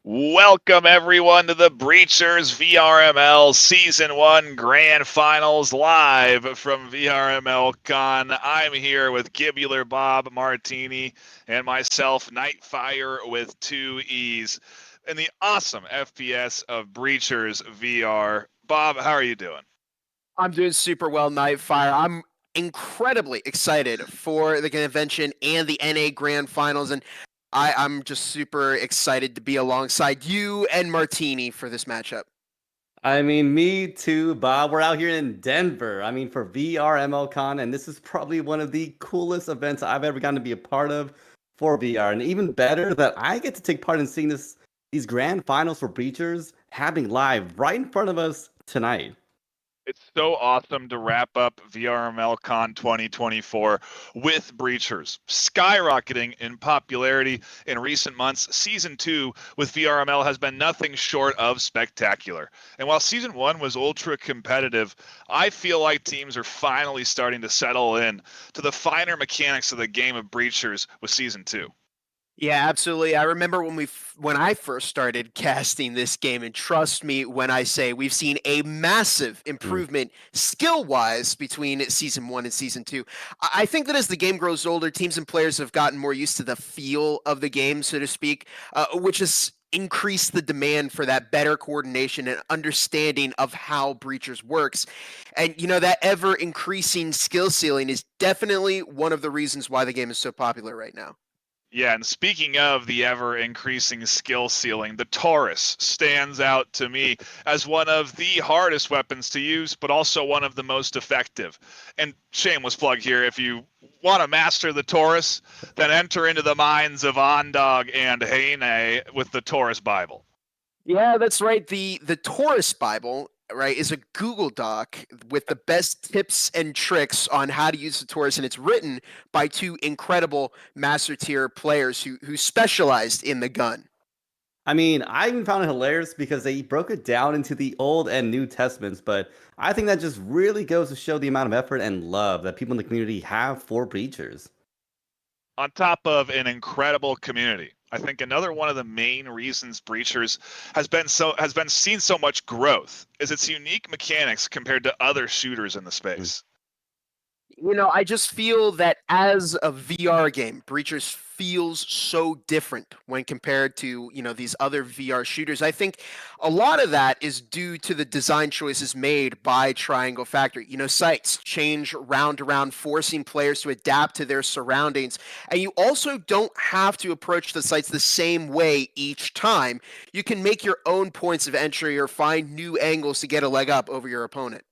Welcome everyone to the Breachers VRML Season 1 Grand Finals live from VRML CON. I'm here with Gibular Bob Martini and myself, Nightfire with two E's, in the awesome FPS of Breachers VR. Bob, how are you doing? I'm doing super well, Nightfire. I'm incredibly excited for the convention and the NA Grand Finals, and I'm just super excited to be alongside you and Martini for this matchup. Me too, Bob. We're out here in Denver. For VRML CON, and this is probably one of the coolest events I've ever gotten to be a part of for VR. And even better that I get to take part in seeing these grand finals for Breachers happening live right in front of us tonight. It's so awesome to wrap up VRML CON 2024 with Breachers skyrocketing in popularity in recent months. Season 2 with VRML has been nothing short of spectacular. And while Season 1 was ultra competitive, I feel like teams are finally starting to settle in to the finer mechanics of the game of Breachers with Season 2. Yeah, absolutely. I remember when I first started casting this game, and trust me when I say we've seen a massive improvement skill-wise between season 1 and season 2. I think that as the game grows older, teams and players have gotten more used to the feel of the game, so to speak, which has increased the demand for that better coordination and understanding of how Breachers works. And that ever increasing skill ceiling is definitely one of the reasons why the game is so popular right now. Yeah, and speaking of the ever increasing skill ceiling, the Taurus stands out to me as one of the hardest weapons to use, but also one of the most effective. And shameless plug here, if you want to master the Taurus, then enter into the minds of Ondog and Heine with the Taurus Bible. Yeah, that's right. The Taurus Bible, right, is a Google Doc with the best tips and tricks on how to use the Taurus, and it's written by two incredible master tier players who specialized in the gun. I even found it hilarious because they broke it down into the Old and New Testaments, but I think that just really goes to show the amount of effort and love that people in the community have for Breachers. On top of an incredible community, I think another one of the main reasons Breachers has been seen so much growth is its unique mechanics compared to other shooters in the space. I just feel that as a VR game, Breachers feels so different when compared to, these other VR shooters. I think a lot of that is due to the design choices made by Triangle Factory. Sites change round to round, forcing players to adapt to their surroundings. And you also don't have to approach the sites the same way each time. You can make your own points of entry or find new angles to get a leg up over your opponent.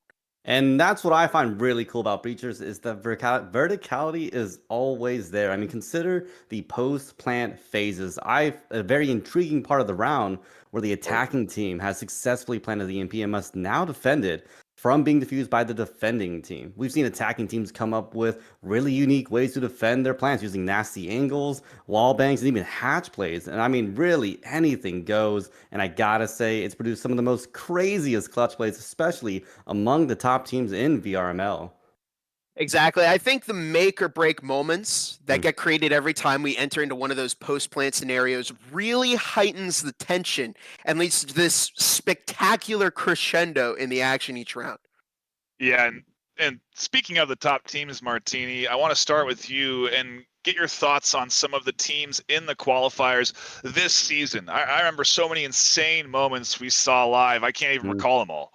And that's what I find really cool about Breachers is the verticality is always there. Consider the post-plant phases. A very intriguing part of the round where the attacking team has successfully planted the EMP and must now defend it from being defused by the defending team. We've seen attacking teams come up with really unique ways to defend their plants using nasty angles, wall bangs, and even hatch plays. And really anything goes. And I gotta say, it's produced some of the most craziest clutch plays, especially among the top teams in VRML. Exactly. I think the make or break moments that get created every time we enter into one of those post plant scenarios really heightens the tension and leads to this spectacular crescendo in the action each round. Yeah, and speaking of the top teams, Martini, I want to start with you and get your thoughts on some of the teams in the qualifiers this season. I remember so many insane moments we saw live. I can't even recall them all.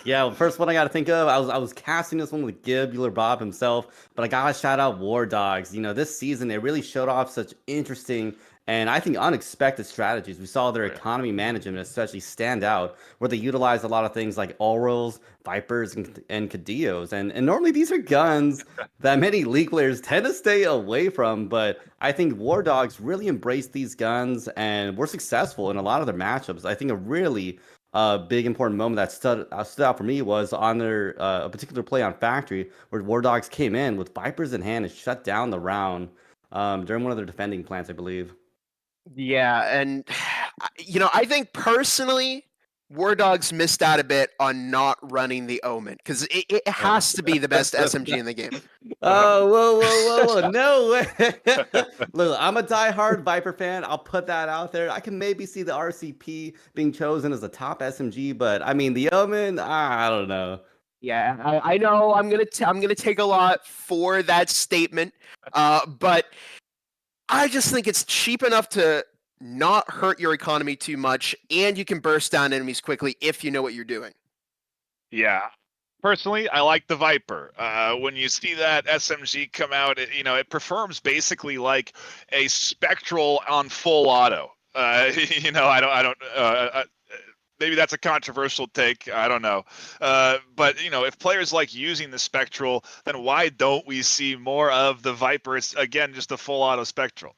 Yeah, first one I gotta think of, I was casting this one with Gibular Bob himself, but I gotta shout out War Dogs. This season they really showed off such interesting and I think unexpected strategies. We saw their economy management especially stand out, where they utilized a lot of things like Orals, Vipers, and Cadillos. And normally these are guns that many League players tend to stay away from, but I think War Dogs really embraced these guns and were successful in a lot of their matchups. I think a really big important moment that stood out for me was on their a particular play on Factory where War Dogs came in with Vipers in hand and shut down the round during one of their defending plants, I believe. Yeah, and I think personally War Dogs missed out a bit on not running the Omen, because it has to be the best SMG in the game. Oh, whoa. No way. Look, I'm a diehard Viper fan. I'll put that out there. I can maybe see the RCP being chosen as the top SMG, but I mean, the Omen, I don't know. Yeah, I know I'm gonna take a lot for that statement, but I just think it's cheap enough to not hurt your economy too much, and you can burst down enemies quickly if you know what you're doing. Yeah. Personally, I like the Viper. When you see that SMG come out, it performs basically like a Spectral on full auto. I don't. Maybe that's a controversial take. I don't know. But if players like using the Spectral, then why don't we see more of the Viper? It's again just a full auto Spectral.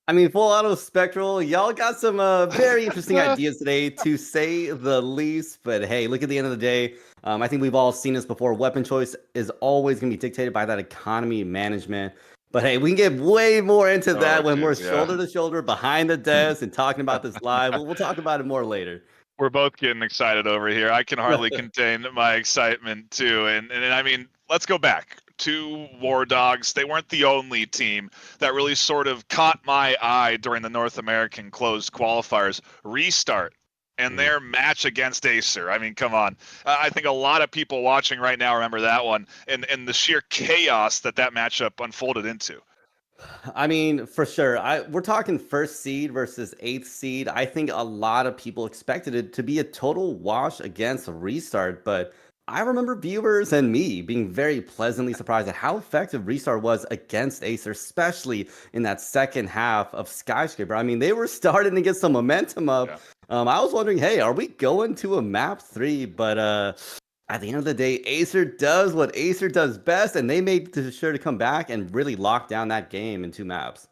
I mean, full auto Spectral, y'all got some very interesting ideas today, to say the least. But hey, look, at the end of the day, I think we've all seen this before. Weapon choice is always going to be dictated by that economy management. But hey, we can get way more into that when we're shoulder to shoulder behind the desk and talking about this live. We'll talk about it more later. We're both getting excited over here. I can hardly contain my excitement too. And I mean, let's go back to War Dogs. They weren't the only team that really sort of caught my eye during the North American closed qualifiers. Restart and their match against AESIR. I mean, come on. I think a lot of people watching right now remember that one and the sheer chaos that matchup unfolded into. I mean, for sure. We're talking first seed versus eighth seed. I think a lot of people expected it to be a total wash against a Restart, but I remember viewers and me being very pleasantly surprised at how effective Restart was against AESIR, especially in that second half of Skyscraper. I mean, they were starting to get some momentum up. Yeah. I was wondering, hey, are we going to a map 3? But at the end of the day, AESIR does what AESIR does best, and they made sure to come back and really lock down that game in 2 maps.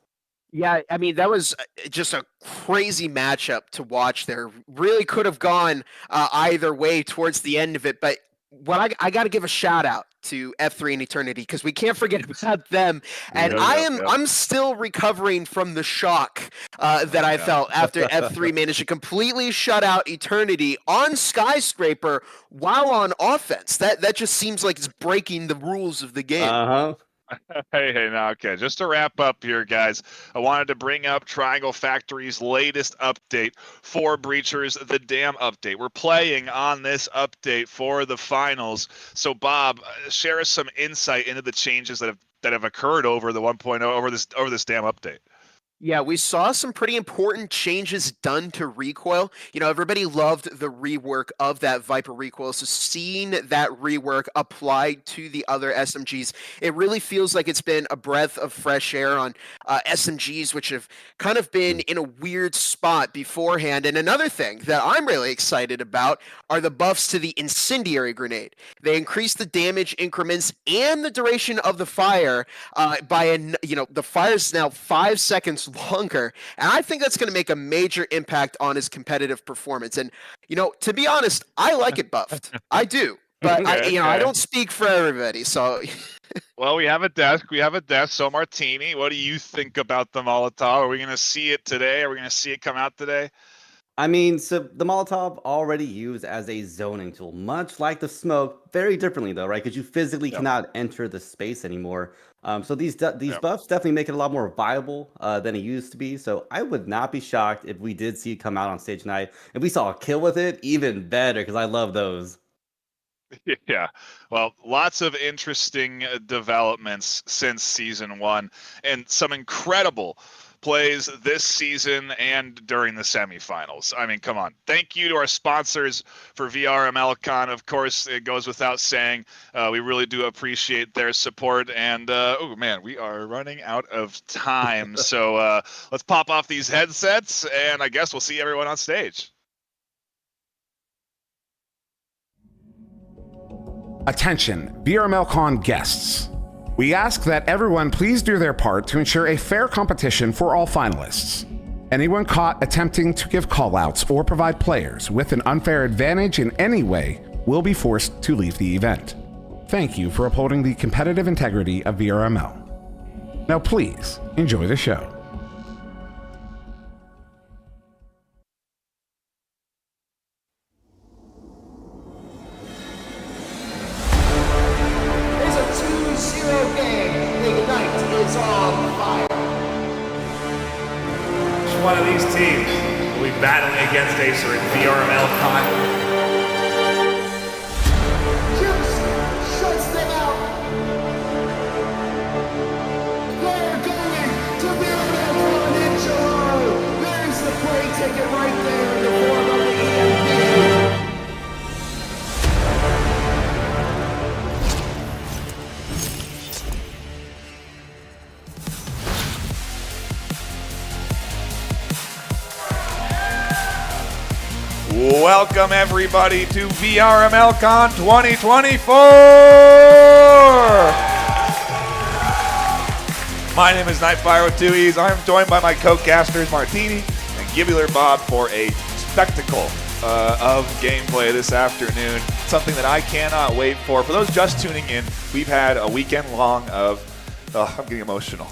Yeah, I mean, that was just a crazy matchup to watch there. Really could have gone either way towards the end of it, but what I got to give a shout out to F3 and Eternity, because we can't forget about them. And I'm still recovering from the shock that I felt after F3 managed to completely shut out Eternity on Skyscraper while on offense. That just seems like it's breaking the rules of the game. Hey, now, okay. Just to wrap up here, guys, I wanted to bring up Triangle Factory's latest update for Breachers, the Dam update. We're playing on this update for the finals. So, Bob, share us some insight into the changes that have occurred over the 1.0 over this Dam update. Yeah, we saw some pretty important changes done to recoil. Everybody loved the rework of that Viper recoil. So seeing that rework applied to the other SMGs, it really feels like it's been a breath of fresh air on SMGs, which have kind of been in a weird spot beforehand. And another thing that I'm really excited about are the buffs to the incendiary grenade. They increase the damage increments and the duration of the fire by the fire's now 5 seconds longer, and I think that's going to make a major impact on his competitive performance. And to be honest, I like it buffed. I do, but I don't speak for everybody. So, well, we have a desk. So, Martini, what do you think about the Molotov? Are we going to see it today? Are we going to see it come out today? I mean, so the Molotov already used as a zoning tool, much like the smoke, very differently though, right? Because you physically cannot enter the space anymore. So these buffs definitely make it a lot more viable than it used to be. So I would not be shocked if we did see it come out on stage tonight. If we saw a kill with it, even better, because I love those. Yeah, well, lots of interesting developments since Season 1 and some incredible plays this season and during the semifinals. I mean, come on. Thank you to our sponsors for VRML CON. Of course, it goes without saying. We really do appreciate their support. And, oh, man, we are running out of time. So let's pop off these headsets, and I guess we'll see everyone on stage. Attention, VRML CON guests. We ask that everyone please do their part to ensure a fair competition for all finalists. Anyone caught attempting to give callouts or provide players with an unfair advantage in any way will be forced to leave the event. Thank you for upholding the competitive integrity of VRML. Now please, enjoy the show. teams will be battling against AESIR and VRML CON. Shuts them out. They're going to VRML CON in July. There's the play ticket right there in the form of the EMP. Welcome everybody to VRML CON 2024! My name is Nightfire with 2 E's. I'm joined by my co-casters Martini and Gibular Bob for a spectacle of gameplay this afternoon. Something that I cannot wait for. For those just tuning in, we've had a weekend long of... I'm getting emotional.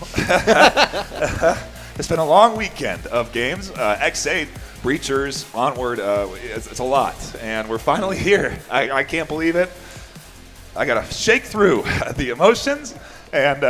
It's been a long weekend of games. X8, Breachers, Onward, it's a lot. And we're finally here. I can't believe it. I got to shake through the emotions. And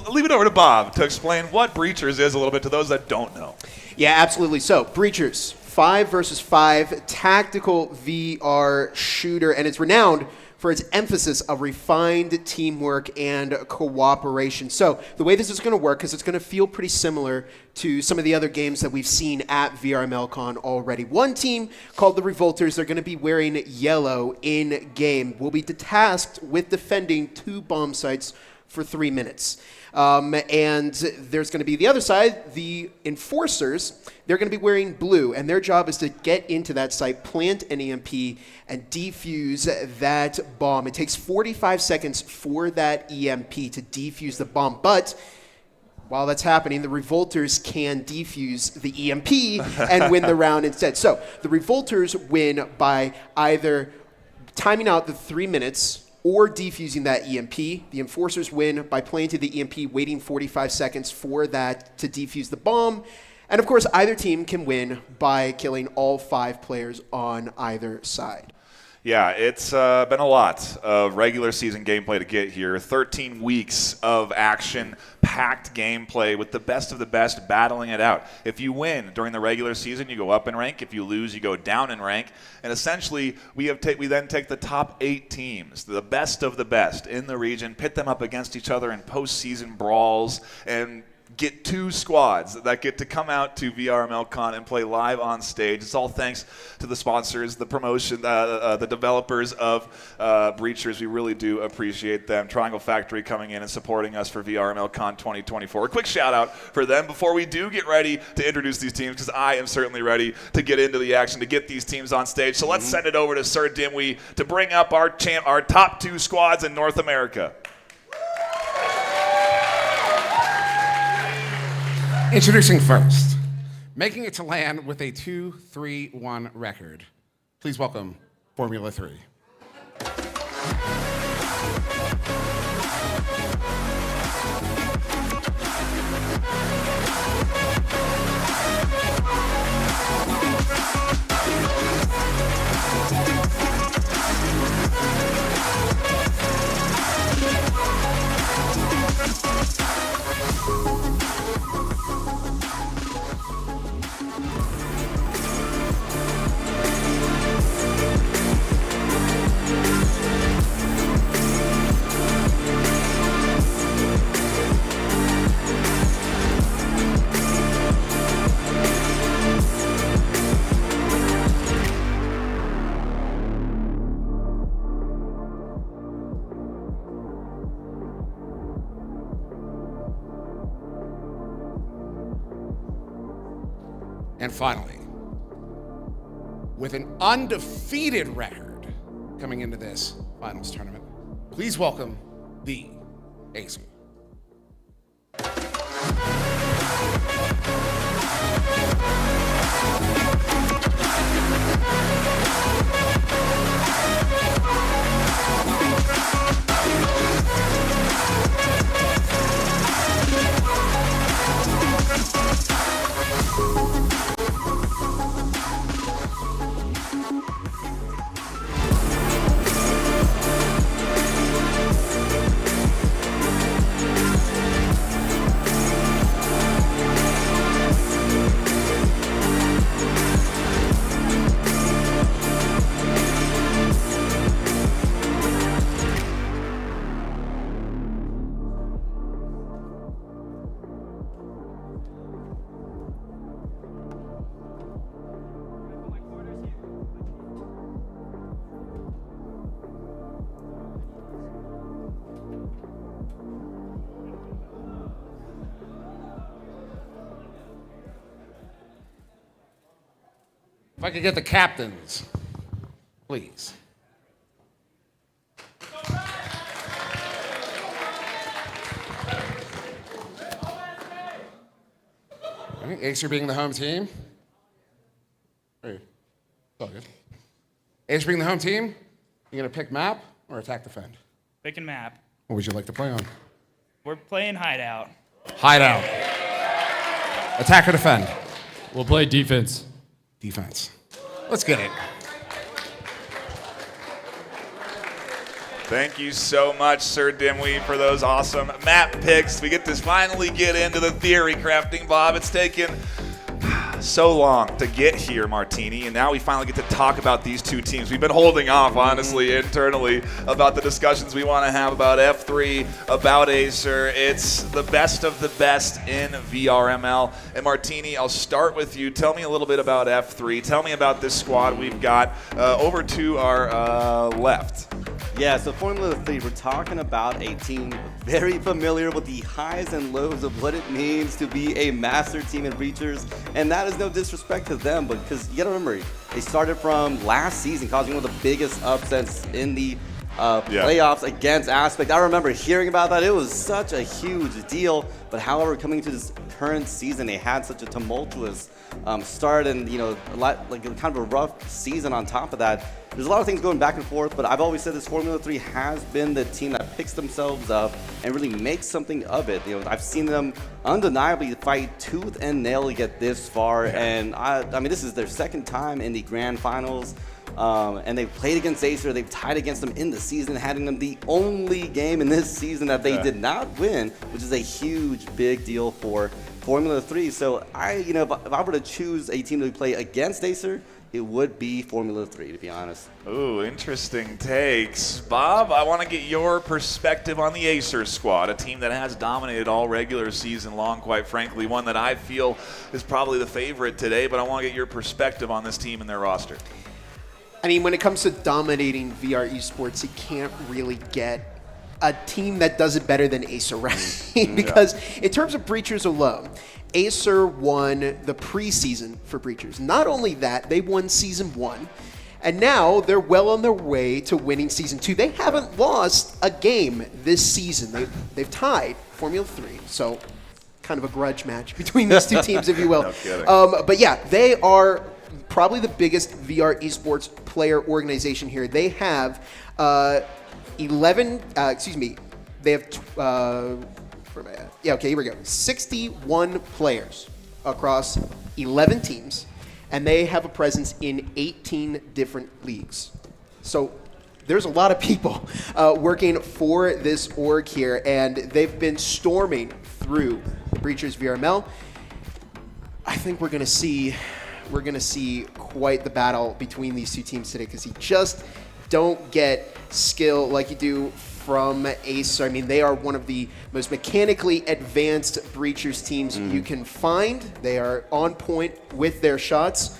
leave it over to Bob to explain what Breachers is a little bit to those that don't know. Yeah, absolutely. So, Breachers, 5 versus 5 tactical VR shooter, and it's renowned for its emphasis of refined teamwork and cooperation. So the way this is going to work is it's going to feel pretty similar to some of the other games that we've seen at VRML CON already. One team called the Revolters, they're going to be wearing yellow in-game, will be tasked with defending 2 bomb sites for 3 minutes. And there's going to be the other side, the Enforcers. They're going to be wearing blue, and their job is to get into that site, plant an EMP, and defuse that bomb. It takes 45 seconds for that EMP to defuse the bomb, but while that's happening, the Revolters can defuse the EMP and win the round instead. So the Revolters win by either timing out the 3 minutes or defusing that EMP. The Enforcers win by playing to the EMP, waiting 45 seconds for that to defuse the bomb. And of course, either team can win by killing all 5 players on either side. Yeah, it's been a lot of regular season gameplay to get here. 13 weeks of action-packed gameplay with the best of the best battling it out. If you win during the regular season, you go up in rank. If you lose, you go down in rank. And essentially, we then take the top 8 teams, the best of the best in the region, pit them up against each other in postseason brawls, and get 2 squads that get to come out to VRML CON and play live on stage. It's all thanks to the sponsors, the promotion, the developers of Breachers. We really do appreciate them. Triangle Factory coming in and supporting us for VRML CON 2024. A quick shout out for them before we do get ready to introduce these teams, because I am certainly ready to get into the action, to get these teams on stage. So let's send it over to Sir Dimwee to bring up our top 2 squads in North America. Introducing first, making it to land with a 2-3-1 record. Please welcome Formula 3. And finally, with an undefeated record coming into this finals tournament, please welcome the AESIR. If I could get the captains, please. All right, AESIR being the home team. Hey, it's all good. AESIR being the home team, you gonna pick map or attack defend? Picking map. What would you like to play on? We're playing Hideout. Hideout. Attack or defend? We'll play defense. Defense. Let's get it. Thank you so much, Sir Dimwee, for those awesome map picks. We get to finally get into the theory crafting, Bob. It's taken so long to get here, Martini, and now we finally get to talk about these two teams. We've been holding off, honestly, internally about the discussions we want to have about F3, about AESIR. It's the best of the best in VRML. And Martini, I'll start with you. Tell me a little bit about F3. Tell me about this squad we've got over to our left. Yeah, so Formula 3, we're talking about a team very familiar with the highs and lows of what it means to be a master team in Breachers, and that is no disrespect to them, but because you gotta remember, they started from last season causing one of the biggest upsets in the playoffs against Aspect. I remember hearing about that. It was such a huge deal, but however, coming to this current season, they had such a tumultuous start and, you know, a lot, like kind of a rough season on top of that. There's a lot of things going back and forth, but I've always said this Formula 3 has been the team that picks themselves up and really makes something of it. You know, I've seen them undeniably fight tooth and nail to get this far, and I mean, this is their second time in the grand finals, and they've played against AESIR. They've tied against them in the season, having them the only game in this season that they did not win, which is a huge, big deal for Formula 3. So if I were to choose a team to play against AESIR, it would be Formula 3, to be honest. Ooh, interesting takes. Bob, I want to get your perspective on the AESIR squad, a team that has dominated all regular season long, quite frankly, one that I feel is probably the favorite today, but I want to get your perspective on this team and their roster. I mean, when it comes to dominating VR esports, you can't really get a team that does it better than AESIR, right? Because in terms of Breachers alone, AESIR won the preseason for Breachers. Not only that, they won Season 1, and now they're well on their way to winning Season 2. They haven't lost a game this season. They've tied Formula 3, so kind of a grudge match between these two teams, if you will. No kidding. But yeah, they are probably the biggest VR esports player organization here. They have 11, they have, here we go. 61 players across 11 teams, and they have a presence in 18 different leagues. So there's a lot of people working for this org here, and they've been storming through the Breachers VRML. I think we're going to see quite the battle between these two teams today, because you just don't get skill like you do from AESIR. I mean, they are one of the most mechanically advanced Breachers teams you can find. They are on point with their shots,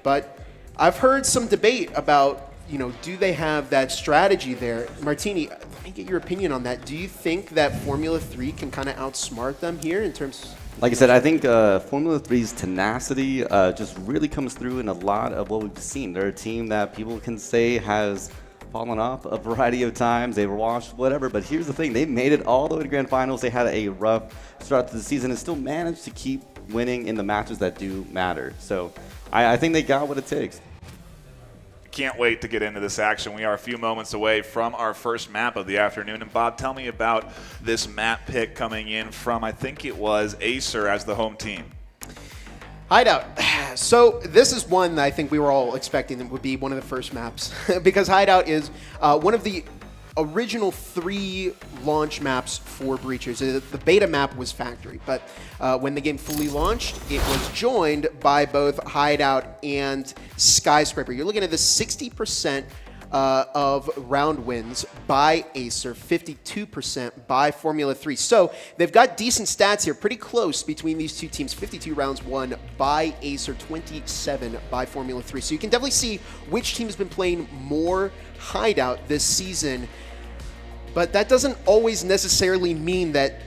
but I've heard some debate about, do they have that strategy there? Martini, let me get your opinion on that. Do you think that Formula 3 can kind of outsmart them here in terms? Like I said, I think Formula 3's tenacity just really comes through in a lot of what we've seen. They're a team that people can say has fallen off a variety of times. They were washed, whatever. But here's the thing. They made it all the way to grand finals. They had a rough start to the season and still managed to keep winning in the matches that do matter. So I think they got what it takes. Can't wait to get into this action. We are a few moments away from our first map of the afternoon. And Bob, tell me about this map pick coming in from, I think it was AESIR as the home team. Hideout. So this is one that I think we were all expecting would be one of the first maps because Hideout is one of the original 3 launch maps for Breachers. The beta map was Factory, but when the game fully launched, it was joined by both Hideout and Skyscraper. You're looking at the 60% of round wins by AESIR, 52% by Formula 3. So they've got decent stats here, pretty close between these two teams. 52 rounds won by AESIR, 27 by Formula 3. So you can definitely see which team has been playing more Hideout this season. But that doesn't always necessarily mean that,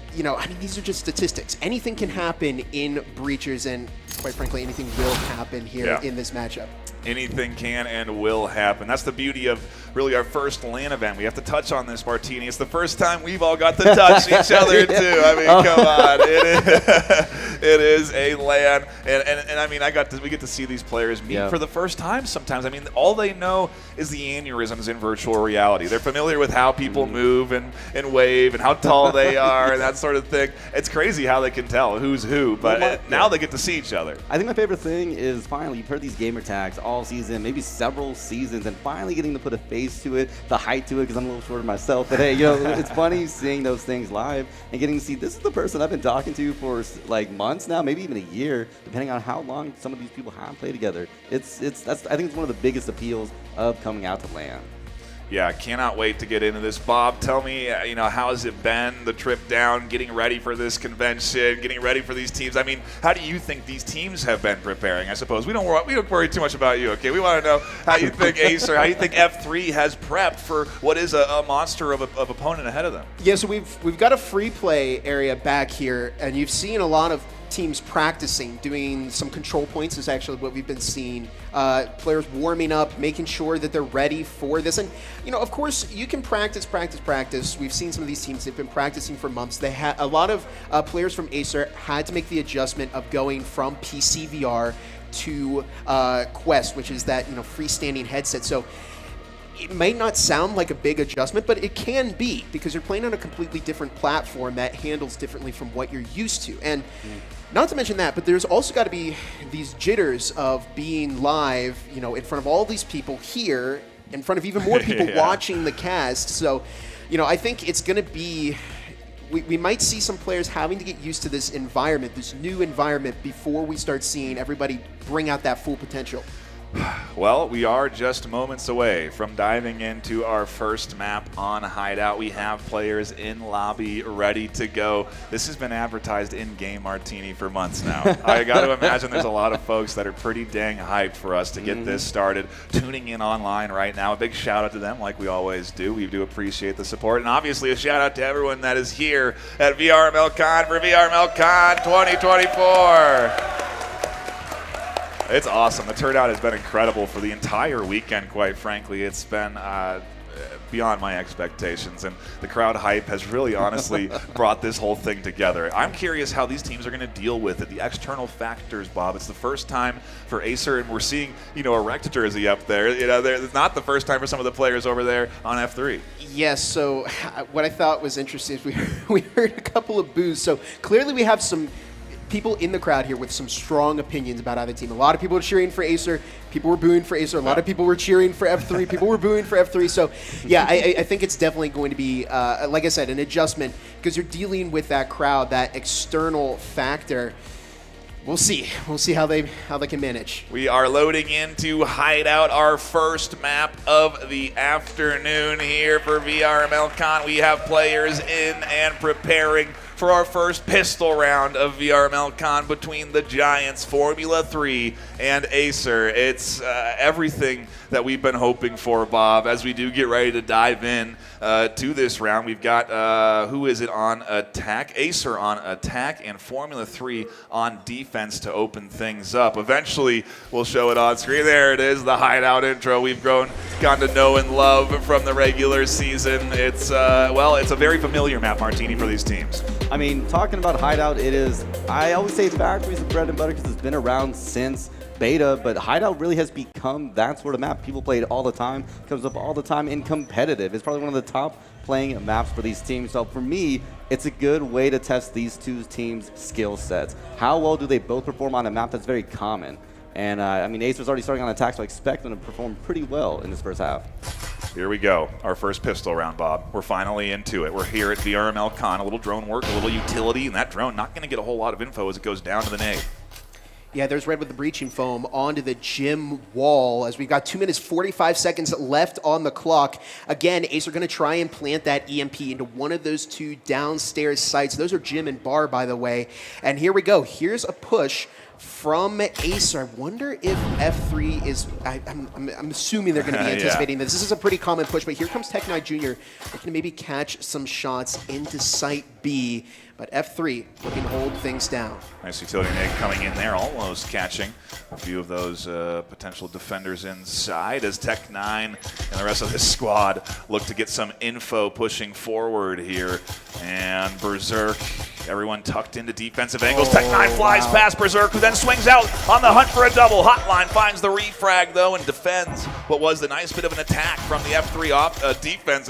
these are just statistics. Anything can happen in Breachers, and quite frankly, anything will happen here in this matchup. Anything can and will happen. That's the beauty of really our first LAN event. We have to touch on this, Martini. It's the first time we've all got to touch each other, too. I mean, come on. It is a LAN. And I mean, we get to see these players meet for the first time sometimes. I mean, all they know is the aneurysms in virtual reality. They're familiar with how people move and wave and how tall they are and that sort of thing. It's crazy how they can tell who's who, but now they get to see each other. I think my favorite thing is finally, you've heard these gamer tags all season, maybe several seasons, and finally getting to put a face to it, the height to it, because I'm a little shorter myself. But hey, it's funny seeing those things live and getting to see this is the person I've been talking to for like months now, maybe even a year, depending on how long some of these people have played together. I think it's one of the biggest appeals of coming out to LAN. Yeah, cannot wait to get into this. Bob, tell me, how has it been, the trip down, getting ready for this convention, getting ready for these teams? I mean, how do you think these teams have been preparing, I suppose? We don't worry too much about you, okay? We want to know how you think AESIR, how you think F3 has prepped for what is a monster of opponent ahead of them. Yeah, so we've got a free play area back here, and you've seen a lot of teams practicing, doing some control points is actually what we've been seeing. Players warming up, making sure that they're ready for this. And, of course, you can practice. We've seen some of these teams, they've been practicing for months. They had a lot of players from AESIR had to make the adjustment of going from PC VR to Quest, which is that, freestanding headset. So it may not sound like a big adjustment, but it can be because you're playing on a completely different platform that handles differently from what you're used to. And not to mention that, but there's also got to be these jitters of being live, in front of all these people here, in front of even more people watching the cast. So, I think it's going to be, we might see some players having to get used to this environment, this new environment, before we start seeing everybody bring out that full potential. Well, we are just moments away from diving into our first map on Hideout. We have players in lobby ready to go. This has been advertised in-game, Martini, for months now. I got to imagine there's a lot of folks that are pretty dang hyped for us to get this started, tuning in online right now. A big shout out to them like we always do. We do appreciate the support. And obviously a shout out to everyone that is here at VRML Con for VRML Con 2024. It's awesome. The turnout has been incredible for the entire weekend, quite frankly. It's been beyond my expectations, and the crowd hype has really honestly brought this whole thing together. I'm curious how these teams are going to deal with it, the external factors, Bob. It's the first time for AESIR, and we're seeing, a Rector Jersey up there. It's not the first time for some of the players over there on F3. Yes, so what I thought was interesting is we heard a couple of boos. So clearly we have some people in the crowd here with some strong opinions about either team. A lot of people were cheering for AESIR. People were booing for AESIR. A lot of people were cheering for F3. People were booing for F3. So, yeah, I think it's definitely going to be, like I said, an adjustment because you're dealing with that crowd, that external factor. We'll see. We'll see how they can manage. We are loading into Hideout, our first map of the afternoon here for VRML Con. We have players in and preparing for our first pistol round of VRML Con between the Giants, Formula 3, and AESIR. It's everything that we've been hoping for, Bob, as we do get ready to dive in to this round. We've got, who is it on attack? AESIR on attack and Formula 3 on defense to open things up. Eventually, we'll show it on screen. There it is, the Hideout intro we've gotten to know and love from the regular season. It's, it's a very familiar map, Martini, for these teams. I mean, talking about Hideout, I always say Factory's the bread and butter because it's been around since beta, but Hideout really has become that sort of map. People play it all the time, comes up all the time, and competitive. It's probably one of the top playing maps for these teams. So for me, it's a good way to test these two teams' skill sets. How well do they both perform on a map that's very common? And I mean, AESIR's already starting on attack, so I expect them to perform pretty well in this first half. Here we go, our first pistol round, Bob. We're finally into it. We're here at VRML Con, a little drone work, a little utility, and that drone not going to get a whole lot of info as it goes down to the nade. Yeah, there's Red with the breaching foam onto the gym wall as we've got 2 minutes, 45 seconds left on the clock. Again, AESIR going to try and plant that EMP into one of those two downstairs sites. Those are gym and bar, by the way. And here we go. Here's a push from AESIR. I wonder if F3 is, I'm assuming they're going to be anticipating this. This is a pretty common push, but here comes Tech9 Jr. looking to maybe catch some shots into Site B, but F3 looking to hold things down. Nice utility nade coming in there, almost catching a few of those potential defenders inside as Tech9 and the rest of this squad look to get some info pushing forward here. And Berserk, everyone tucked into defensive angles. Tech9 flies past Berserk, who then swings out on the hunt for a double. Hotline finds the refrag, though, and defends what was the nice bit of an attack from the F3 defense.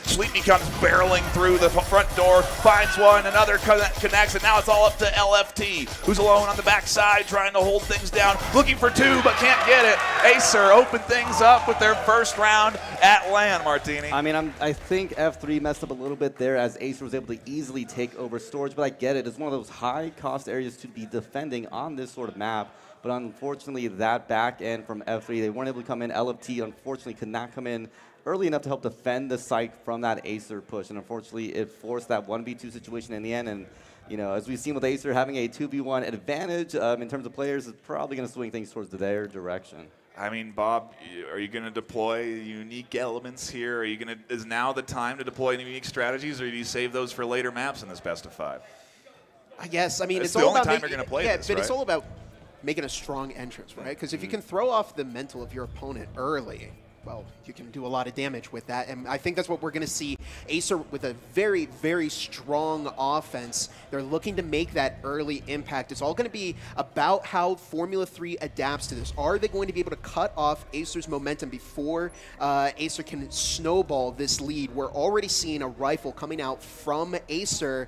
Sleepy comes barreling through the front door, finds one, another connects, and now it's all up to LFT, who's alone on the backside trying to hold things down, looking for two, but can't get it. AESIR open things up with their first round at LAN, Martini. I mean, I think F3 messed up a little bit there as AESIR was able to easily take over storage, but I get it. It's one of those high-cost areas to be defending on this sort of map. But unfortunately, that back end from F3, they weren't able to come in. LFT, unfortunately, could not come in early enough to help defend the site from that AESIR push. And unfortunately, it forced that 1v2 situation in the end. And, you know, as we've seen with AESIR having a 2v1 advantage in terms of players, it's probably going to swing things towards their direction. I mean, Bob, are you going to deploy unique elements here? Is now the time to deploy unique strategies, or do you save those for later maps in this best of 5? I guess. I mean, it's the all only about time you're going to play this, but right? it's all about making a strong entrance, right? Because if you can throw off the mental of your opponent early, well, you can do a lot of damage with that. And I think that's what we're going to see. AESIR with a very, very strong offense. They're looking to make that early impact. It's all going to be about how Formula 3 adapts to this. Are they going to be able to cut off AESIR's momentum before AESIR can snowball this lead? We're already seeing a rifle coming out from AESIR.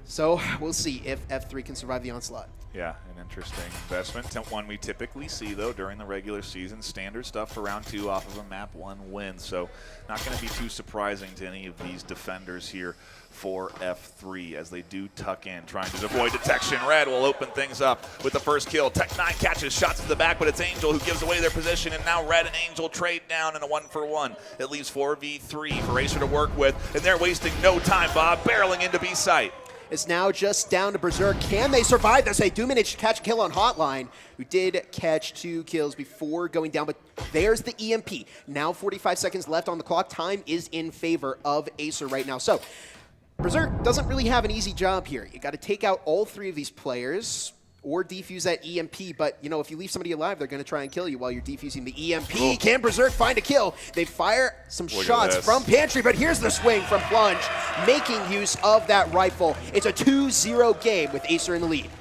So we'll see if F3 can survive the onslaught. Yeah, an interesting investment. One we typically see, though, during the regular season. Standard stuff for round 2 off of a map 1 win. So not going to be too surprising to any of these defenders here for F3 as they do tuck in, trying to avoid detection. Red will open things up with the first kill. Tech9 catches shots to the back, but it's Angel who gives away their position, and now Red and Angel trade down in a 1-for-1. It leaves 4v3 for AESIR to work with, and they're wasting no time, Bob, barreling into B site. It's now just down to Berserk. Can they survive this? They do manage to catch a kill on Hotline, who did catch 2 kills before going down, but there's the EMP. Now 45 seconds left on the clock. Time is in favor of AESIR right now. So Berserk doesn't really have an easy job here. You got to take out all 3 of these players or defuse that EMP, but you know, if you leave somebody alive, they're going to try and kill you while you're defusing the EMP. Oh. Can Berserk find a kill? They fire some shots from Pantry, but here's the swing from Plunge, making use of that rifle. It's a 2-0 game with AESIR in the lead.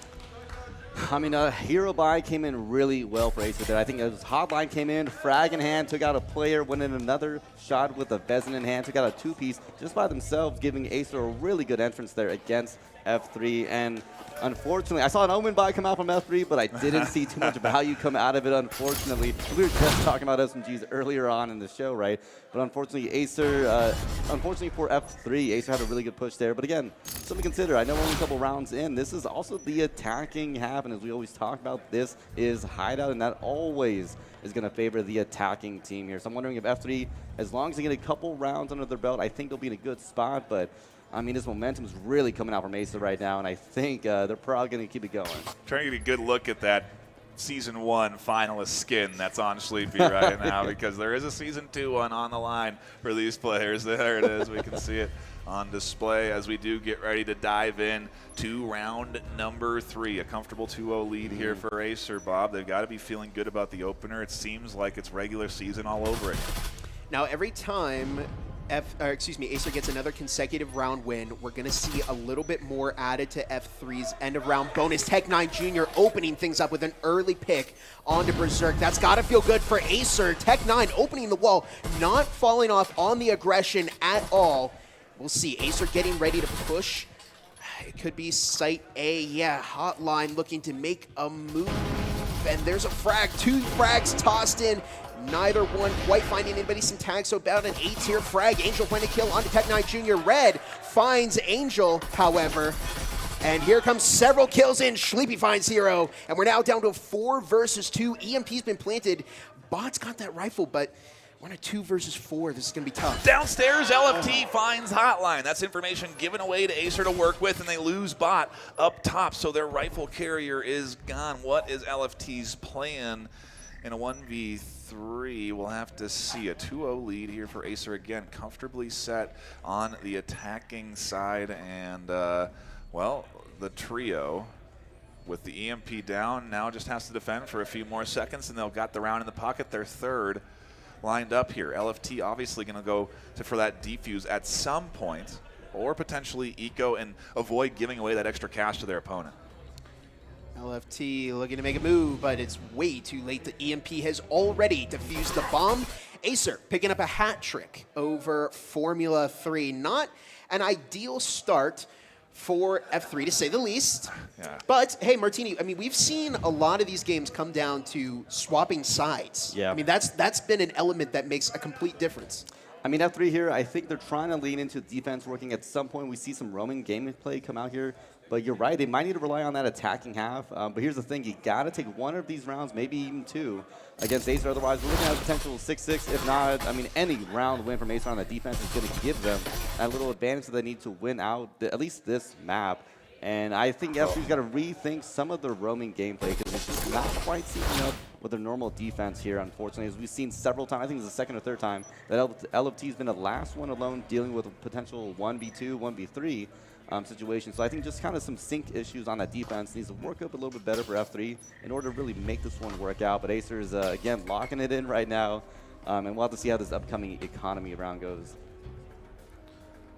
I mean, Hero Buy came in really well for AESIR there. I think as Hotline came in, frag in hand, took out a player, went in another shot with a Vezin in hand, took out a 2-piece just by themselves, giving AESIR a really good entrance there against F3. And unfortunately, I saw an Omen buy come out from F3, but I didn't see too much value come out of it, unfortunately. We were just talking about SMGs earlier on in the show, right? But unfortunately, AESIR, unfortunately for F3, AESIR had a really good push there. But again, something to consider. I know only a couple rounds in. This is also the attacking half, and as we always talk about, this is Hideout, and that always is going to favor the attacking team here. So I'm wondering if F3, as long as they get a couple rounds under their belt, I think they'll be in a good spot. But I mean, this momentum is really coming out from AESIR right now, and I think they're probably going to keep it going. Trying to get a good look at that Season 1 finalist skin that's on Sleepy right now, because there is a Season 2 one on the line for these players. There it is. We can see it on display as we do get ready to dive in to round number 3. A comfortable 2-0 lead here for AESIR, Bob. They've got to be feeling good about the opener. It seems like it's regular season all over it. Now, every time AESIR gets another consecutive round win, we're going to see a little bit more added to F3's end of round bonus. Tech9 Jr. opening things up with an early pick onto Berserk. That's got to feel good for AESIR. Tech9 opening the wall, not falling off on the aggression at all. We'll see. AESIR getting ready to push. It could be Site A. Yeah, Hotline looking to make a move. And there's a frag. 2 frags tossed in. Neither one quite finding anybody some tags, so about an A-tier frag. Angel finds a kill onto Tech9 Jr. Red finds Angel, however. And here comes several kills in. Sleepy finds Hero. And we're now down to a 4 versus 2. EMP's been planted. Bot's got that rifle, but We're in a 2 versus 4. This is going to be tough. Downstairs, LFT finds Hotline. That's information given away to AESIR to work with, and they lose bot up top, so their rifle carrier is gone. What is LFT's plan in a 1v3? We'll have to see. A 2-0 lead here for AESIR again, comfortably set on the attacking side, and, well, the trio with the EMP down now just has to defend for a few more seconds, and they'll got the round in the pocket. Their third lined up here. LFT obviously going to go for that defuse at some point, or potentially eco and avoid giving away that extra cash to their opponent. LFT looking to make a move, but it's way too late. The EMP has already defused the bomb. AESIR picking up a hat trick over Formula 3. Not an ideal start for F3, to say the least. Yeah. But, hey, Martini, I mean, we've seen a lot of these games come down to swapping sides. Yeah. I mean, that's been an element that makes a complete difference. I mean, F3 here, I think they're trying to lean into defense working. At some point, we see some roaming gameplay come out here. But you're right, they might need to rely on that attacking half. But here's the thing, you got to take one of these rounds, maybe even two, against AESIR. Otherwise, we're looking at a potential 6-6. If not, I mean, any round win from AESIR on the defense is going to give them that little advantage that they need to win out, at least this map. And I think F3's got to rethink some of their roaming gameplay because it's just not quite syncing up with their normal defense here, unfortunately. As we've seen several times, I think it's the second or third time, that LFT's been the last one alone dealing with a potential 1v2, 1v3 situation. So I think just kind of some sync issues on that defense needs to work up a little bit better for F3 in order to really make this one work out. But AESIR is, again, locking it in right now. And we'll have to see how this upcoming economy round goes.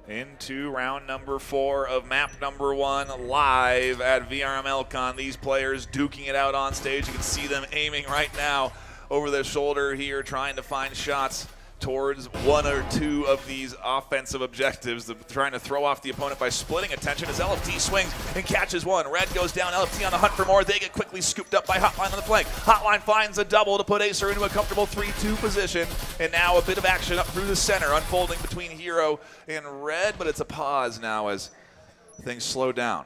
Into round number 4 of map number 1 live at VRML CON. These players duking it out on stage. You can see them aiming right now over their shoulder here, trying to find shots towards one or two of these offensive objectives, trying to throw off the opponent by splitting attention as LFT swings and catches one. Red goes down, LFT on the hunt for more. They get quickly scooped up by Hotline on the flank. Hotline finds a double to put AESIR into a comfortable 3-2 position, and now a bit of action up through the center, unfolding between Hero and Red, but it's a pause now as things slow down.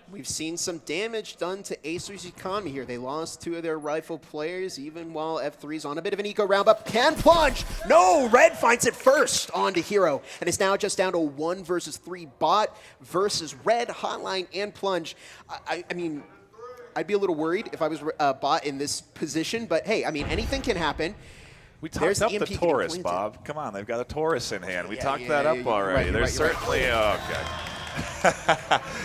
We've seen some damage done to AESIR's economy here. They lost 2 of their rifle players, even while F3's on a bit of an eco round, but can plunge. No, Red finds it first onto Hero, and it's now just down to 1 versus 3 bot versus Red, Hotline, and plunge. I mean, I'd be a little worried if I was bot in this position, but hey, I mean, anything can happen. We talked up the Taurus, Bob. Come on, they've got a Taurus in hand. We talked that up already. There's certainly, oh, okay.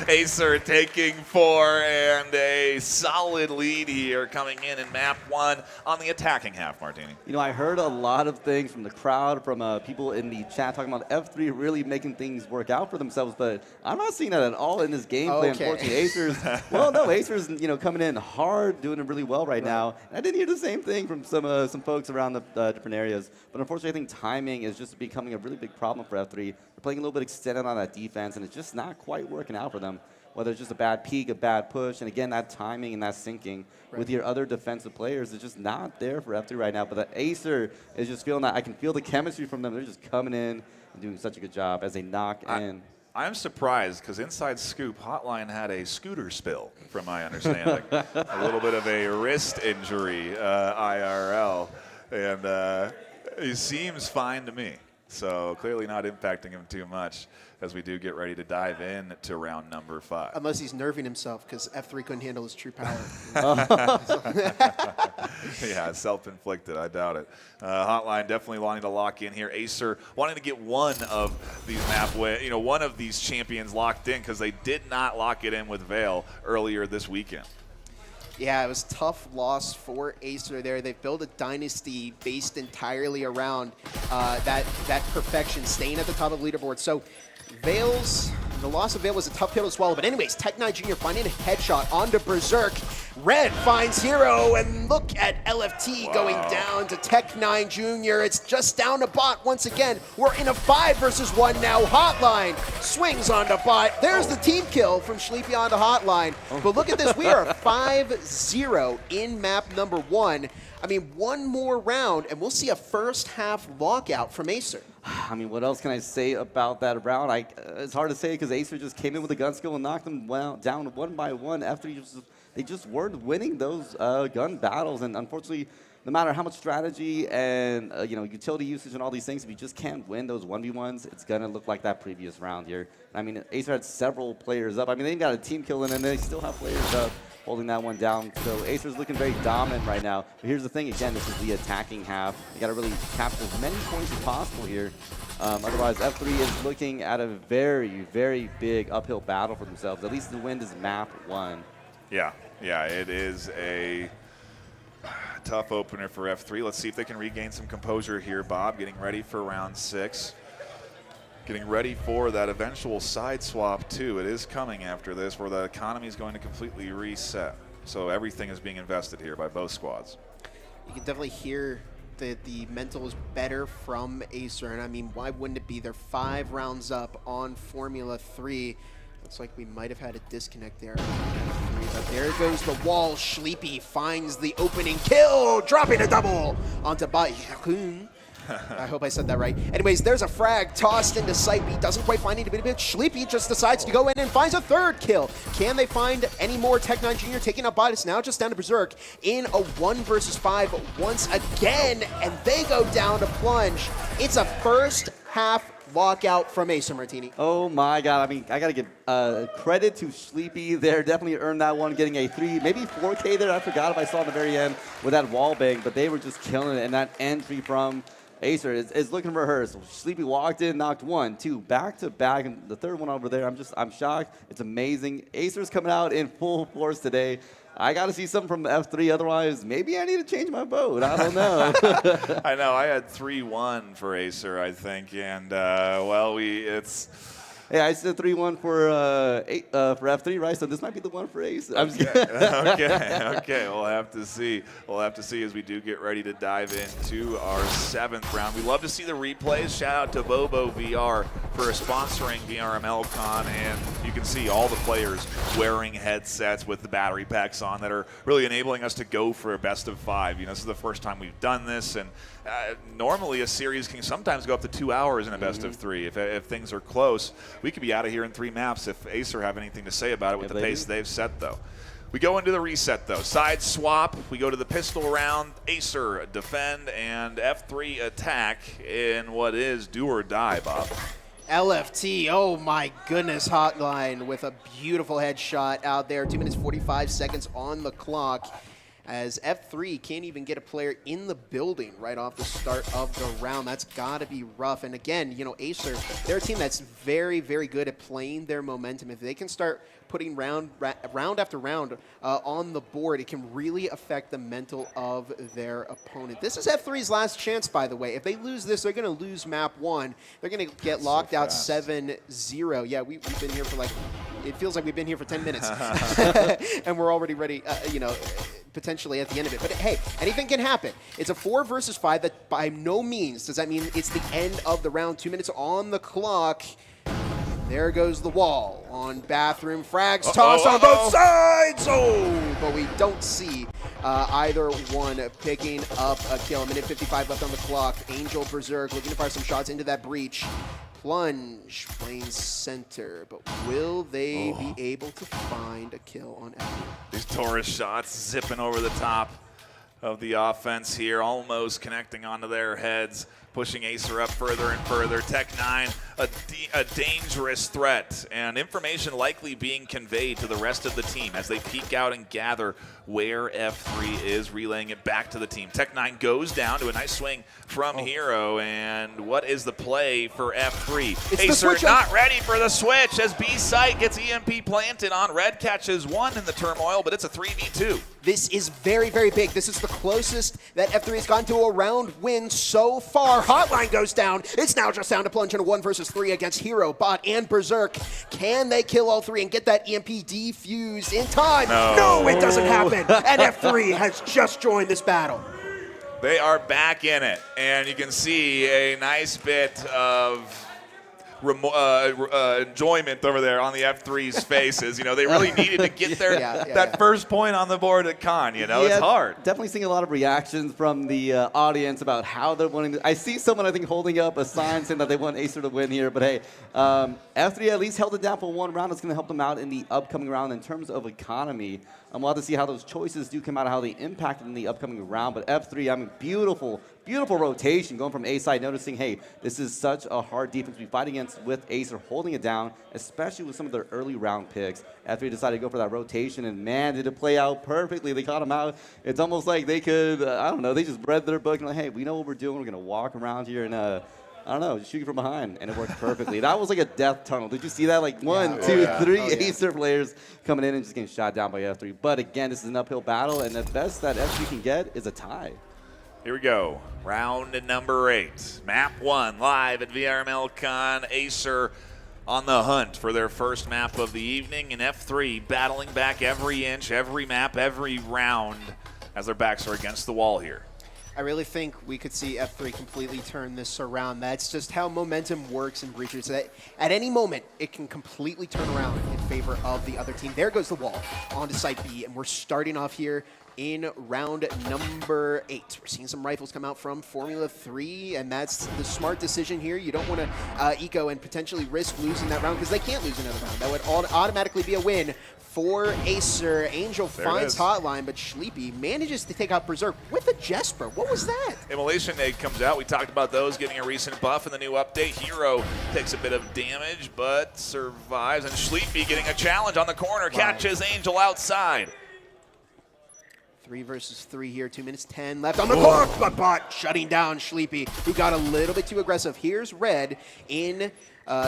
AESIR taking 4 and a solid lead here coming in map 1 on the attacking half, Martini. You know, I heard a lot of things from the crowd, from people in the chat talking about F3 really making things work out for themselves, but I'm not seeing that at all in this gameplay, unfortunately. AESIR's, well, no, AESIR's, you know, coming in hard, doing it really well right now. And I didn't hear the same thing from some folks around the different areas, but unfortunately I think timing is just becoming a really big problem for F3. They're playing a little bit extended on that defense, and it's just not quite working out for them, whether it's just a bad peak, a bad push, and again, that timing and that syncing with your other defensive players is just not there for F3 right now. But the AESIR is just feeling that. I can feel the chemistry from them. They're just coming in and doing such a good job as they knock in. I'm surprised because inside scoop, Hotline had a scooter spill, from my understanding. A little bit of a wrist injury, IRL, and he seems fine to me. So clearly not impacting him too much as we do get ready to dive in to round number 5. Unless he's nerving himself because F3 couldn't handle his true power. Yeah, self-inflicted, I doubt it. Hotline definitely wanting to lock in here. AESIR wanting to get one of these one of these champions locked in because they did not lock it in with Vale earlier this weekend. Yeah, it was a tough loss for AESIR there. They've built a dynasty based entirely around that perfection, staying at the top of the leaderboard. So the loss of Vale was a tough pill to swallow. But anyways, Tech9 Jr. finding a headshot onto Berserk. Red finds Hero, and look at LFT going down to Tech9 Jr. It's just down to bot once again. We're in a 5 versus 1 now. Hotline swings onto bot. There's the team kill from Sleepy onto Hotline. But look at this. We are 5-0 in map number 1. I mean, one more round, and we'll see a first half lockout from AESIR. I mean, what else can I say about that round? It's hard to say because AESIR just came in with a gun skill and knocked them down one by one after he just they just weren't winning those gun battles. And unfortunately, no matter how much strategy and utility usage and all these things, if you just can't win those 1v1s, it's gonna look like that previous round here. I mean, AESIR had several players up. I mean, they got a team kill in, and they still have players up holding that one down. So AESIR's looking very dominant right now. But here's the thing, again, this is the attacking half. You got to really capture as many points as possible here. Otherwise, F3 is looking at a very, very big uphill battle for themselves. At least the win is map 1. Yeah, it is a tough opener for F3. Let's see if they can regain some composure here, Bob. Getting ready for round 6. Getting ready for that eventual side swap, too. It is coming after this, where the economy is going to completely reset. So everything is being invested here by both squads. You can definitely hear that the mental is better from AESIR, and I mean, why wouldn't it be? They're 5 rounds up on Formula 3. Looks like we might have had a disconnect there. But there goes the wall. Sleepy finds the opening kill, dropping a double onto Bayakun. I hope I said that right. Anyways, there's a frag tossed into sight. He doesn't quite find it. Sleepy just decides to go in and finds a 3rd kill. Can they find any more Tech9 Jr. taking up Bot? It's now just down to Berserk in a 1 versus 5 once again, and they go down to plunge. It's a first half lockout from AESIR, Martini. Oh my God, I mean, I gotta give credit to Sleepy there. Definitely earned that one, getting a 3, maybe 4K there. I forgot if I saw at the very end with that wall bang, but they were just killing it. And that entry from AESIR is looking for her. So Sleepy walked in, knocked 1, 2, back to back, and the 3rd one over there. I'm shocked. It's amazing. AESIR's coming out in full force today. I got to see something from F3, otherwise maybe I need to change my vote. I don't know. I know. I had 3-1 for AESIR, I think, and Hey, I said 3-1 for F3, right? So this might be the one for AESIR. I'm just Okay. We'll have to see. We'll have to see as we do get ready to dive into our 7th round. We love to see the replays. Shout out to Bobo VR for sponsoring VRML CON, and you can see all the players wearing headsets with the battery packs on that are really enabling us to go for a best of 5. This is the first time we've done this, and normally a series can sometimes go up to 2 hours in a best of 3 if things are close. We could be out of here in 3 maps if AESIR have anything to say about it with the pace they've set, though. We go into the reset, though. Side swap. We go to the pistol round. AESIR defend and F3 attack in what is do or die, Bob. LFT, oh my goodness, hotline with a beautiful headshot out there. 2 minutes 45 seconds on the clock, as F3 can't even get a player in the building right off the start of the round. That's got to be rough. And again, AESIR, they're a team that's very, very good at playing their momentum. If they can start putting round after round on the board, it can really affect the mental of their opponent. This is F3's last chance, by the way. If they lose this, they're going to lose map 1. They're going to get locked out 7-0. Yeah, we've been here for it feels like we've been here for 10 minutes. And we're already ready, potentially at the end of it. But hey, anything can happen. It's a 4 versus 5. That by no means does that mean it's the end of the round. 2 minutes on the clock. There goes the wall on bathroom. Frags tossed on both sides. Oh, but we don't see either one picking up a kill. A minute 55 left on the clock. Angel Berserk looking to fire some shots into that breach. Plunge playing center, but will they be able to find a kill on F3? These Taurus shots zipping over the top of the offense here, almost connecting onto their heads, pushing AESIR up further and further. Tech9, a dangerous threat, and information likely being conveyed to the rest of the team as they peek out and gather where F3 is, relaying it back to the team. Tech9 goes down to a nice swing from Hero, and what is the play for F3? AESIR not ready for the switch as B-Site gets EMP planted on Red, catches 1 in the turmoil, but it's a 3v2. This is very, very big. This is the closest that F3 has gotten to a round win so far. Hotline goes down. It's now just down to plunge in a 1 versus 3 against Hero, Bot, and Berserk. Can they kill all 3 and get that EMP defused in time? No, it doesn't happen. And F3 has just joined this battle. They are back in it, and you can see a nice bit of enjoyment over there on the F3's faces. They really needed to get that first point on the board at Con. It's hard. Definitely seeing a lot of reactions from the audience about how they're wanting to. I see someone, I think, holding up a sign saying that they want AESIR to win here. But hey, F3 at least held it down for 1 round. It's going to help them out in the upcoming round in terms of economy. We'll have to see how those choices do come out, how they impact in the upcoming round. But F3, I mean, beautiful rotation going from A side, noticing, hey, this is such a hard defense to be fighting against with AESIR holding it down, especially with some of their early round picks. F3 decided to go for that rotation, and man, did it play out perfectly. They caught him out. It's almost like they could, I don't know, they just read their book and like, hey, we know what we're doing. We're going to walk around here and, I don't know, just shoot you from behind, and it worked perfectly. That was like a death tunnel. Did you see that? Like one, two, three AESIR players coming in and just getting shot down by F3. But again, this is an uphill battle, and the best that F3 can get is a tie. Here we go. Round number 8. Map 1 live at VRML CON. AESIR on the hunt for their first map of the evening, and F3 battling back every inch, every map, every round as their backs are against the wall here. I really think we could see F3 completely turn this around. That's just how momentum works in Breachers. At any moment, it can completely turn around in favor of the other team. There goes the wall onto site B, and we're starting off here in round number 8. We're seeing some rifles come out from Formula 3, and that's the smart decision here. You don't want to eco and potentially risk losing that round because they can't lose another round. That would automatically be a win for AESIR. Angel finds Hotline, but Sleepy manages to take out Berserk with a Jesper. What was that? Immolation Egg comes out. We talked about those getting a recent buff in the new update. Hero takes a bit of damage, but survives, and Sleepy getting a challenge on the corner, catches Angel outside. 3 versus 3 here, 2 minutes 10 left on the clock, but Bot shutting down Sleepy, who got a little bit too aggressive. Here's Red in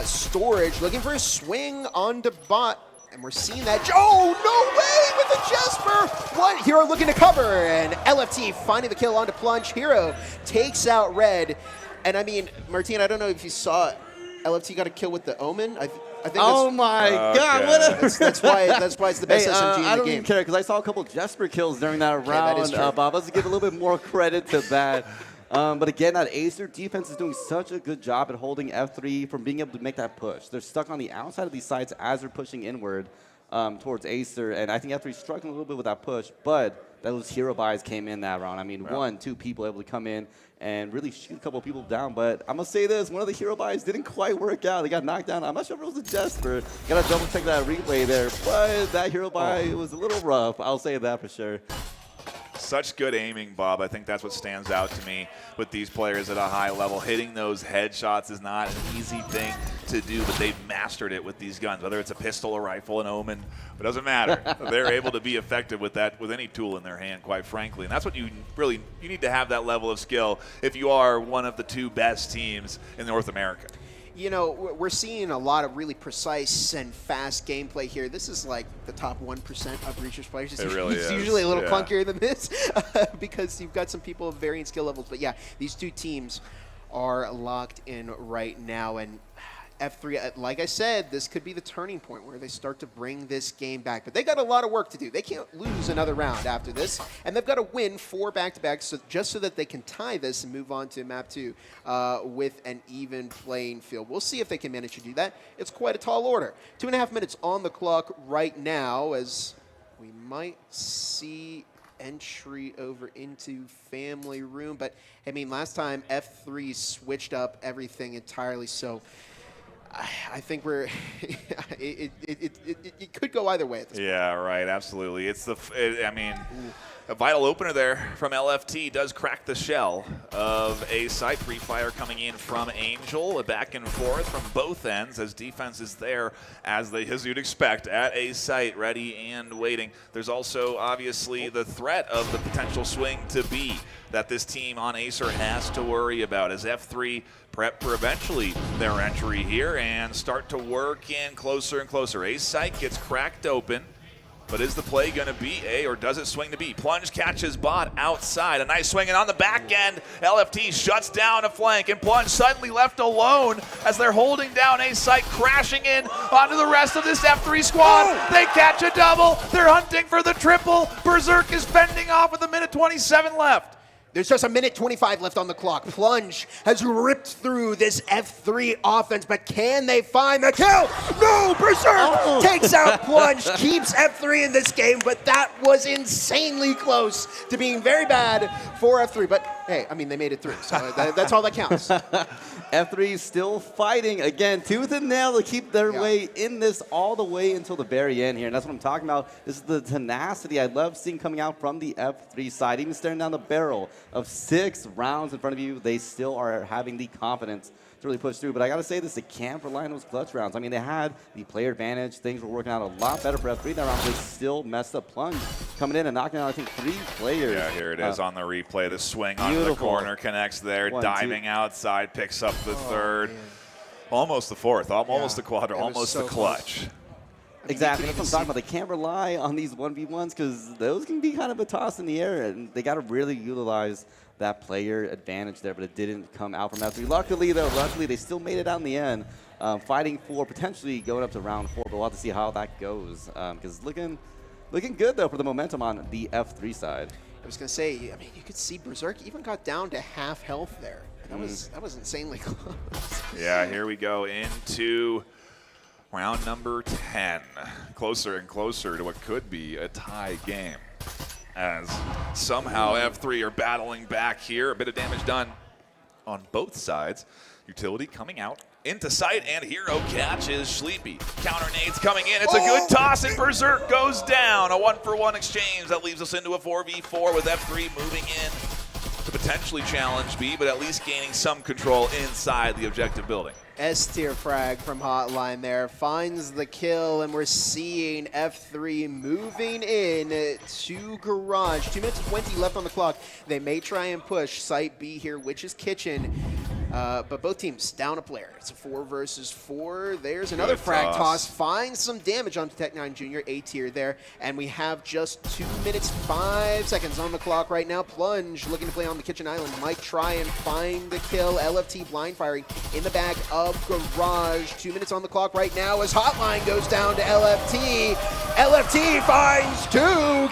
storage, looking for a swing onto Bot, and we're seeing that. Oh, no way with the Jesper! What? Hero looking to cover, and LFT finding the kill onto Plunge. Hero takes out Red, and I mean, Martine, I don't know if you saw it. LFT got a kill with the Omen. I think oh my God! Whatever. That's why it's the best SMG in the game. I don't even care because I saw a couple Jesper kills during that round. That is true. Bob, let's give a little bit more credit to that. But again, that AESIR defense is doing such a good job at holding F3 from being able to make that push. They're stuck on the outside of these sites as they're pushing inward towards AESIR, and I think F3 is struggling a little bit with that push, but those hero buys came in that round. I mean, 1, 2 people able to come in and really shoot a couple of people down. But I'm going to say this, one of the hero buys didn't quite work out. They got knocked down. I'm not sure if it was a Jesper. Got to double check that replay there. But that hero buy was a little rough. I'll say that for sure. Such good aiming, Bob. I think that's what stands out to me with these players at a high level. Hitting those headshots is not an easy thing to do, but they've mastered it with these guns. Whether it's a pistol, a rifle, an Omen, it doesn't matter. They're able to be effective with that, with any tool in their hand, quite frankly. And that's what you need to have that level of skill if you are one of the 2 best teams in North America. You know, we're seeing a lot of really precise and fast gameplay here. This is like the top 1% of Breachers players. It's usually a little clunkier than this because you've got some people of varying skill levels. But yeah, these 2 teams are locked in right now. And F3, like I said, this could be the turning point where they start to bring this game back. But they got a lot of work to do. They can't lose another round after this. And they've got to win 4 back-to-backs just so that they can tie this and move on to map 2 with an even playing field. We'll see if they can manage to do that. It's quite a tall order. 2.5 minutes on the clock right now as we might see entry over into family room. But, I mean, last time F3 switched up everything entirely, so I think we're it could go either way at this point. Yeah, right, absolutely. It's I mean, a vital opener there from LFT does crack the shell of a site. Pre-fire coming in from Angel, a back and forth from both ends as defense is there as you'd expect at a site, ready and waiting. There's also obviously the threat of the potential swing to B that this team on AESIR has to worry about as F3 prep for eventually their entry here and start to work in closer and closer. A site gets cracked open, but is the play going to be A or does it swing to B? Plunge catches Bot outside. A nice swing, and on the back end, LFT shuts down a flank, and Plunge suddenly left alone as they're holding down A site, crashing in onto the rest of this F3 squad. They catch a double. They're hunting for the triple. Berserk is fending off with 1:27 left. There's just 1:25 left on the clock. Plunge has ripped through this F3 offense, but can they find the kill? No! Berserk takes out Plunge, keeps F3 in this game, but that was insanely close to being very bad for F3. But Hey, I mean, they made it through, so that's all that counts. F3 still fighting again, tooth and nail to keep their way in this all the way until the very end here. And that's what I'm talking about. This is the tenacity I love seeing coming out from the F3 side. Even staring down the barrel of 6 rounds in front of you, they still are having the confidence to really push through. But I got to say this, they can't rely on those clutch rounds. I mean, they had the player advantage. Things were working out a lot better for F3 that round. They still messed up. Plunge coming in and knocking out, I think, 3 players. Yeah, here it is on the replay. The swing on the corner connects there. 1, diving 2. outside, picks up the third. Man. Almost the fourth, almost the quadra, almost so the clutch. Close. Exactly, that's what I'm talking about. They can't rely on these 1v1s because those can be kind of a toss in the air, and they got to really utilize that player advantage there, but it didn't come out from F3. Luckily, though, they still made it out in the end, fighting for potentially going up to round 4, but we'll have to see how that goes because looking good, though, for the momentum on the F3 side. I was going to say, I mean, you could see Berserk even got down to half health there. That was insanely close. Yeah, here we go into round number 10. Closer and closer to what could be a tie game. As somehow F3 are battling back here. A bit of damage done on both sides. Utility coming out into sight, and Hero catches Sleepy. Counter nades coming in. It's a good toss, and Berserk goes down. A 1-for-1 exchange that leaves us into a 4v4 with F3 moving in to potentially challenge B, but at least gaining some control inside the objective building. S-tier frag from Hotline there, finds the kill, and we're seeing F3 moving in to Garage. 2 minutes 20 left on the clock. They may try and push Site B here, which is Kitchen, but both teams down a player. It's a 4 versus 4. There's another frag toss. Finds some damage onto Tech9 Jr. A-tier there, and we have just 2 minutes 5 seconds on the clock right now. Plunge looking to play on the Kitchen Island. Might try and find the kill. LFT blind firing in the back of Garage. 2 minutes on the clock right now as Hotline goes down to LFT. LFT finds 2.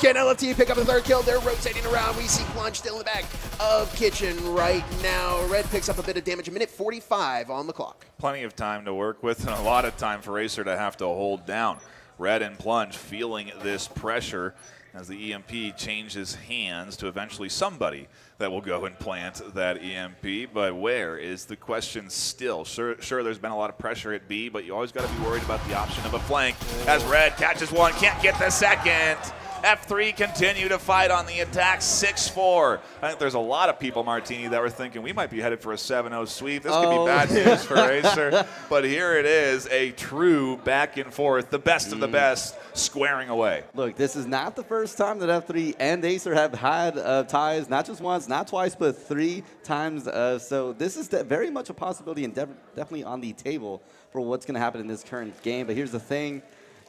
Can LFT pick up a 3rd kill? They're rotating around. We see Plunge still in the back of Kitchen right now. Red picks up a bit of damage. 1 minute 45 on the clock. Plenty of time to work with and a lot of time for AESIR to have to hold down. Red and Plunge feeling this pressure as the EMP changes hands to eventually somebody that will go and plant that EMP. But where is the question still? Sure, there's been a lot of pressure at B, but you always got to be worried about the option of a flank. As Red catches one, can't get the second. F3 continue to fight on the attack, 6-4. I think there's a lot of people, Martini, that were thinking we might be headed for a 7-0 sweep. This could be bad news for AESIR. But here it is, a true back and forth, the best of the best, squaring away. Look, this is not the first time that F3 and AESIR have had ties, not just once, not twice, but 3 times. So this is very much a possibility and definitely on the table for what's going to happen in this current game. But here's the thing.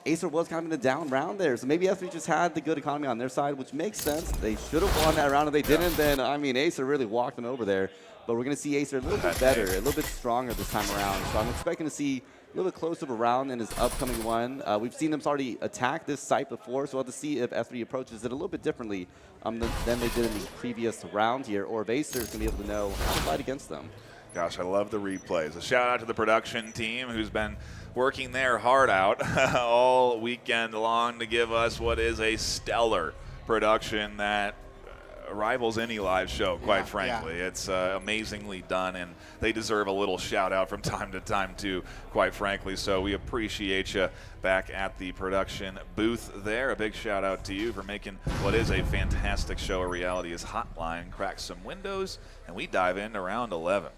AESIR was kind of in a down round there, so maybe F3 just had the good economy on their side, which makes sense. They should have won that round. If they didn't, then, I mean, AESIR really walked them over there. But we're going to see AESIR a little bit better, a little bit stronger this time around. So I'm expecting to see a little bit closer of a round in his upcoming one. We've seen them already attack this site before, so we'll have to see if F3 approaches it a little bit differently than they did in the previous round here, or if AESIR is going to be able to know how to fight against them. Gosh, I love the replays. A shout out to the production team who's been working their heart out all weekend long to give us what is a stellar production that rivals any live show, quite frankly. Yeah. It's amazingly done, and they deserve a little shout out from time to time too, quite frankly. So we appreciate you back at the production booth there. A big shout out to you for making what is a fantastic show a reality as Hotline cracks some windows, and we dive into round 11.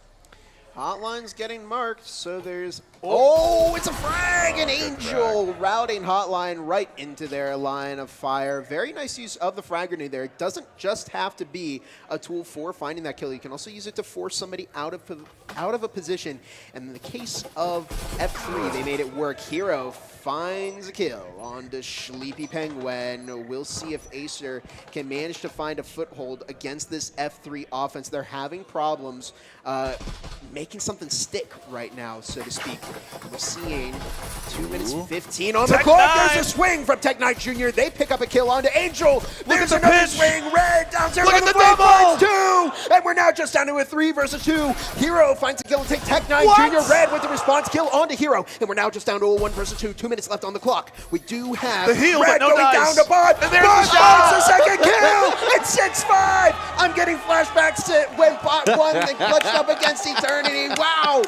Hotline's getting marked, so there's... Oh, it's a frag! An Angel routing Hotline right into their line of fire. Very nice use of the frag grenade there. It doesn't just have to be a tool for finding that kill. You can also use it to force somebody out of a position. And in the case of F3, they made it work. Hero finds a kill onto Sleepy Penguin. We'll see if AESIR can manage to find a foothold against this F3 offense. They're having problems making something stick right now, so to speak. We're seeing 2 minutes 15 on the clock. There's a swing from Tech9 Jr. They pick up a kill onto Angel. There's another swing. Red down there. Look at the double. 2. And we're now just down to a 3 versus 2. Hero finds a kill and take Tech9 Jr. Red with the response kill onto Hero. And we're now just down to a 1 versus 2. 2 minutes left on the clock. We do have the heal, Red but no going dice. down to Bot. And there's Bot the shot. finds the second kill. It's 6-5. I'm getting flashbacks to when Bot 1 and clutched up against Eternity. Wow.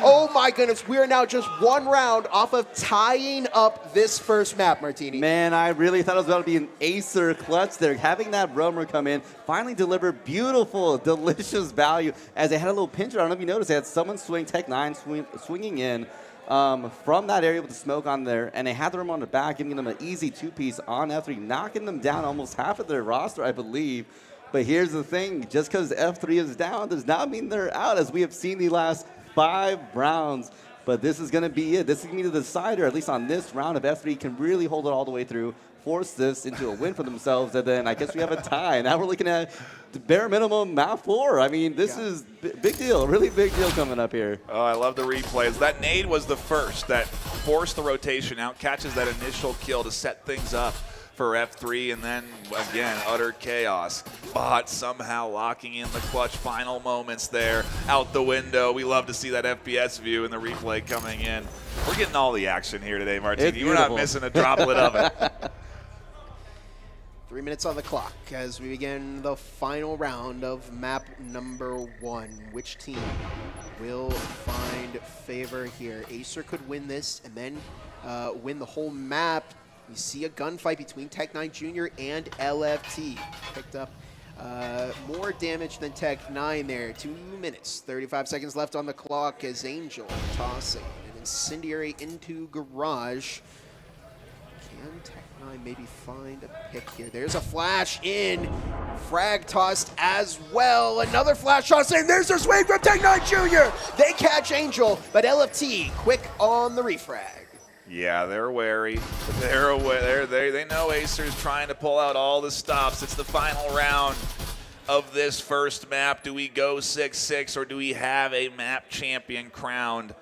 Oh my goodness, we are now just one round off of tying up this first map, Martini. Man, I really thought it was about to be an AESIR clutch there. Having that roamer come in, finally deliver beautiful, delicious value. As they had a little pincher, I don't know if you noticed, they had someone swing, Tech 9 swinging in from that area with the smoke on there, and they had the roamer on the back, giving them an easy two-piece on F3, knocking them down almost half of their roster, I believe. But here's the thing, just because F3 is down does not mean they're out, as we have seen the last 5 rounds. But this is going to be it. This is going to be the decider, at least on this round, if F3 can really hold it all the way through, force this into a win for themselves, and then I guess we have a tie. Now we're looking at the bare minimum map 4. I mean, this is big deal, really big deal coming up here. Oh, I love the replays. That nade was the first that forced the rotation out, catches that initial kill to set things up for F3, and then again, utter chaos. Bot somehow locking in the clutch final moments there, out the window. We love to see that FPS view and the replay coming in. We're getting all the action here today, Martini. We're not missing a droplet of it. 3 minutes on the clock as we begin the final round of map number 1. Which team will find favor here? AESIR could win this and then win the whole map. We see a gunfight between Tech 9 Jr. and LFT. Picked up more damage than Tech 9 there. 2 minutes, 35 seconds left on the clock as Angel tossing an incendiary into garage. Can Tech 9 maybe find a pick here? There's a flash in. Frag tossed as well. Another flash toss in. There's a swing from Tech 9 Jr. They catch Angel, but LFT quick on the refrag. Yeah, they're wary. They're aware. They know AESIR's trying to pull out all the stops. It's the final round of this first map. Do we go 6-6 or do we have a map champion crowned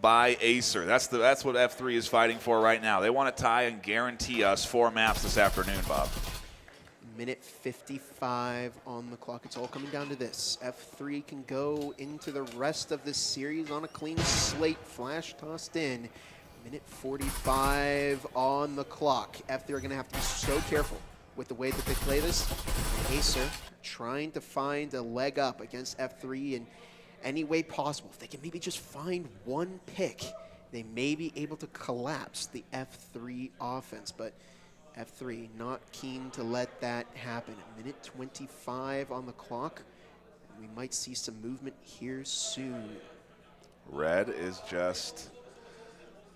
by AESIR? That's what F3 is fighting for right now. They want to tie and guarantee us 4 maps this afternoon, Bob. Minute 55 on the clock. It's all coming down to this. F3 can go into the rest of this series on a clean slate. Flash tossed in. Minute 45 on the clock. F3 are going to have to be so careful with the way that they play this. AESIR trying to find a leg up against F3 in any way possible. If they can maybe just find one pick, they may be able to collapse the F3 offense. But F3 not keen to let that happen. Minute 25 on the clock. We might see some movement here soon. Red is just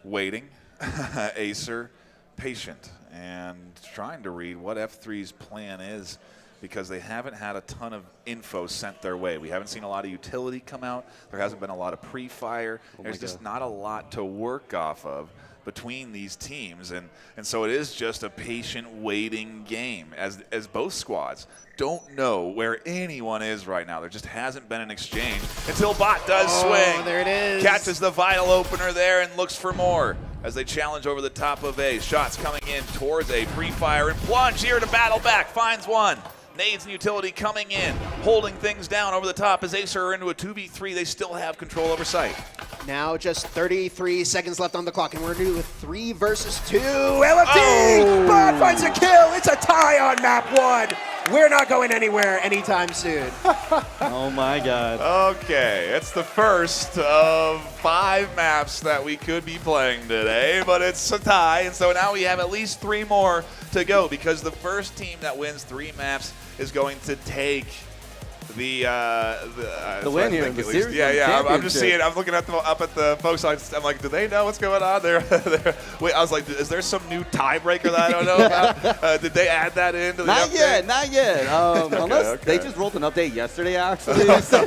waiting. AESIR patient and trying to read what F3's plan is, because they haven't had a ton of info sent their way. We haven't seen a lot of utility come out. There hasn't been a lot of pre-fire. There's just not a lot to work off of between these teams, and so it is just a patient waiting game as both squads don't know where anyone is right now. There just hasn't been an exchange until Bot does swing. There it is. Catches the vital opener there and looks for more as they challenge over the top of A. Shots coming in towards A. Pre-fire and plunge here to battle back. Finds one. Nades and utility coming in, holding things down over the top as AESIR are into a 2v3. They still have control over site. Now just 33 seconds left on the clock, and we're new with 3 versus 2. LFT! Bot finds a kill. It's a tie on map 1. We're not going anywhere anytime soon. Oh my God. Okay, it's the first of 5 maps that we could be playing today, but it's a tie, and so now we have at least 3 more to go, because the first team that wins 3 maps is going to take the win here, the series. Yeah. I'm just seeing. I'm looking at up at the folks. I'm like, do they know what's going on there? Wait, I was like, is there some new tiebreaker that I don't know about? Did they add that into the update? Not yet. Unless they just rolled an update yesterday, actually. Don't say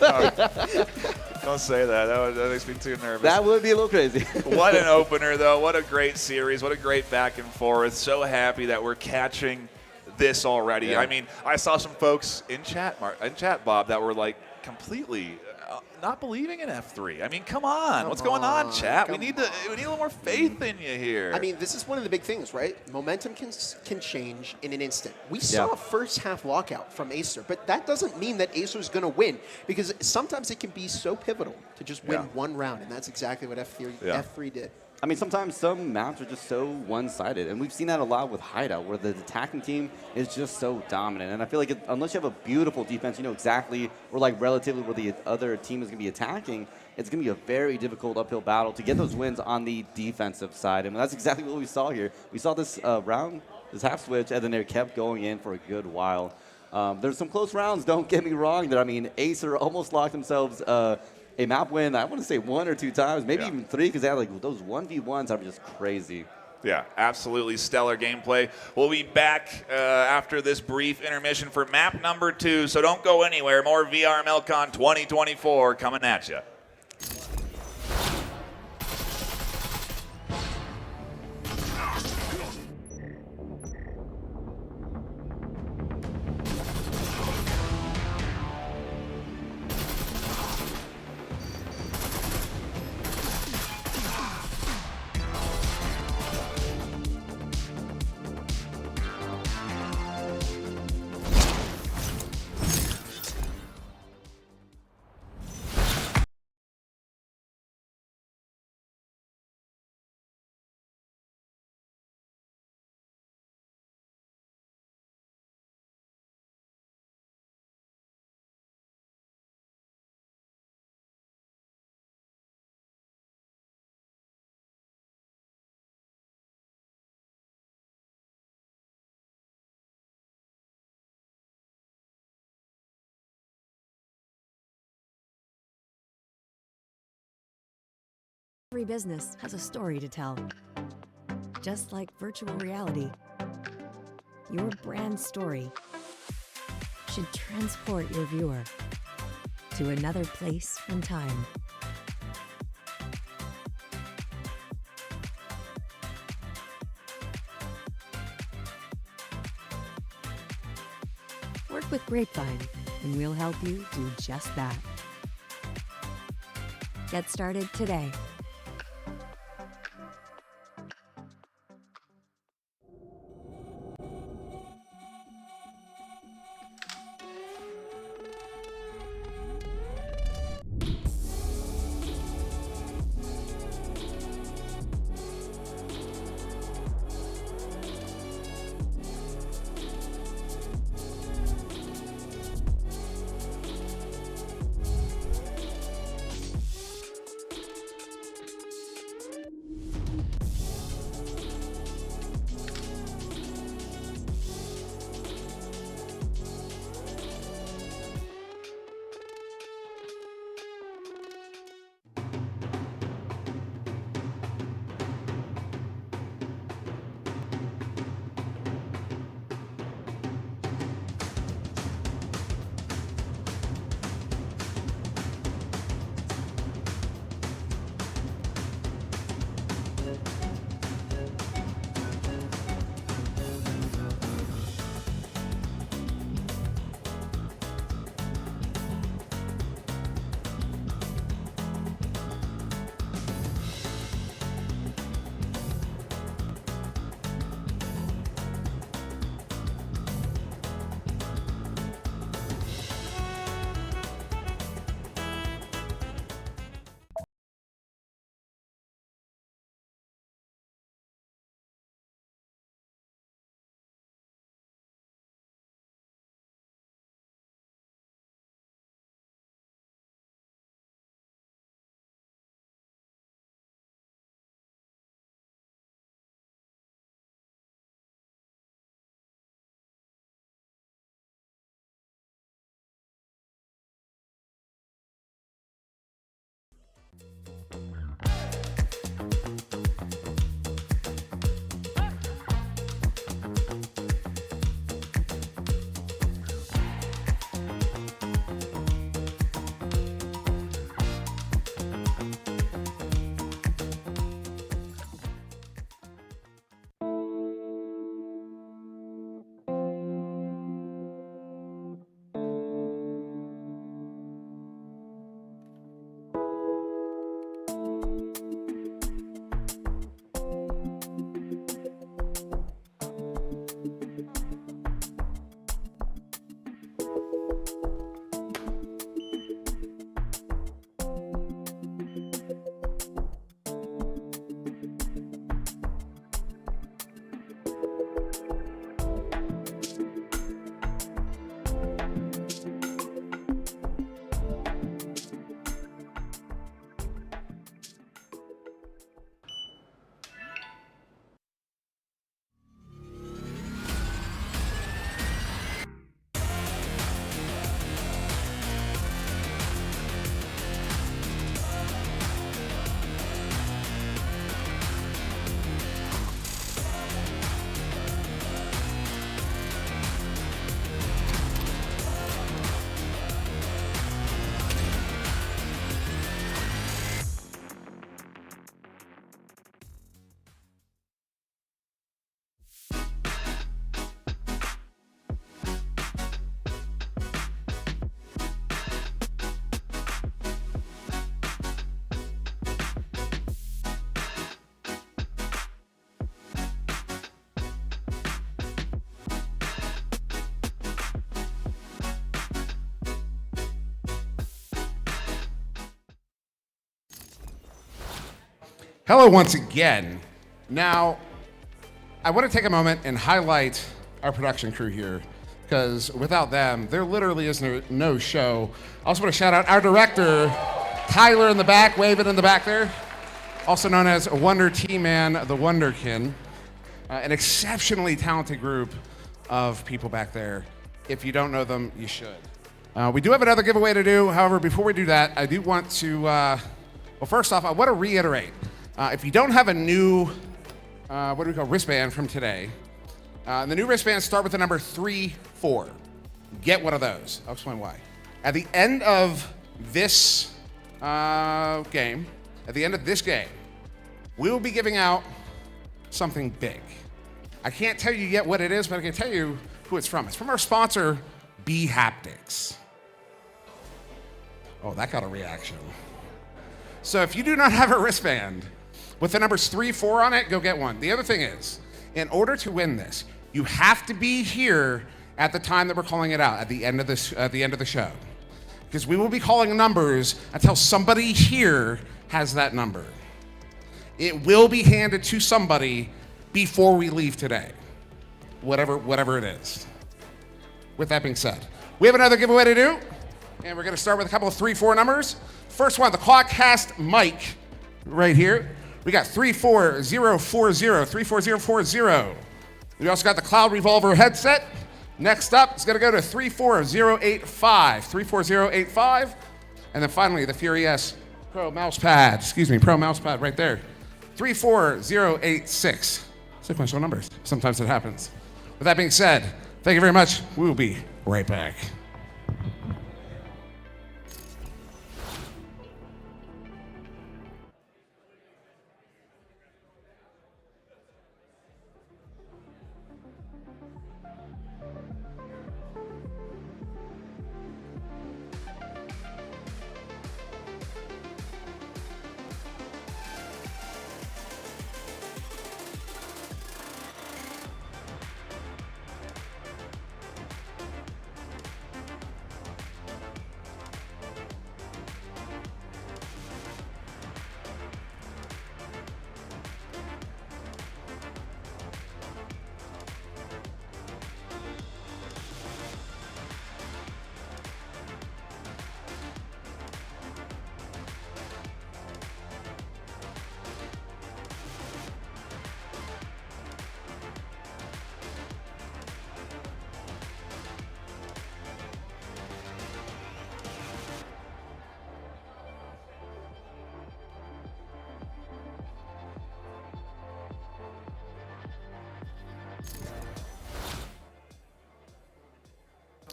that. That makes me too nervous. That would be a little crazy. What an opener, though. What a great series. What a great back and forth. So happy that we're catching this already. Yeah. I mean, I saw some folks in chat, Bob, that were like completely not believing in F3. I mean, come on. What's going on, chat? We need a little more faith in you here. I mean, this is one of the big things, right? Momentum can change in an instant. We saw a first half lockout from AESIR, but that doesn't mean that AESIR is going to win, because sometimes it can be so pivotal to just win one round, and that's exactly what F3 did. I mean, sometimes some maps are just so one-sided, and we've seen that a lot with Hideout, where the attacking team is just so dominant. And I feel like unless you have a beautiful defense, you know exactly, or like relatively where the other team is going to be attacking, it's going to be a very difficult uphill battle to get those wins on the defensive side. And that's exactly what we saw here. We saw this round, this half switch, and then they kept going in for a good while. There's some close rounds, don't get me wrong, that I mean, AESIR almost locked themselves a map win, I want to say 1 or 2 times, maybe even 3, because they had like those 1v1s are just crazy. Yeah, absolutely stellar gameplay. We'll be back after this brief intermission for map number 2, so don't go anywhere. More VRML CON 2024 coming at you. Every business has a story to tell. Just like virtual reality, your brand story should transport your viewer to another place and time. Work with Grapevine, and we'll help you do just that. Get started today. Hello once again. Now, I want to take a moment and highlight our production crew here, because without them, there literally is no show. I also want to shout out our director, Tyler in the back, waving in the back there, also known as Wonder T-Man, the Wonderkin. An exceptionally talented group of people back there. If you don't know them, you should. We do have another giveaway to do. However, before we do that, I do want to, well, first off, I want to reiterate. If you don't have a new, what do we call, wristband from today, the new wristbands start with the number 34. Get one of those. I'll explain why. At the end of this game, we will be giving out something big. I can't tell you yet what it is, but I can tell you who it's from. It's from our sponsor, B Haptics. Oh, that got a reaction. So if you do not have a wristband with the numbers 3, 4 on it, go get one. The other thing is, in order to win this, you have to be here at the time that we're calling it out, at the end of the show. Because we will be calling numbers until somebody here has that number. It will be handed to somebody before we leave today. Whatever it is. With that being said, we have another giveaway to do, and we're gonna start with a couple of 3, 4 numbers. First one, the Quadcast mic right here. We got 34040, 34040. We also got the Cloud Revolver headset. Next up, it's gonna go to 34085, 34085. And then finally, the Fury S Pro mousepad right there, 34086. Sequential numbers, sometimes it happens. With that being said, thank you very much. We will be right back.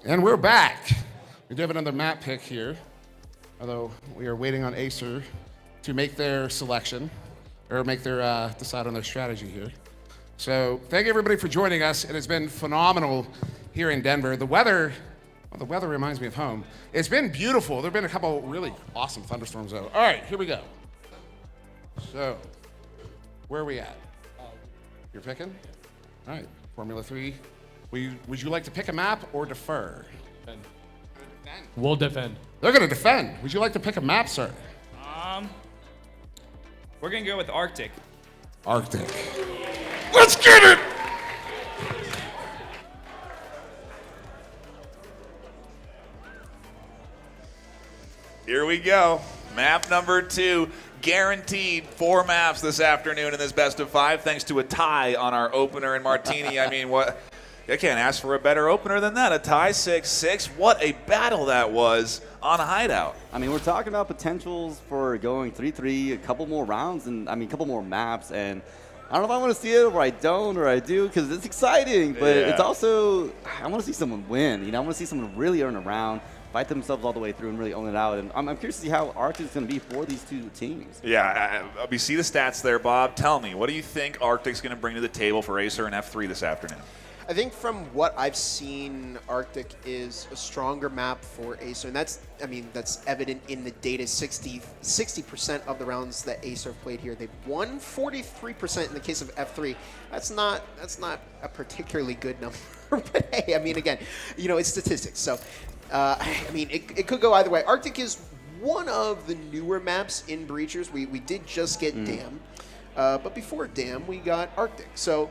And we're back. We do have another map pick here, although we are waiting on AESIR to make their selection, or make their, decide on their strategy here. So thank you everybody for joining us. It has been phenomenal here in Denver. The weather reminds me of home. It's been beautiful. There have been a couple really awesome thunderstorms though. All right, here we go. So, where are we at? You're picking? All right, Formula 3. Would you like to pick a map or defer? Defend. We'll defend. They're going to defend. Would you like to pick a map, sir? We're gonna go with Arctic. Arctic. Let's get it! Here we go. Map number 2. Guaranteed 4 maps this afternoon in this best of 5, thanks to a tie on our opener and Martini. I mean, what? I can't ask for a better opener than that. A tie 6-6. What a battle that was on Hideout. I mean, we're talking about potentials for going 3-3, a couple more rounds, and a couple more maps. And I don't know if I want to see it or I don't or I do, because it's exciting, but it's also, I want to see someone win. I want to see someone really earn a round, fight themselves all the way through and really own it out. And I'm curious to see how Arctic is going to be for these two teams. Yeah, we see the stats there, Bob. Tell me, what do you think Arctic's going to bring to the table for AESIR and F3 this afternoon? I think from what I've seen, Arctic is a stronger map for AESIR, and that's evident in the data. 60% of the rounds that AESIR have played here, they've won 43% in the case of F3. That's not a particularly good number, but hey, again, it's statistics, so it could go either way. Arctic is one of the newer maps in Breachers. We did just get Dam, but before Dam, we got Arctic. So,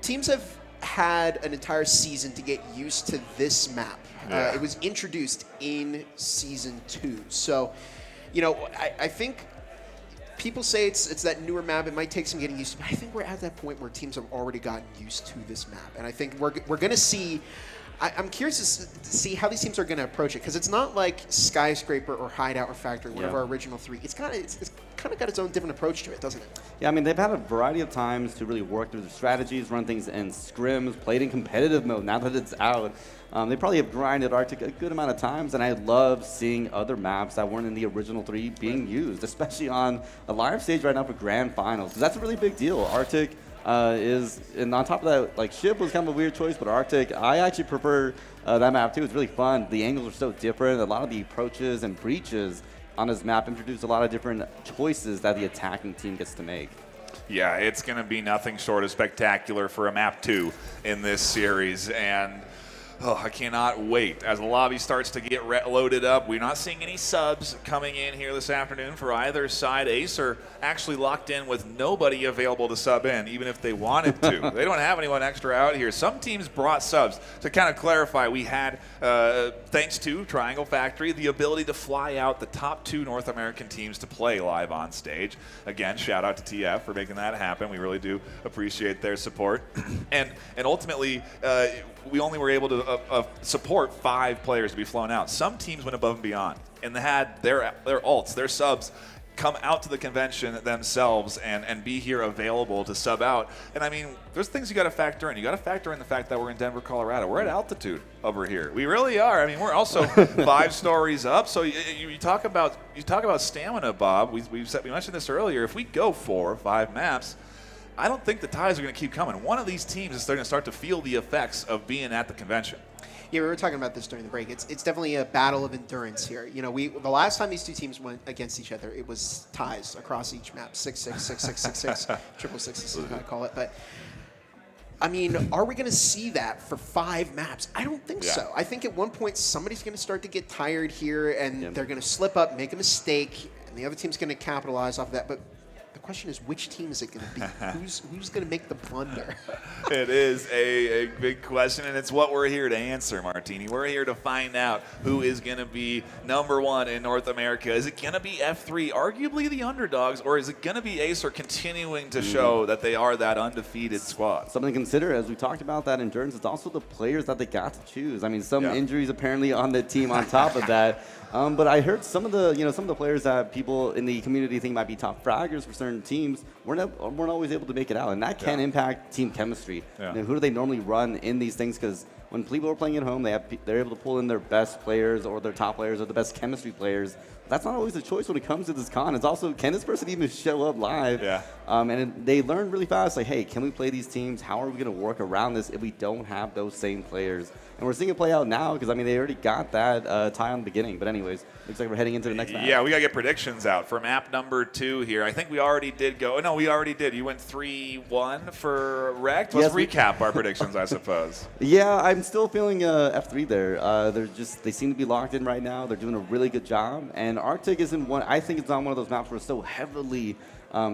teams have had an entire season to get used to this map. It was introduced in Season 2. So, I think people say it's that newer map. It might take some getting used to, but I think we're at that point where teams have already gotten used to this map. And I think we're going to see... I'm curious to see how these teams are going to approach it, because it's not like Skyscraper or Hideout or Factory, one of our original 3. It's kind of got its own different approach to it, doesn't it? Yeah, I mean, they've had a variety of times to really work through their strategies, run things in scrims, played in competitive mode. Now that it's out, they probably have grinded Arctic a good amount of times, and I love seeing other maps that weren't in the original 3 being used, especially on a live stage right now for Grand Finals, because that's a really big deal. Arctic and on top of that, like, Ship was kind of a weird choice, but Arctic, I actually prefer that map too. It's really fun. The angles are so different. A lot of the approaches and breaches on this map introduce a lot of different choices that the attacking team gets to make. Yeah, it's going to be nothing short of spectacular for a map 2 in this series, and I cannot wait. As the lobby starts to get loaded up, we're not seeing any subs coming in here this afternoon for either side. AESIR actually locked in with nobody available to sub in, even if they wanted to. They don't have anyone extra out here. Some teams brought subs. To kind of clarify, we had, thanks to Triangle Factory, the ability to fly out the top 2 North American teams to play live on stage. Again, shout out to TF for making that happen. We really do appreciate their support. and ultimately, we only were able to support 5 players to be flown out. Some teams went above and beyond, and they had their alts, their subs, come out to the convention themselves and be here available to sub out. And I mean, there's things you got to factor in. You got to factor in the fact that we're in Denver, Colorado. We're at altitude over here. We really are. I mean, we're also 5 stories up. So you talk about stamina, Bob. We mentioned this earlier. If we go 4 or 5 maps, I don't think the ties are going to keep coming. One of these teams is going to start to feel the effects of being at the convention. Yeah, we were talking about this during the break. It's definitely a battle of endurance here. The last time these 2 teams went against each other, it was ties across each map, 6-6, 6-6, 6-6, 6-6 is what I call it. But I mean, are we going to see that for 5 maps? I don't think so. I think at one point somebody's going to start to get tired here, and they're going to slip up, make a mistake, and the other team's going to capitalize off of that. But the question is, which team is it going to be? Who's going to make the blunder? It is a big question, and it's what we're here to answer, Martini. We're here to find out who is going to be #1 in North America. Is it going to be F3, arguably the underdogs, or is it going to be AESIR continuing to show that they are that undefeated squad? Something to consider, as we talked about that endurance, it's also the players that they got to choose. I mean, some injuries apparently on the team on top of that. But I heard some of the players that people in the community think might be top fraggers for certain teams weren't always able to make it out, and that can impact team chemistry. Who do they normally run in these things? Because when people are playing at home, they're able to pull in their best players or their top players or the best chemistry players. That's not always the choice when it comes to this con. It's also, can this person even show up live? And they learn really fast, like, hey, can we play these teams? How are we going to work around this if we don't have those same players? And we're seeing it play out now because, I mean, they already got that tie on the beginning. But anyways, looks like we're heading into the next map. Yeah, we got to get predictions out for map #2 here. I think we already did go. No, we already did. You went 3-1 for Rect. Let's recap our predictions, I suppose. Yeah, I'm still feeling F3 there. They seem to be locked in right now. They're doing a really good job. And Arctic isn't one. I think it's on one of those maps where it's so heavily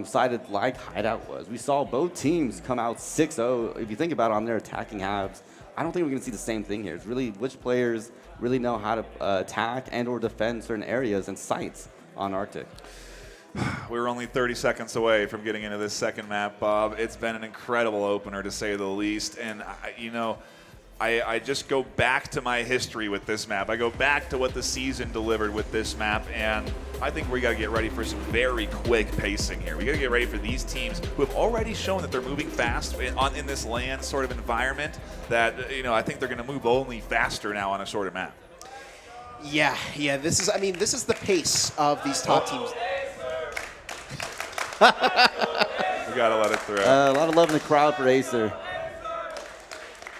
sided like Hideout was. We saw both teams come out 6-0. If you think about it, on their attacking halves, I don't think we're going to see the same thing here. It's really which players really know how to attack and or defend certain areas and sites on Arctic. We're only 30 seconds away from getting into this second map, Bob. It's been an incredible opener, to say the least. And, I just go back to my history with this map. I go back to what the season delivered with this map, and I think we got to get ready for some very quick pacing here. We got to get ready for these teams who have already shown that they're moving fast in this land sort of environment. That I think they're going to move only faster now on a shorter map. Yeah. This is the pace of these top teams. We got to let it through. A lot of love in the crowd for AESIR.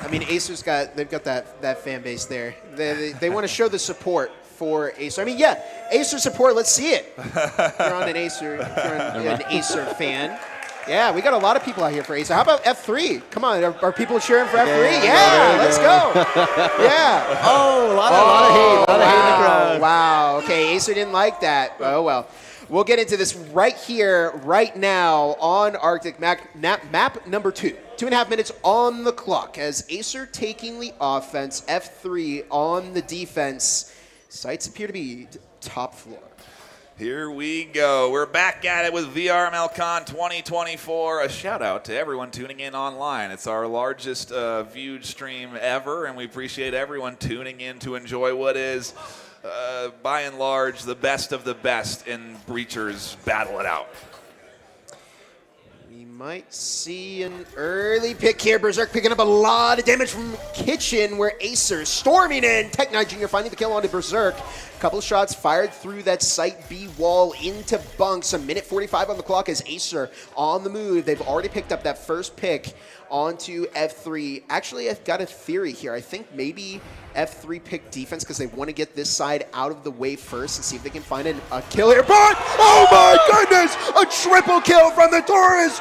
I mean, they've got that fan base there. They want to show the support for AESIR. I mean, AESIR support. Let's see it. If you're on an AESIR fan. Yeah, we got a lot of people out here for AESIR. How about F3? Come on, are people cheering for F3? Yeah, let's go. Yeah. Oh, a lot of hate. A lot of hate in the crowd. Wow. Okay, AESIR didn't like that. Oh, well. We'll get into this right here, right now on Arctic map number 2. 2.5 minutes on the clock as AESIR taking the offense, F3 on the defense. Sights appear to be top floor. Here we go. We're back at it with VRML CON 2024. A shout out to everyone tuning in online. It's our largest viewed stream ever, and we appreciate everyone tuning in to enjoy what is, by and large, the best of the best in Breachers Battle It Out. We might see an early pick here. Berserk picking up a lot of damage from Kitchen, where AESIR storming in. Tech9 Jr. finding the kill onto Berserk. Couple of shots fired through that Site B wall into bunks. A minute 45 on the clock as AESIR on the move. They've already picked up that first pick onto F3. Actually, I've got a theory here. I think maybe F3 picked defense because they want to get this side out of the way first and see if they can find a kill here. But, oh my goodness, a triple kill from the Taurus.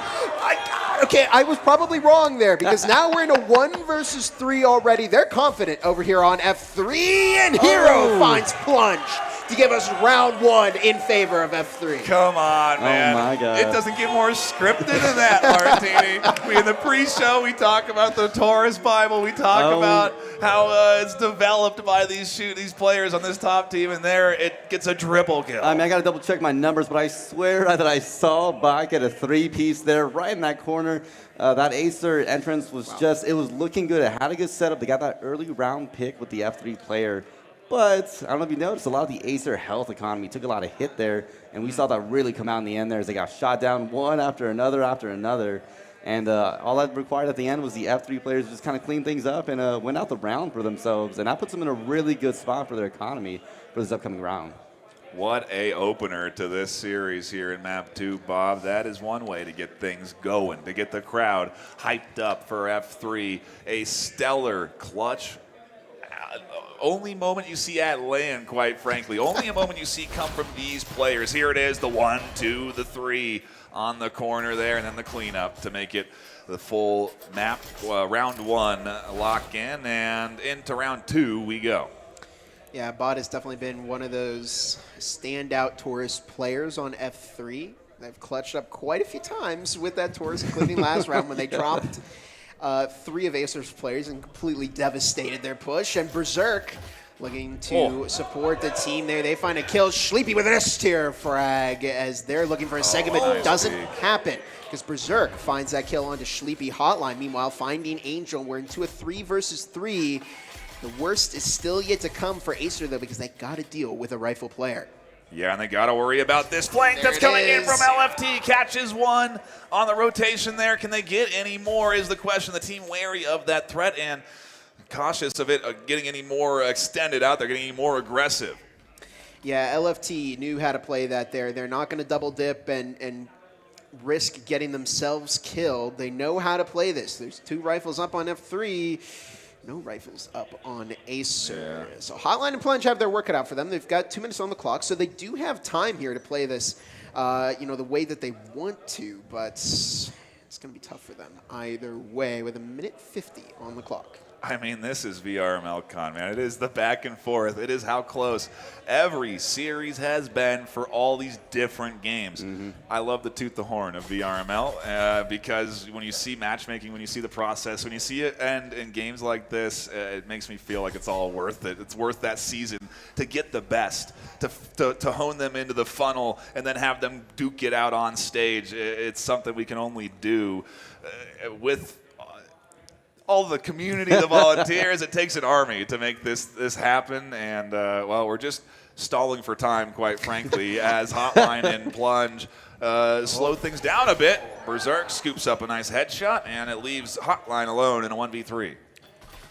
Okay, I was probably wrong there because now we're in a 1 versus 3 already. They're confident over here on F3, and Hero finds Plunge to give us round 1 in favor of F3. Come on, man. Oh, my God. It doesn't get more scripted than that, Martini. In the pre-show, we talk about the Taurus Bible. We talk about how it's developed by these players on this top team, and there it gets a triple kill. I mean, I got to double check my numbers, but I swear that I saw Bach at a 3-piece there right in that corner. That AESIR entrance was it was looking good. It had a good setup. They got that early round pick with the F3 player. But I don't know if you noticed, a lot of the AESIR health economy took a lot of hit there, and we saw that really come out in the end there as they got shot down one after another. And all that required at the end was the F3 players just kind of clean things up and win out the round for themselves. And that puts them in a really good spot for their economy for this upcoming round. What a opener to this series here in Map 2, Bob. That is one way to get things going, to get the crowd hyped up for F3. A stellar clutch. Only moment you see at land, quite frankly. Only a moment you see come from these players. Here it is, the 1, 2, the 3 on the corner there, and then the cleanup to make it the full map. Round 1 lock in, and into round 2 we go. Yeah, Bot has definitely been one of those standout Taurus players on F3. They've clutched up quite a few times with that Taurus, including last round when they dropped 3 of AESIR's players and completely devastated their push. And Berserk looking to support the team there. They find a kill. Sleepy with an S-tier frag as they're looking for a second, but it doesn't happen because Berserk finds that kill onto Sleepy Hotline. Meanwhile, finding Angel. We're into a 3 versus 3. The worst is still yet to come for AESIR, though, because they got to deal with a rifle player. Yeah, and they got to worry about this flank that's coming in from LFT. Catches one on the rotation there. Can they get any more is the question. The team wary of that threat and cautious of it getting any more extended out there, getting any more aggressive. Yeah, LFT knew how to play that there. They're not going to double dip and risk getting themselves killed. They know how to play this. There's 2 rifles up on F3. No rifles up on AESIR. Yeah. So Hotline and Plunge have their work cut out for them. They've got 2 minutes on the clock, so they do have time here to play this, the way that they want to, but it's going to be tough for them either way with a minute 50 on the clock. I mean, this is VRML CON, man. It is the back and forth. It is how close every series has been for all these different games. I love the toot the horn of VRML because when you see matchmaking, when you see the process, when you see it end in games like this, it makes me feel like it's all worth it. It's worth that season to get the best, to hone them into the funnel, and then have them duke it out on stage. It's something we can only do with all the community, the volunteers. It takes an army to make this happen, and well, we're just stalling for time, quite frankly, as Hotline and Plunge slow things down a bit. Berserk scoops up a nice headshot, and it leaves Hotline alone in a 1v3.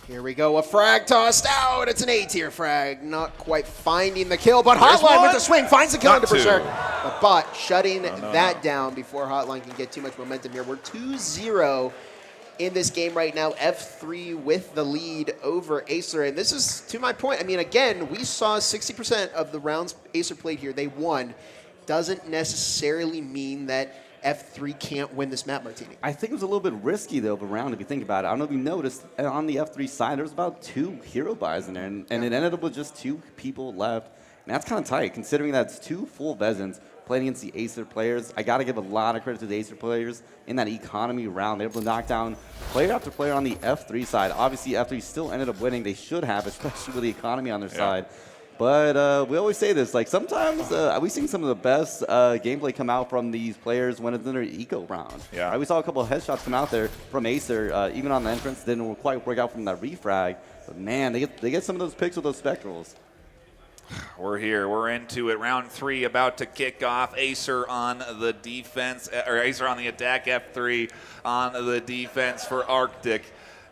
Here we go, a frag tossed out. It's an A-tier frag, not quite finding the kill, but Hotline with the swing finds the kill into Berserk. The bot shutting that down before Hotline can get too much momentum here. We're 2-0 in this game right now. F3 with the lead over AESIR. And this is, to my point, I mean, again, we saw 60% of the rounds AESIR played here. They won. Doesn't necessarily mean that F3 can't win this map, Martini? I think it was a little bit risky, though, of a round, if you think about it. I don't know if you noticed, on the F3 side, there was about 2 hero buys in there, and it ended up with just 2 people left. And that's kind of tight, considering that's 2 full Vezins playing against the AESIR players. I got to give a lot of credit to the AESIR players in that economy round. They were able to knock down player after player on the F3 side. Obviously, F3 still ended up winning. They should have, especially with the economy on their side. But we always say this, like sometimes we've seen some of the best gameplay come out from these players when it's in their eco round. Yeah. We saw a couple of headshots come out there from AESIR, even on the entrance. Didn't quite work out from that refrag. But man, they get some of those picks with those spectrals. We're here. We're into it. Round 3 about to kick off. AESIR on the defense, or AESIR on the attack. F3 on the defense for Arctic.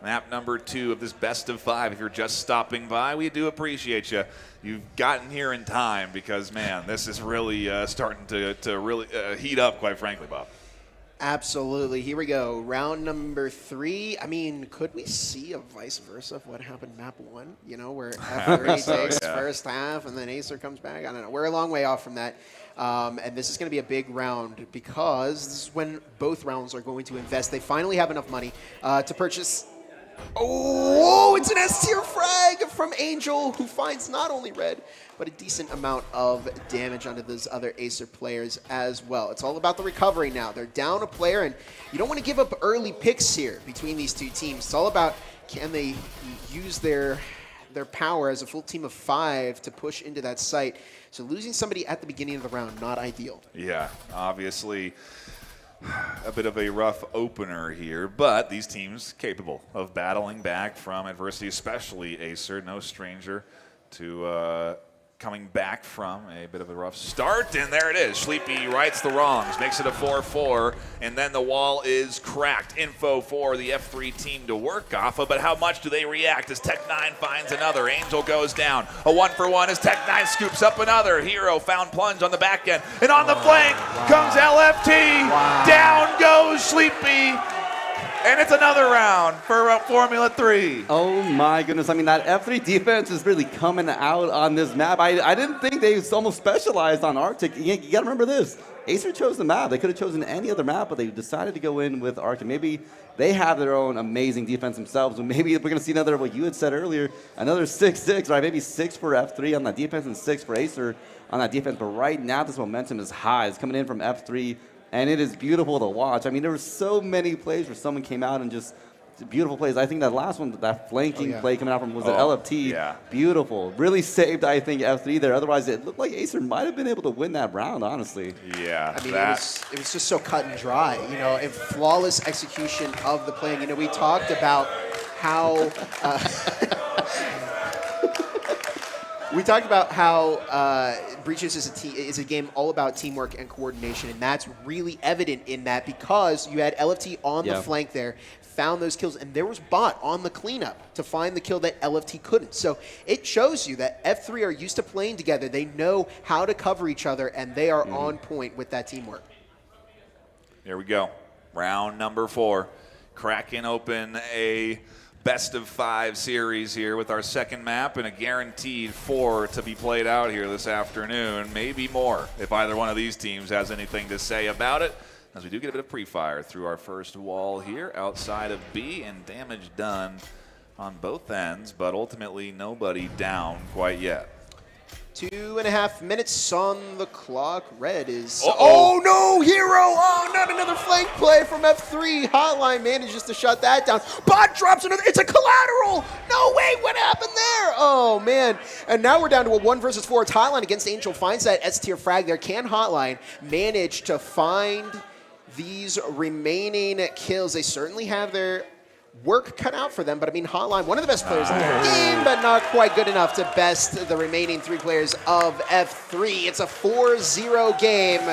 Map number 2 of this best of 5. If you're just stopping by, we do appreciate you. You've gotten here in time because, man, this is really starting to really heat up, quite frankly, Bob. Absolutely. Here we go. Round number 3. I mean, could we see a vice versa of what happened map 1? You know, where F3 takes first half and then AESIR comes back? I don't know. We're a long way off from that. And this is going to be a big round because this is when both rounds are going to invest. They finally have enough money to purchase. Oh, it's an S-tier frag from Angel, who finds not only red, but a decent amount of damage onto those other AESIR players as well. It's all about the recovery now. They're down a player, and you don't want to give up early picks here between these two teams. It's all about, can they use their power as a full team of 5 to push into that site. So losing somebody at the beginning of the round, not ideal. Yeah, obviously a bit of a rough opener here, but these teams capable of battling back from adversity, especially AESIR, no stranger to coming back from a bit of a rough start. And there it is. Sleepy rights the wrongs, makes it a 4-4, and then the wall is cracked. Info for the F3 team to work off of, but how much do they react as Tech9 finds another? Angel goes down. A 1-for-1 as Tech9 scoops up another. Hero found plunge on the back end, and on the flank comes LFT. Down goes Sleepy. And it's another round for Formula 3. Oh my goodness. I mean, that F3 defense is really coming out on this map. I didn't think they almost specialized on Arctic. You got to remember this. AESIR chose the map. They could have chosen any other map, but they decided to go in with Arctic. Maybe they have their own amazing defense themselves. And maybe we're going to see another, what you had said earlier, another 6-6, right? Maybe 6 for F3 on that defense and 6 for AESIR on that defense. But right now, this momentum is high. It's coming in from F3. And it is beautiful to watch. I mean, there were so many plays where someone came out and just beautiful plays. I think that last one, that flanking play coming out from, was it LFT? Yeah. Beautiful. Really saved, I think, F3 there. Otherwise, it looked like AESIR might have been able to win that round, honestly. Yeah. I mean, it was just so cut and dry, you know, and flawless execution of the plan. You know, we talked about how... We talked about how Breachers is a game all about teamwork and coordination, and that's really evident in that because you had LFT on the flank there, found those kills, and there was bot on the cleanup to find the kill that LFT couldn't. So it shows you that F3 are used to playing together. They know how to cover each other, and they are on point with that teamwork. Here we go. Round number 4. Cracking open a best of 5 series here with our second map and a guaranteed 4 to be played out here this afternoon, maybe more if either one of these teams has anything to say about it, as we do get a bit of pre-fire through our first wall here outside of B, and damage done on both ends, but ultimately nobody down quite yet. 2.5 minutes on the clock. Red is... Oh, no, Hero! Oh, not another flank play from F3. Hotline manages to shut that down. Bot drops another... It's a collateral! No, wait, what happened there? Oh, man. And now we're down to a 1 versus 4. It's Hotline against Angel. Finds that S-tier frag there. Can Hotline manage to find these remaining kills? They certainly have their work cut out for them, but I mean, Hotline, one of the best players in the game, but not quite good enough to best the remaining 3 players of F3. It's a 4-0 game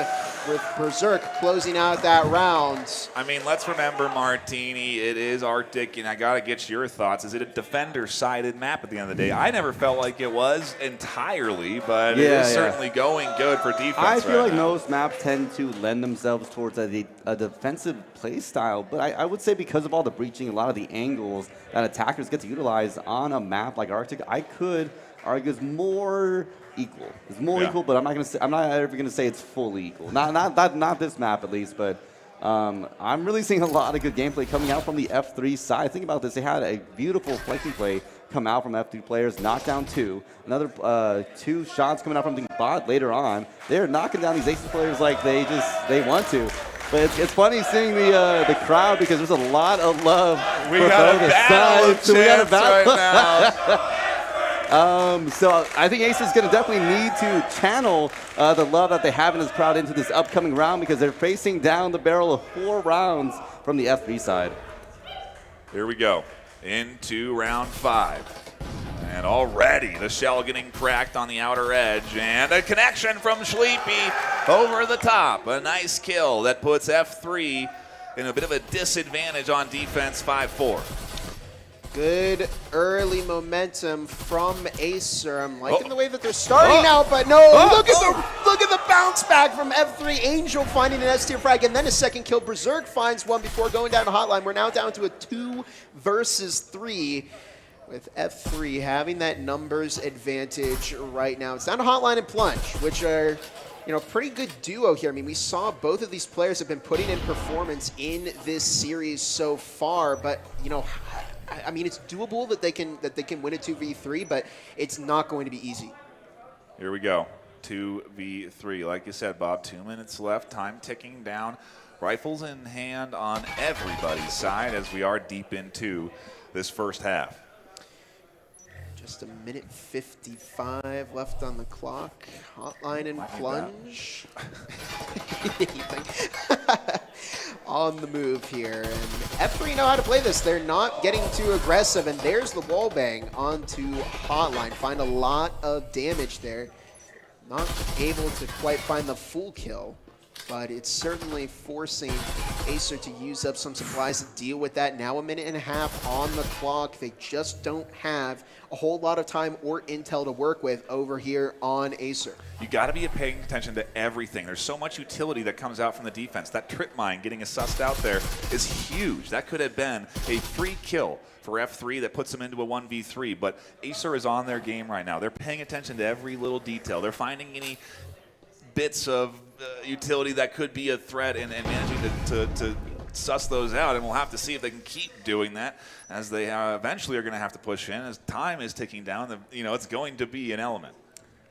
with Berserk closing out that round. I mean, let's remember, Martini, it is Arctic, and I got to get your thoughts. Is it a defender-sided map at the end of the day? I never felt like it was entirely, but it is certainly going good for defense. I feel like now. most maps tend to lend themselves towards a defensive play style, but I would say because of all the breaching, a lot of the angles that attackers get to utilize on a map like Arctic, I could argue is more equal. It's more equal, but I'm not ever gonna say it's fully equal. Not this map at least, but I'm really seeing a lot of good gameplay coming out from the F3 side. Think about this. They had a beautiful flanking play come out from F3 players, knock down 2. Another 2 shots coming out from the bot later on. They're knocking down these AESIR players like they want to. But it's funny seeing the crowd because there's a lot of love. We got a battle of chants right now. So I think AESIR is going to definitely need to channel the love that they have in this crowd into this upcoming round because they're facing down the barrel of 4 rounds from the F3 side. Here we go. Into round 5. And already the shell getting cracked on the outer edge. And a connection from Sleepy over the top. A nice kill that puts F3 in a bit of a disadvantage on defense 5-4. Good early momentum from AESIR. I'm liking the way that they're starting out, but no, look at the bounce back from F3. Angel finding an S-tier frag, and then a second kill. Berserk finds one before going down to Hotline. We're now down to a 2 versus 3 with F3 having that numbers advantage right now. It's down to Hotline and Plunge, which are, you know, pretty good duo here. I mean, we saw both of these players have been putting in performance in this series so far, but, you know, I mean, it's doable that they can win a 2v3, but it's not going to be easy. Here we go. 2v3. Like you said, Bob, 2 minutes left. Time ticking down. Rifles in hand on everybody's side as we are deep into this first half. Just a minute 55 left on the clock. Hotline and Plunge. On the move here. And F3 know how to play this. They're not getting too aggressive. And there's the wall bang onto Hotline. Find a lot of damage there. Not able to quite find the full kill, but it's certainly forcing AESIR to use up some supplies to deal with that. Now a minute and a half on the clock. They just don't have a whole lot of time or intel to work with over here on AESIR. You got to be paying attention to everything. There's so much utility that comes out from the defense. That trip mine getting sussed out there is huge. That could have been a free kill for F3 that puts them into a 1v3, but AESIR is on their game right now. They're paying attention to every little detail. They're finding any bits of utility that could be a threat and managing to suss those out, and we'll have to see if they can keep doing that as they eventually are going to have to push in as time is ticking down. You know, it's going to be an element.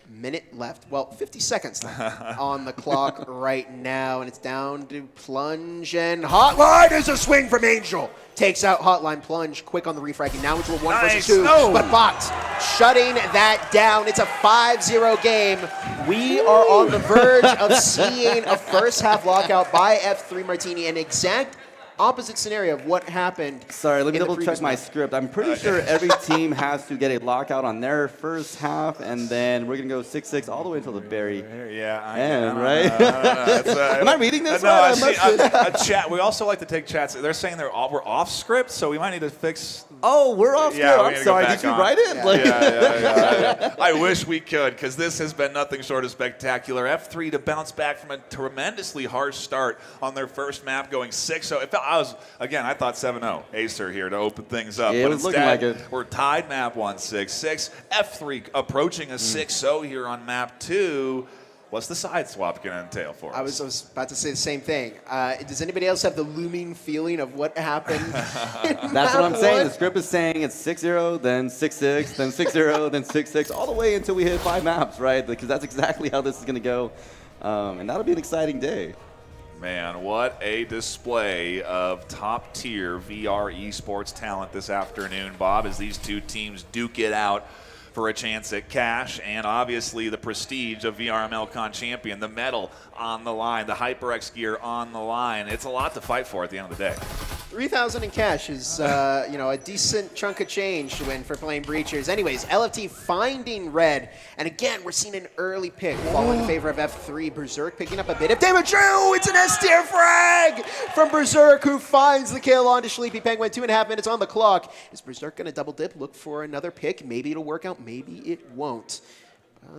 Minute left, well, 50 seconds left on the clock right now, and it's down to Plunge, and Hotline is a swing from Angel. Takes out Hotline. Plunge quick on the refrag, and now into a 1 versus 2, but Box shutting that down. It's a 5-0 game. We are on the verge of seeing a first half lockout by F3 Martini, an exact opposite scenario of what happened. Sorry, let me double check my script. I'm pretty sure every team has to get a lockout on their first half, and then we're gonna go 6-6 all the way until the very end, right? Am I reading this? No, a chat. We also like to take chats. They're saying we're off script, so we might need to fix. Oh, we're off script. I'm sorry. Did you write it? Yeah. I wish we could, because this has been nothing short of spectacular. F3 to bounce back from a tremendously harsh start on their first map, going 6-0. I thought 7-0 AESIR here to open things up. Yeah, but it was looking like it. We're tied map 1, 6-6. F3 approaching a 6-0 here on map 2. What's the side swap going to entail for us? I was about to say the same thing. Does anybody else have the looming feeling of what happened? That's what I'm saying. The script is saying it's 6-0, then 6-6, then 6-0, then 6-6, all the way until we hit 5 maps, right? Because that's exactly how this is going to go. And that'll be an exciting day. Man, what a display of top-tier VR esports talent this afternoon, Bob, as these two teams duke it out for a chance at cash and obviously the prestige of VRML CON champion, the medal on the line, the HyperX gear on the line. It's a lot to fight for at the end of the day. 3,000 in cash is, a decent chunk of change to win for playing Breachers. Anyways, LFT finding red, and again, we're seeing an early pick fall in favor of F3. Berserk picking up a bit of damage. Oh, it's an S-tier frag from Berserk, who finds the kill onto Sleepy Penguin. 2.5 minutes on the clock. Is Berserk going to double dip, look for another pick? Maybe it'll work out, maybe it won't.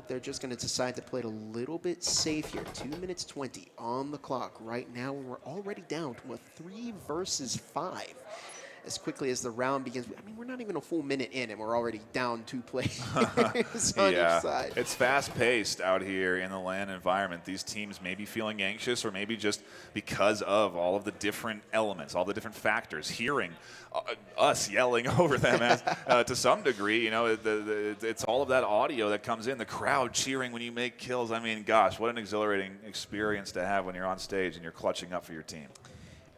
They're just going to decide to play it a little bit safe here. 2 minutes 20 on the clock right now, and we're already down to a 3 versus 5. as quickly as the round begins. I mean, we're not even a full minute in, and we're already down 2 players on each side. It's fast-paced out here in the LAN environment. These teams may be feeling anxious, or maybe just because of all of the different elements, all the different factors, hearing us yelling over them as, to some degree. You know, it's all of that audio that comes in, the crowd cheering when you make kills. I mean, gosh, what an exhilarating experience to have when you're on stage and you're clutching up for your team.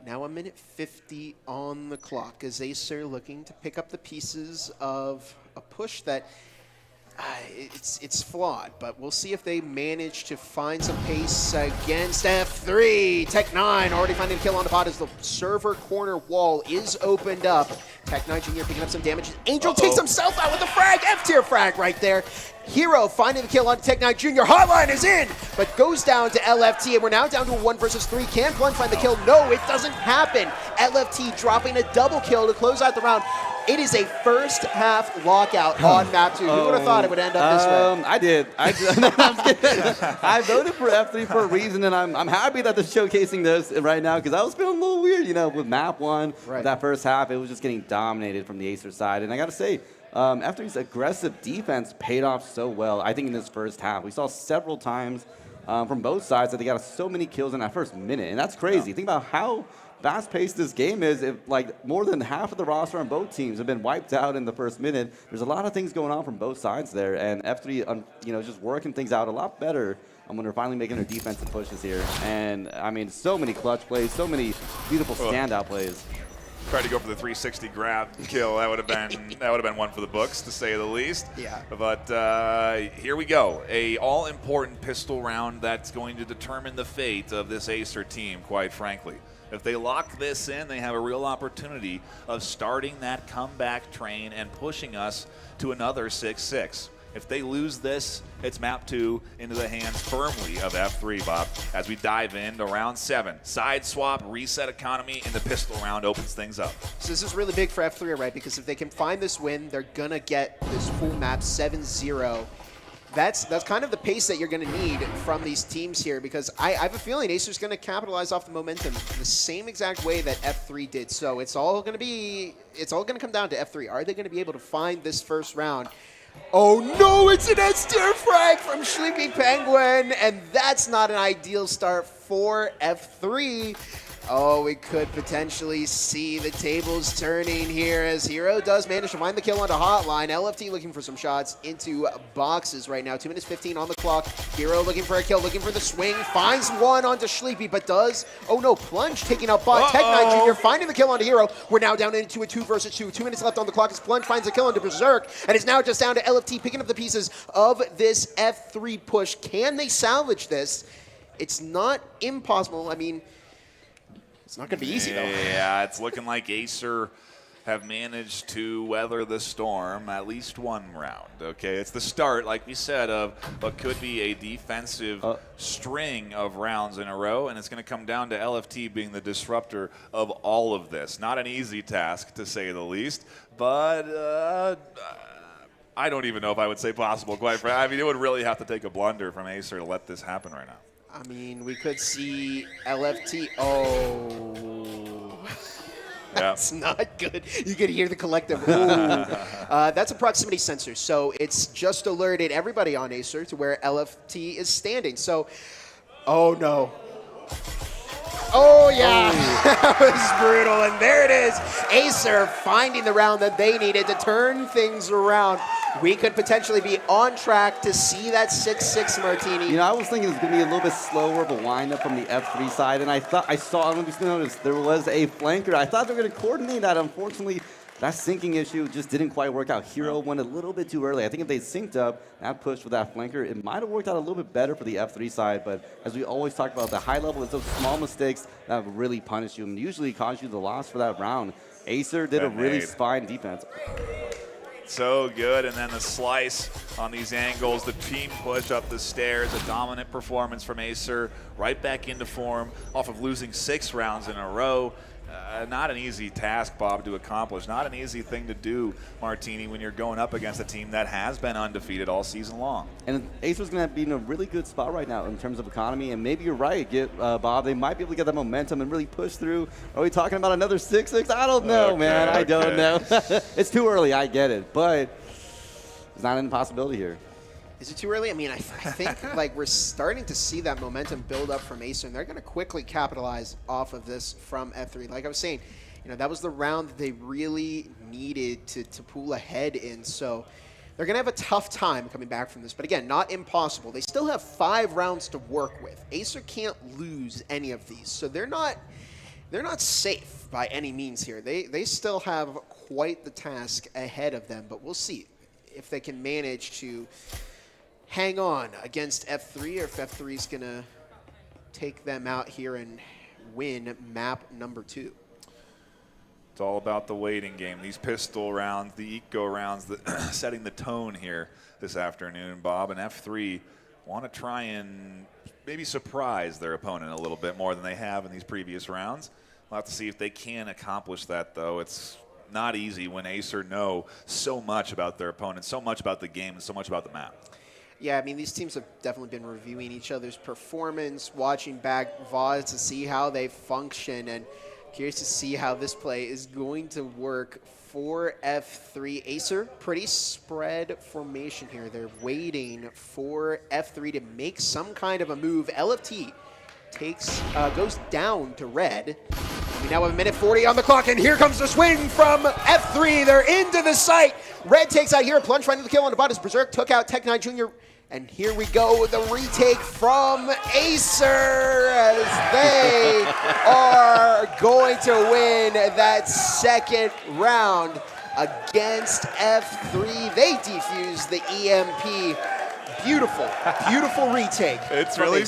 Now a minute 50 on the clock as AESIR looking to pick up the pieces of a push that it's flawed, but we'll see if they manage to find some pace against F3. Tech9 already finding a kill on the bot as the server corner wall is opened up. Tech9 Jr. picking up some damage. Angel takes himself out with a frag, F-tier frag right there. Hero finding the kill on Tech9 Jr. Hotline is in, but goes down to LFT, and we're now down to a 1 versus 3. Can Plunge find the kill? No, it doesn't happen. LFT dropping a double kill to close out the round. It is a first half lockout on map 2. Who would have thought it would end up this way? I did. I voted for F3 for a reason, and I'm happy that they're showcasing this right now because I was feeling a little weird, you know, with map 1. Right. That first half, it was just getting dominated from the AESIR side, and I got to say, F3's aggressive defense paid off so well. I think in this first half, we saw several times from both sides that they got so many kills in that first minute, and that's crazy. Think about how fast-paced this game is. If like more than half of the roster on both teams have been wiped out in the first minute, there's a lot of things going on from both sides there, and F3, you know, just working things out a lot better when they're finally making their defensive pushes here. And I mean, so many clutch plays, so many beautiful standout plays. Tried to go for the 360 grab kill. That would have been one for the books, to say the least. Yeah. But here we go. A all-important pistol round that's going to determine the fate of this AESIR team, quite frankly. If they lock this in, they have a real opportunity of starting that comeback train and pushing us to another 6-6. If they lose this, it's map 2 into the hands firmly of F3, Bob, as we dive into round 7. Side swap, reset economy, and the pistol round opens things up. So this is really big for F3, right? Because if they can find this win, they're going to get this full map 7-0. That's kind of the pace that you're going to need from these teams here, because I have a feeling AESIR's going to capitalize off the momentum the same exact way that F3 did. So it's all going to come down to F3. Are they going to be able to find this first round? Oh no, it's an S-tier frag from Sleepy Penguin, and that's not an ideal start for F3. Oh, we could potentially see the tables turning here as Hero does manage to find the kill onto Hotline. LFT looking for some shots into boxes right now. 2 minutes 15 on the clock. Hero looking for a kill, looking for the swing. Finds one onto Sleepy, but does... Oh no, Plunge taking out bot. Tech9 Jr. finding the kill onto Hero. We're now down into a 2 versus 2. 2 minutes left on the clock as Plunge finds a kill onto Berserk, and is now just down to LFT picking up the pieces of this F3 push. Can they salvage this? It's not impossible. I mean... It's not going to be easy, though. Yeah, it's looking like AESIR have managed to weather the storm at least one round, okay? It's the start, like we said, of what could be a defensive string of rounds in a row, and it's going to come down to LFT being the disruptor of all of this. Not an easy task, to say the least, but I don't even know if I would say possible, quite frankly. I mean, it would really have to take a blunder from AESIR to let this happen right now. I mean, we could see LFT. Oh, that's not good. You could hear the collective. That's a proximity sensor, so it's just alerted everybody on AESIR to where LFT is standing. So, oh no. Oh yeah, that was brutal, and there it is. AESIR finding the round that they needed to turn things around. We could potentially be on track to see that 6-6 Martini. You know, I was thinking it was going to be a little bit slower of a windup from the F3 side, and I thought I don't know if you noticed, there was a flanker. I thought they were going to coordinate that. Unfortunately, that syncing issue just didn't quite work out. Hero went a little bit too early. I think if they synced up that push with that flanker, it might have worked out a little bit better for the F3 side. But as we always talk about, the high level is those small mistakes that really punish you and usually cause you the loss for that round. AESIR did a really fine defense. So good, and then the slice on these angles, the team push up the stairs, a dominant performance from AESIR, right back into form off of losing 6 rounds in a row. Not an easy task, Bob, to accomplish. Not an easy thing to do, Martini, when you're going up against a team that has been undefeated all season long. And AESIR's going to be in a really good spot right now in terms of economy. And maybe you're right, Bob. They might be able to get that momentum and really push through. Are we talking about another 6-6? I don't know, man. I don't know. It's too early. I get it. But it's not an impossibility here. Is it too early? I mean, I think like we're starting to see that momentum build up from AESIR, and they're going to quickly capitalize off of this from F3. Like I was saying, that was the round that they really needed to pull ahead in. So they're going to have a tough time coming back from this. But again, not impossible. They still have 5 rounds to work with. AESIR can't lose any of these, so they're not safe by any means here. They still have quite the task ahead of them. But we'll see if they can manage to hang on against F3, or if F3 is going to take them out here and win map number 2. It's all about the waiting game. These pistol rounds, the eco rounds, setting the tone here this afternoon, Bob. And F3 want to try and maybe surprise their opponent a little bit more than they have in these previous rounds. We'll have to see if they can accomplish that, though. It's not easy when AESIR know so much about their opponent, so much about the game, and so much about the map. Yeah, I mean, these teams have definitely been reviewing each other's performance, watching back VODs to see how they function, and curious to see how this play is going to work for F3. AESIR, pretty spread formation here. They're waiting for F3 to make some kind of a move. LFT goes down to red. We now have 1:40 on the clock, and here comes the swing from F3. They're into the site. Red takes out here, plunge right into the kill on the bot as Berserk took out Tech9 Jr. And here we go, the retake from AESIR as they are going to win that second round against F3. They defuse the EMP. Beautiful, beautiful retake. It's really,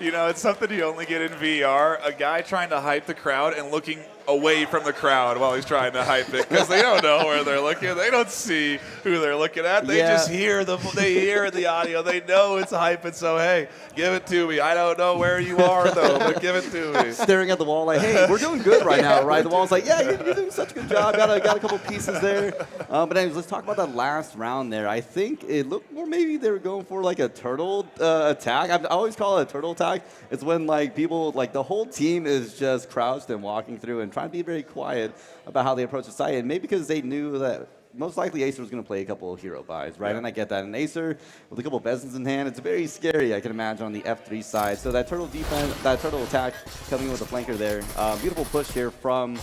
it's something you only get in VR. A guy trying to hype the crowd and looking away from the crowd while he's trying to hype it, because they don't know where they're looking. They don't see who they're looking at. They just hear the audio. They know it's hyping. So hey, give it to me. I don't know where you are though, but give it to me. Staring at the wall like, hey, we're doing good right now, right? The wall's like, yeah, you're doing such a good job. Got a couple pieces there. But anyways, let's talk about that last round there. I think it looked more maybe they were going for like a turtle attack. I always call it a turtle attack. It's when like people, like the whole team is just crouched and walking through and trying to be very quiet about how they approach the site. And maybe because they knew that most likely AESIR was going to play a couple of hero buys, right? Yeah. And I get that. And AESIR, with a couple of Bezins in hand, it's very scary, I can imagine, on the F3 side. So that turtle defense, that turtle attack coming in with a flanker there. Beautiful push here from the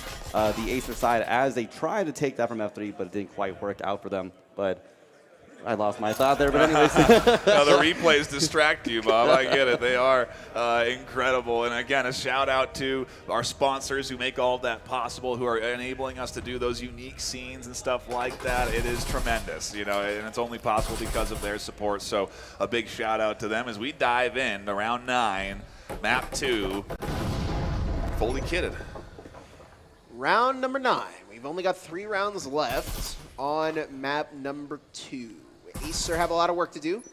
AESIR side as they try to take that from F3, but it didn't quite work out for them. But I lost my thought there, but anyways. No, the replays distract you, Bob. I get it. They are incredible. And again, a shout out to our sponsors who make all of that possible, who are enabling us to do those unique scenes and stuff like that. It is tremendous, and it's only possible because of their support. So a big shout out to them as we dive in to round 9, map 2, fully kitted. Round number 9. We've only got 3 rounds left on map number 2. AESIR have a lot of work to do,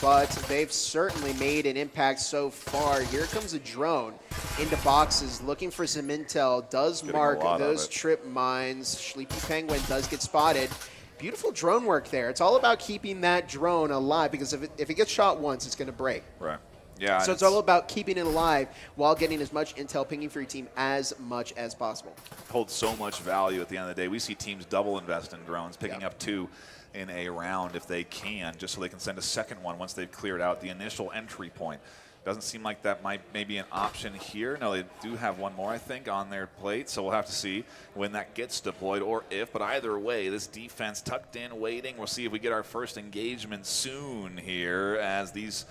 but they've certainly made an impact so far. Here comes a drone into boxes looking for some intel. Does mark those trip mines. Sleepy Penguin does get spotted. Beautiful drone work there. It's all about keeping that drone alive, because if it gets shot once, it's going to break. Right. Yeah. So it's all about keeping it alive while getting as much intel, pinging for your team as much as possible. Holds so much value at the end of the day. We see teams double invest in drones, picking up 2 in a round if they can, just so they can send a second one once they've cleared out the initial entry point. Doesn't seem like that might maybe an option here. No, they do have one more, I think, on their plate, so we'll have to see when that gets deployed or if. But either way, this defense tucked in, waiting. We'll see if we get our first engagement soon here as these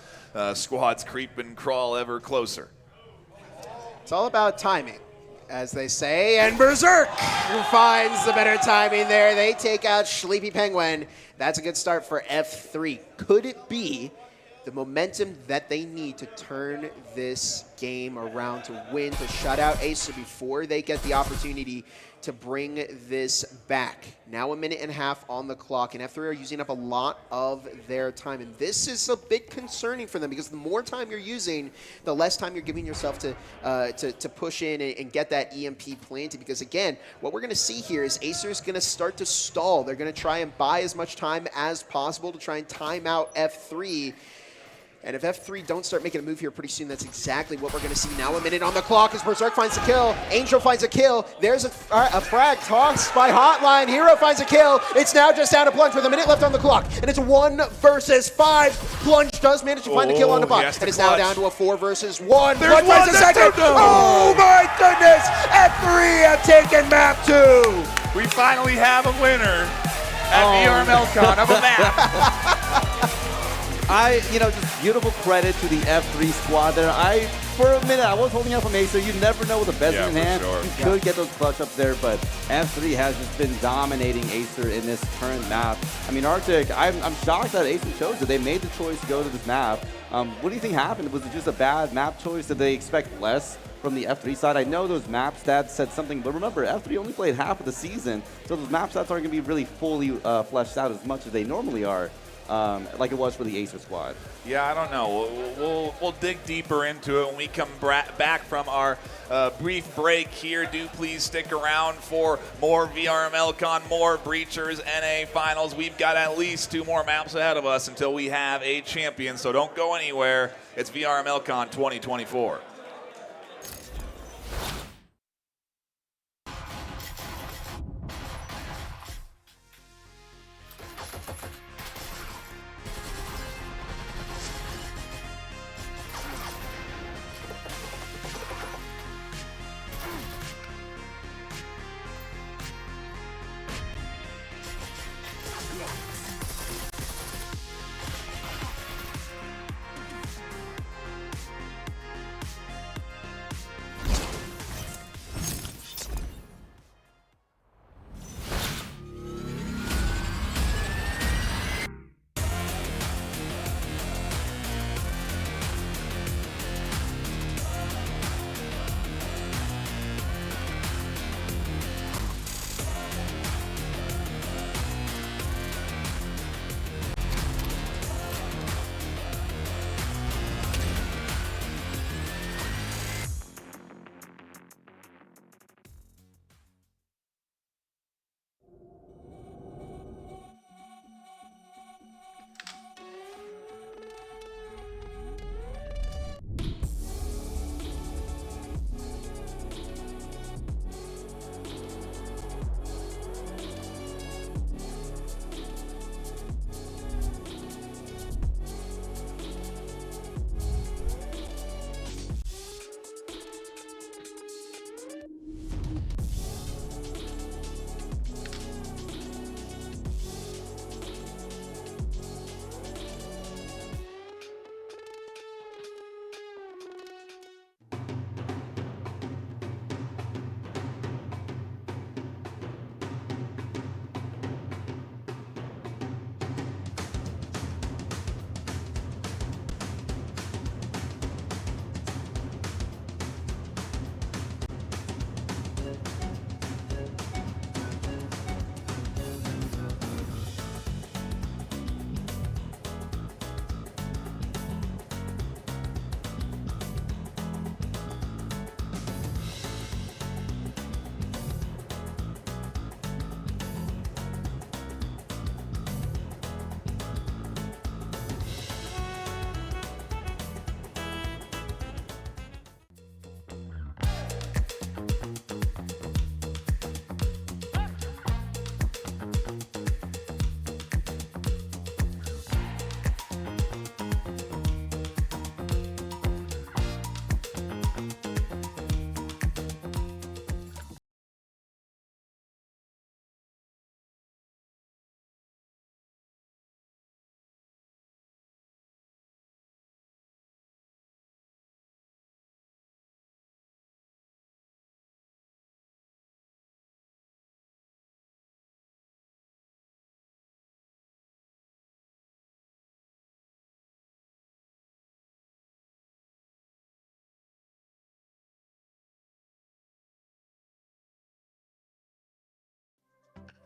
squads creep and crawl ever closer. It's all about timing, as they say, and Berserk finds the better timing there. They take out Sleepy Penguin. That's a good start for F3. Could it be the momentum that they need to turn this game around, to win, to shut out AESIR before they get the opportunity to bring this back. Now a minute and a half on the clock, and F3 are using up a lot of their time. And this is a bit concerning for them because the more time you're using, the less time you're giving yourself to push in and get that EMP planted. Because again, what we're going to see here is AESIR is going to start to stall. They're going to try and buy as much time as possible to try and time out F3. And if F3 don't start making a move here pretty soon, that's exactly what we're going to see. Now a minute on the clock as Berserk finds a kill. Angel finds a kill. There's a frag tossed by Hotline. Hero finds a kill. It's now just down to Plunge with a minute left on the clock. And it's 1 versus 5. Plunge does manage to find a kill on the bot. And it's now down to a 4 versus 1. Plunge finds a second. Oh my goodness! F3 have taken map 2. We finally have a winner at VRML CON of a map. Just beautiful credit to the F3 squad there. For a minute, I was holding out from AESIR. You never know with the best in hand. Sure. You could get those clutch ups there, but F3 has just been dominating AESIR in this current map. I mean, Arctic, I'm shocked that AESIR chose it. They made the choice to go to this map. What do you think happened? Was it just a bad map choice? Did they expect less from the F3 side? I know those map stats said something, but remember, F3 only played half of the season, so those map stats aren't going to be really fully fleshed out as much as they normally are. Like it was for the AESIR squad. Yeah, I don't know. We'll dig deeper into it when we come back from our brief break here. Do please stick around for more VRML CON, more Breachers NA finals. We've got at least 2 more maps ahead of us until we have a champion, so don't go anywhere. It's VRML CON 2024.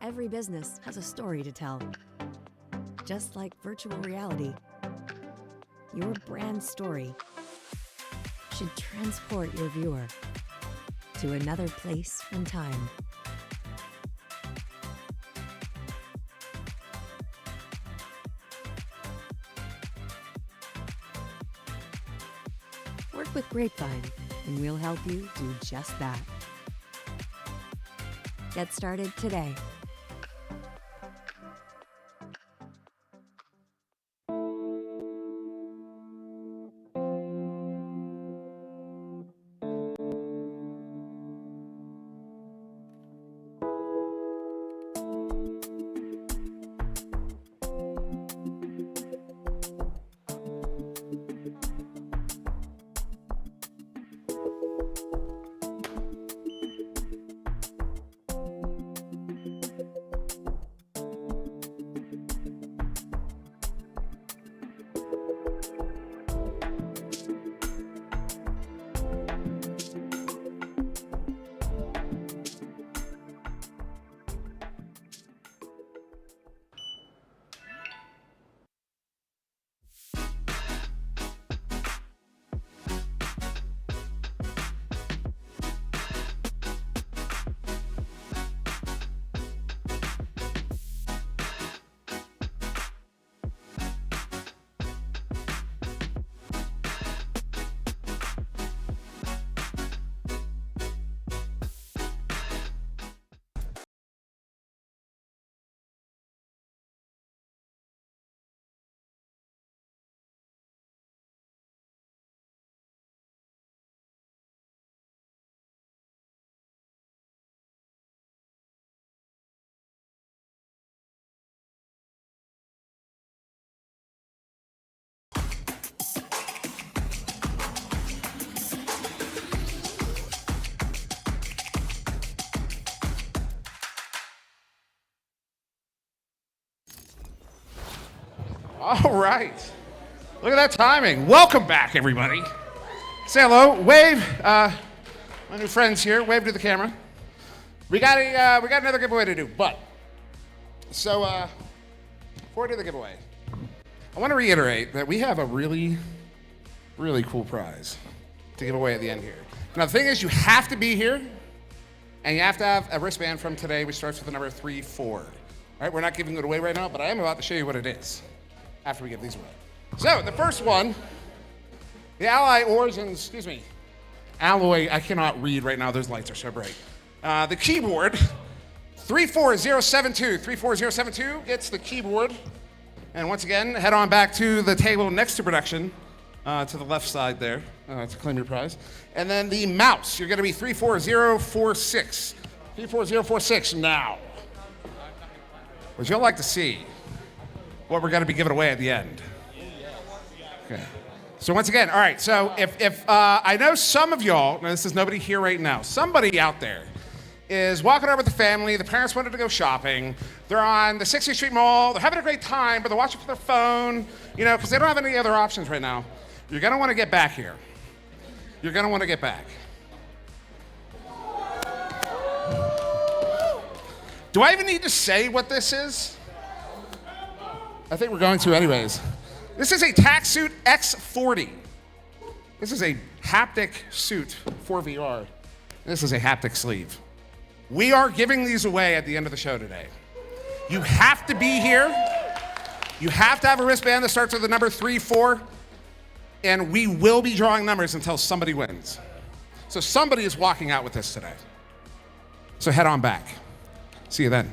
Every business has a story to tell. Just like virtual reality, your brand story should transport your viewer to another place and time. Work with Grapevine, and we'll help you do just that. Get started today. All right. Look at that timing. Welcome back, everybody. Say hello. Wave. My new friends here. Wave to the camera. We got another giveaway to do, but before I do the giveaway, I want to reiterate that we have a really, really cool prize to give away at the end here. Now, the thing is, you have to be here, and you have to have a wristband from today, which starts with the number 34. All right, we're not giving it away right now, but I am about to show you what it is after we give these away. So, the first one, the Alloy, I cannot read right now, those lights are so bright. The keyboard, 34072 gets the keyboard. And once again, head on back to the table next to production, to the left side there, to claim your prize. And then the mouse, you're gonna be 34046. 34046 now. Would you all like to see what we're gonna be giving away at the end? Okay. So once again, all right, so if I know some of y'all, now this is nobody here right now, somebody out there is walking over with the family, the parents wanted to go shopping, they're on the 60th Street Mall, they're having a great time, but they're watching for their phone, you know, because they don't have any other options right now. You're gonna wanna get back here. You're gonna wanna get back. Do I even need to say what this is? I think we're going to anyways. This is a TaxSuit X40. This is a haptic suit for VR. This is a haptic sleeve. We are giving these away at the end of the show today. You have to be here. You have to have a wristband that starts with the number 34, and we will be drawing numbers until somebody wins. So somebody is walking out with this today. So head on back. See you then.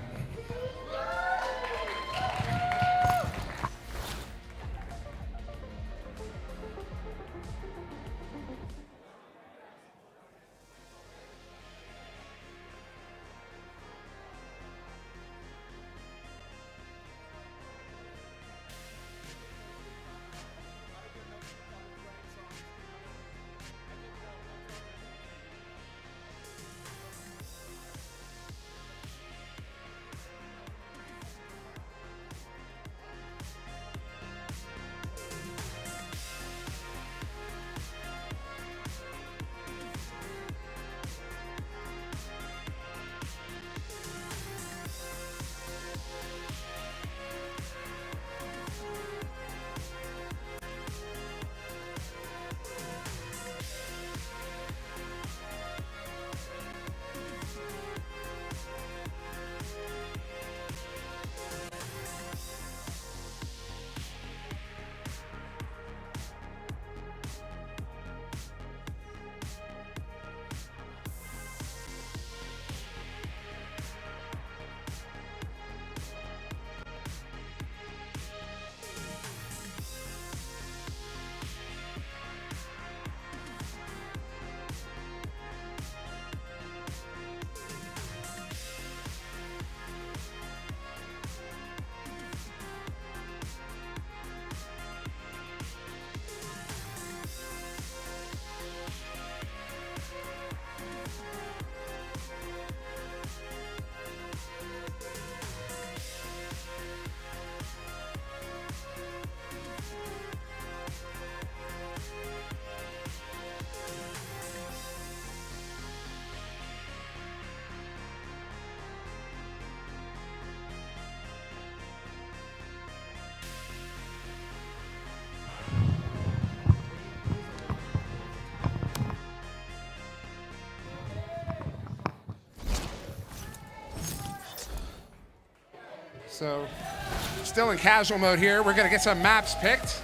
So, still in casual mode here. We're going to get some maps picked.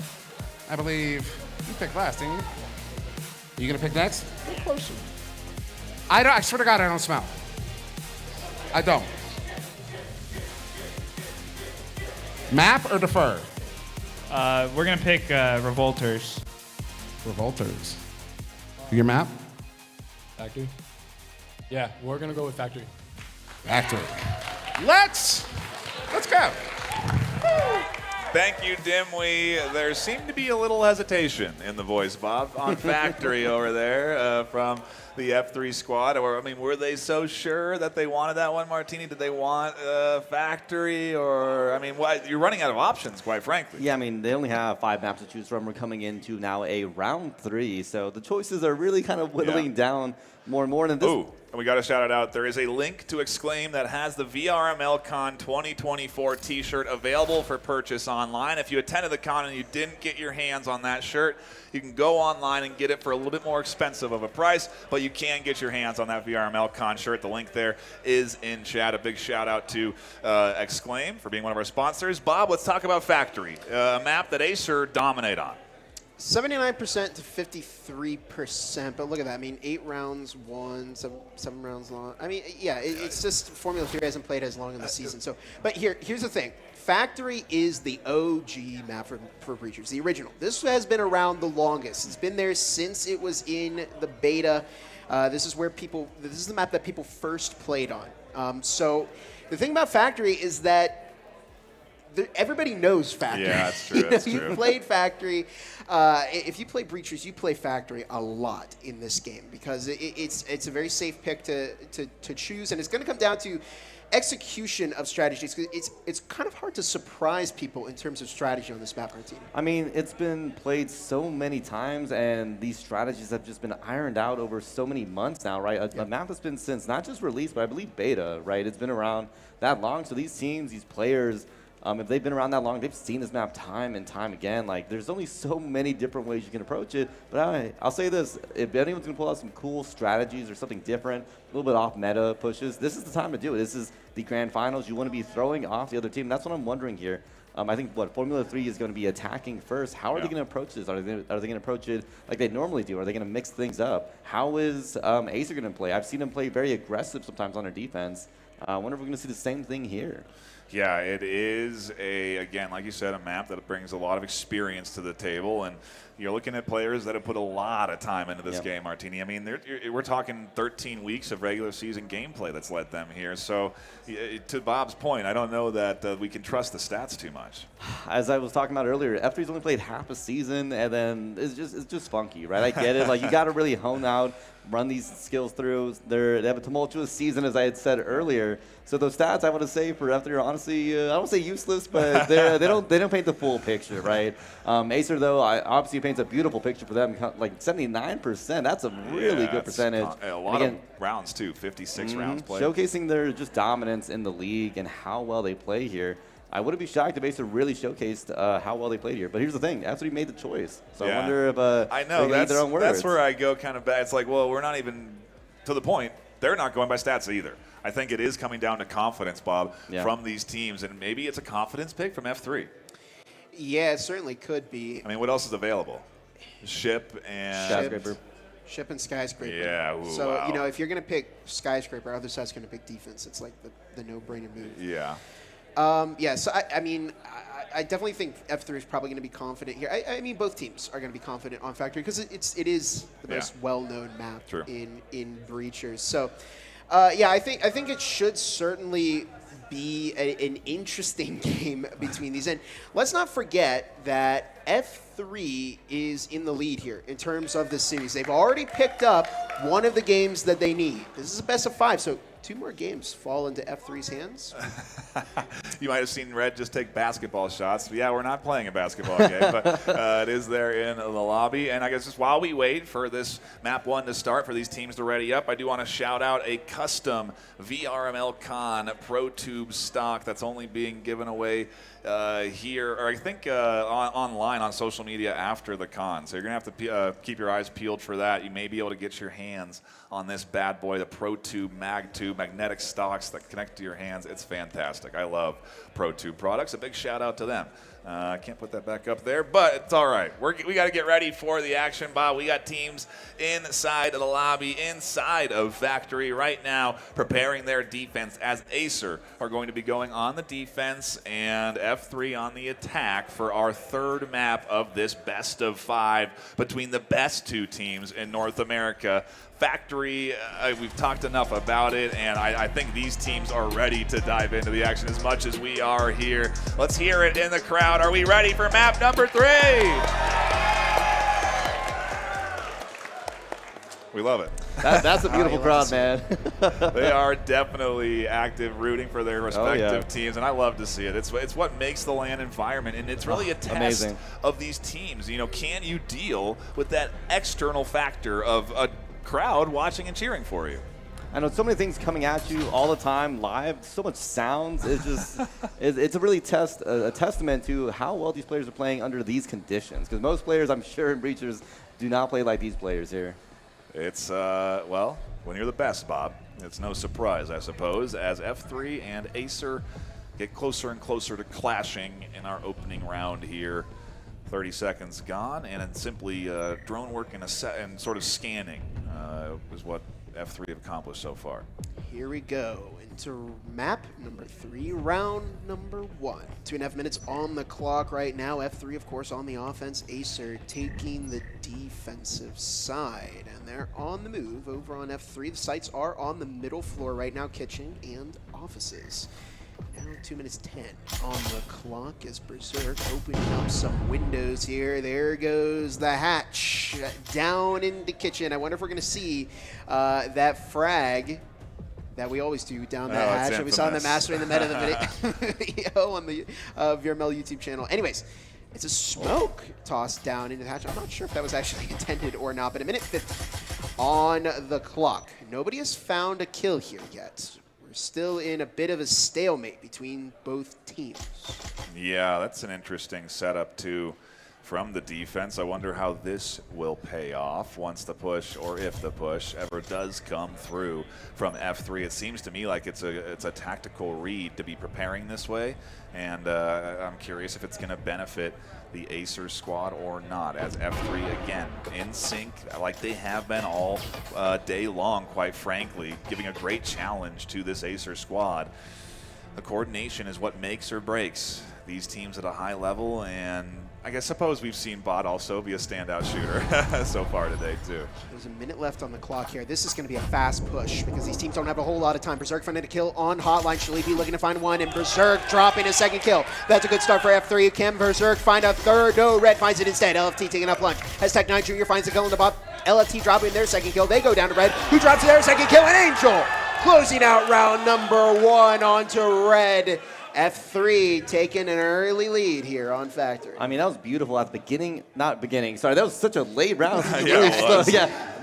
I believe you picked last, didn't you? Are you going to pick next? Get closer. I swear to God, I don't smell. I don't. Map or defer? We're gonna pick Revolters. Revolters. Your map? Factory. Yeah, we're gonna go with factory. Factory. Let's go. Thank you, Dimwee. There seemed to be a little hesitation in the voice, Bob, on Factory over there from the F3 squad. Or, I mean, were they so sure that they wanted that one, Martini? Did they want Factory? Or, I mean, what, you're running out of options, quite frankly. Yeah, I mean, they only have 5 maps to choose from. We're coming into now a round 3, so the choices are really kind of whittling down more and more. And this Ooh, and we got to shout it out. There is a link to Exclaim that has the VRML CON 2024 t-shirt available for purchase online. If you attended the con and you didn't get your hands on that shirt, you can go online and get it for a little bit more expensive of a price, but you can get your hands on that VRML CON shirt. The link there is in chat. A big shout out to Exclaim for being one of our sponsors. Bob, let's talk about Factory, a map that AESIR dominate on. 79% to 53%, but look at that. I mean, 8 rounds won, 7 rounds long. I mean, yeah, it's just Formula 3 hasn't played as long in the season. So, but here's the thing. Factory is the OG map for Breachers, the original. This has been around the longest. It's been there since it was in the beta. This is the map that people first played on. So the thing about Factory is that everybody knows Factory. Yeah, that's true. That's you true. played Factory. If you play Breachers, you play Factory a lot in this game because it's a very safe pick to choose, and it's going to come down to execution of strategies. It's kind of hard to surprise people in terms of strategy on this map, Martina. I mean, it's been played so many times, and these strategies have just been ironed out over so many months now, right? A map that's been since not just released, but I believe beta, right? It's been around that long. So these teams, these players, if they've been around that long, they've seen this map time and time again. Like, there's only so many different ways you can approach it. But I'll say this. If anyone's going to pull out some cool strategies or something different, a little bit off meta pushes, this is the time to do it. This is the grand finals. You want to be throwing off the other team. That's what I'm wondering here. I think, Formula 3 is going to be attacking first. How are they going to approach this? Are they going to approach it like they normally do? Are they going to mix things up? How is AESIR going to play? I've seen them play very aggressive sometimes on their defense. I wonder if we're going to see the same thing here. Yeah, it is again, like you said, a map that brings a lot of experience to the table, and you're looking at players that have put a lot of time into this game, Martini. I mean, we're talking 13 weeks of regular season gameplay that's led them here. So, to Bob's point, I don't know that we can trust the stats too much. As I was talking about earlier, F3's only played half a season, and then it's just funky, right? I get it. Like, you got to really hone out, run these skills through. They have a tumultuous season, as I had said earlier. So those stats, I want to say, for F3 are honestly, I don't say useless, but they don't paint the full picture, right? AESIR, though, obviously paints a beautiful picture for them, like 79%. That's a really good percentage. A lot of rounds, too, 56 rounds played. Showcasing their just dominance in the league and how well they play here. I wouldn't be shocked if AESIR really showcased how well they played here. But here's the thing. F3 made the choice. So I wonder if I know, that's where I go kind of bad. It's like, well, we're not even to the point. They're not going by stats either. I think it is coming down to confidence, Bob, from these teams. And maybe it's a confidence pick from F3. Yeah, it certainly could be. I mean, what else is available? Ship and Skyscraper. Ship and Skyscraper. Yeah. Ooh, so, wow. if you're going to pick Skyscraper, other side's going to pick defense. It's like the no-brainer move. Yeah. So, I mean, I definitely think F3 is probably going to be confident here. I mean, both teams are going to be confident on Factory because it is the most well-known map in Breachers. So, I think it should certainly be an interesting game between these. And let's not forget that F3 is in the lead here in terms of the series. They've already picked up one of the games that they need. This is a best of 5, so 2 more games fall into F3's hands. You might have seen Red just take basketball shots. Yeah, we're not playing a basketball game, but it is there in the lobby. And I guess just while we wait for this map 1 to start, for these teams to ready up, I do want to shout out a custom VRML CON Pro Tube stock that's only being given away here, or I think online on social media after the con. So you're going to have to keep your eyes peeled for that. You may be able to get your hands on this bad boy, the ProTube Mag2 magnetic stocks that connect to your hands. It's fantastic. I love ProTube products. A big shout out to them. I can't put that back up there, but it's all right. We got to get ready for the action, Bob. We got teams inside of the lobby, inside of Factory right now, preparing their defense as AESIR are going to be going on the defense and F3 on the attack for our third map of this best of 5 between the best 2 teams in North America. Factory, we've talked enough about it, and I think these teams are ready to dive into the action as much as we are here. Let's hear it in the crowd. Are we ready for map number 3? We love it. That's a beautiful crowd, man. They are definitely active, rooting for their respective teams, and I love to see it. It's what makes the LAN environment, and it's really a test of these teams. You know, can you deal with that external factor of a crowd watching and cheering for you? I know so many things coming at you all the time live, so much sounds. It's just, it's a really a testament to how well these players are playing under these conditions. Because most players, I'm sure, in Breachers do not play like these players here. It's, well, when you're the best, Bob, it's no surprise, I suppose, as F3 and AESIR get closer and closer to clashing in our opening round here. 30 seconds gone, and it's simply drone work and sort of scanning is what F3 have accomplished so far. Here we go into map number 3, round number 1. 2.5 minutes on the clock right now. F3, of course, on the offense. AESIR taking the defensive side, and they're on the move over on F3. The sites are on the middle floor right now, kitchen and offices. Now 2 minutes 10 on the clock as Berserk opening up some windows here. There goes the hatch down into kitchen. I wonder if we're going to see that frag that we always do down that hatch. And we saw them mastering the meta of the video on the VRML YouTube channel. Anyways, it's a smoke tossed down into the hatch. I'm not sure if that was actually intended or not, but a minute 50 on the clock. Nobody has found a kill here yet. Still in a bit of a stalemate between both teams. Yeah, that's an interesting setup too from the defense. I wonder how this will pay off once the push, or if the push ever does come through from F3. It seems to me like it's a tactical read to be preparing this way, and I'm curious if it's going to benefit the AESIR squad or not, as F3 again in sync like they have been all day long, quite frankly, giving a great challenge to this AESIR squad. The coordination is what makes or breaks these teams at a high level, and I suppose we've seen Bot also be a standout shooter so far today too. There's a minute left on the clock here. This is going to be a fast push because these teams don't have a whole lot of time. Berserk finding a kill on Hotline. Shalibi looking to find one, and Berserk dropping a second kill. That's a good start for F3. Can Berserk find a third? No, Red finds it instead. LFT taking up lunch. As Tech9 Jr. finds a kill in the bot. LFT dropping their second kill. They go down to Red, who drops their second kill, and Angel closing out round number 1 onto Red. F3 taking an early lead here on Factory. I mean, that was beautiful at the beginning. Not beginning. Sorry, that was such a late round.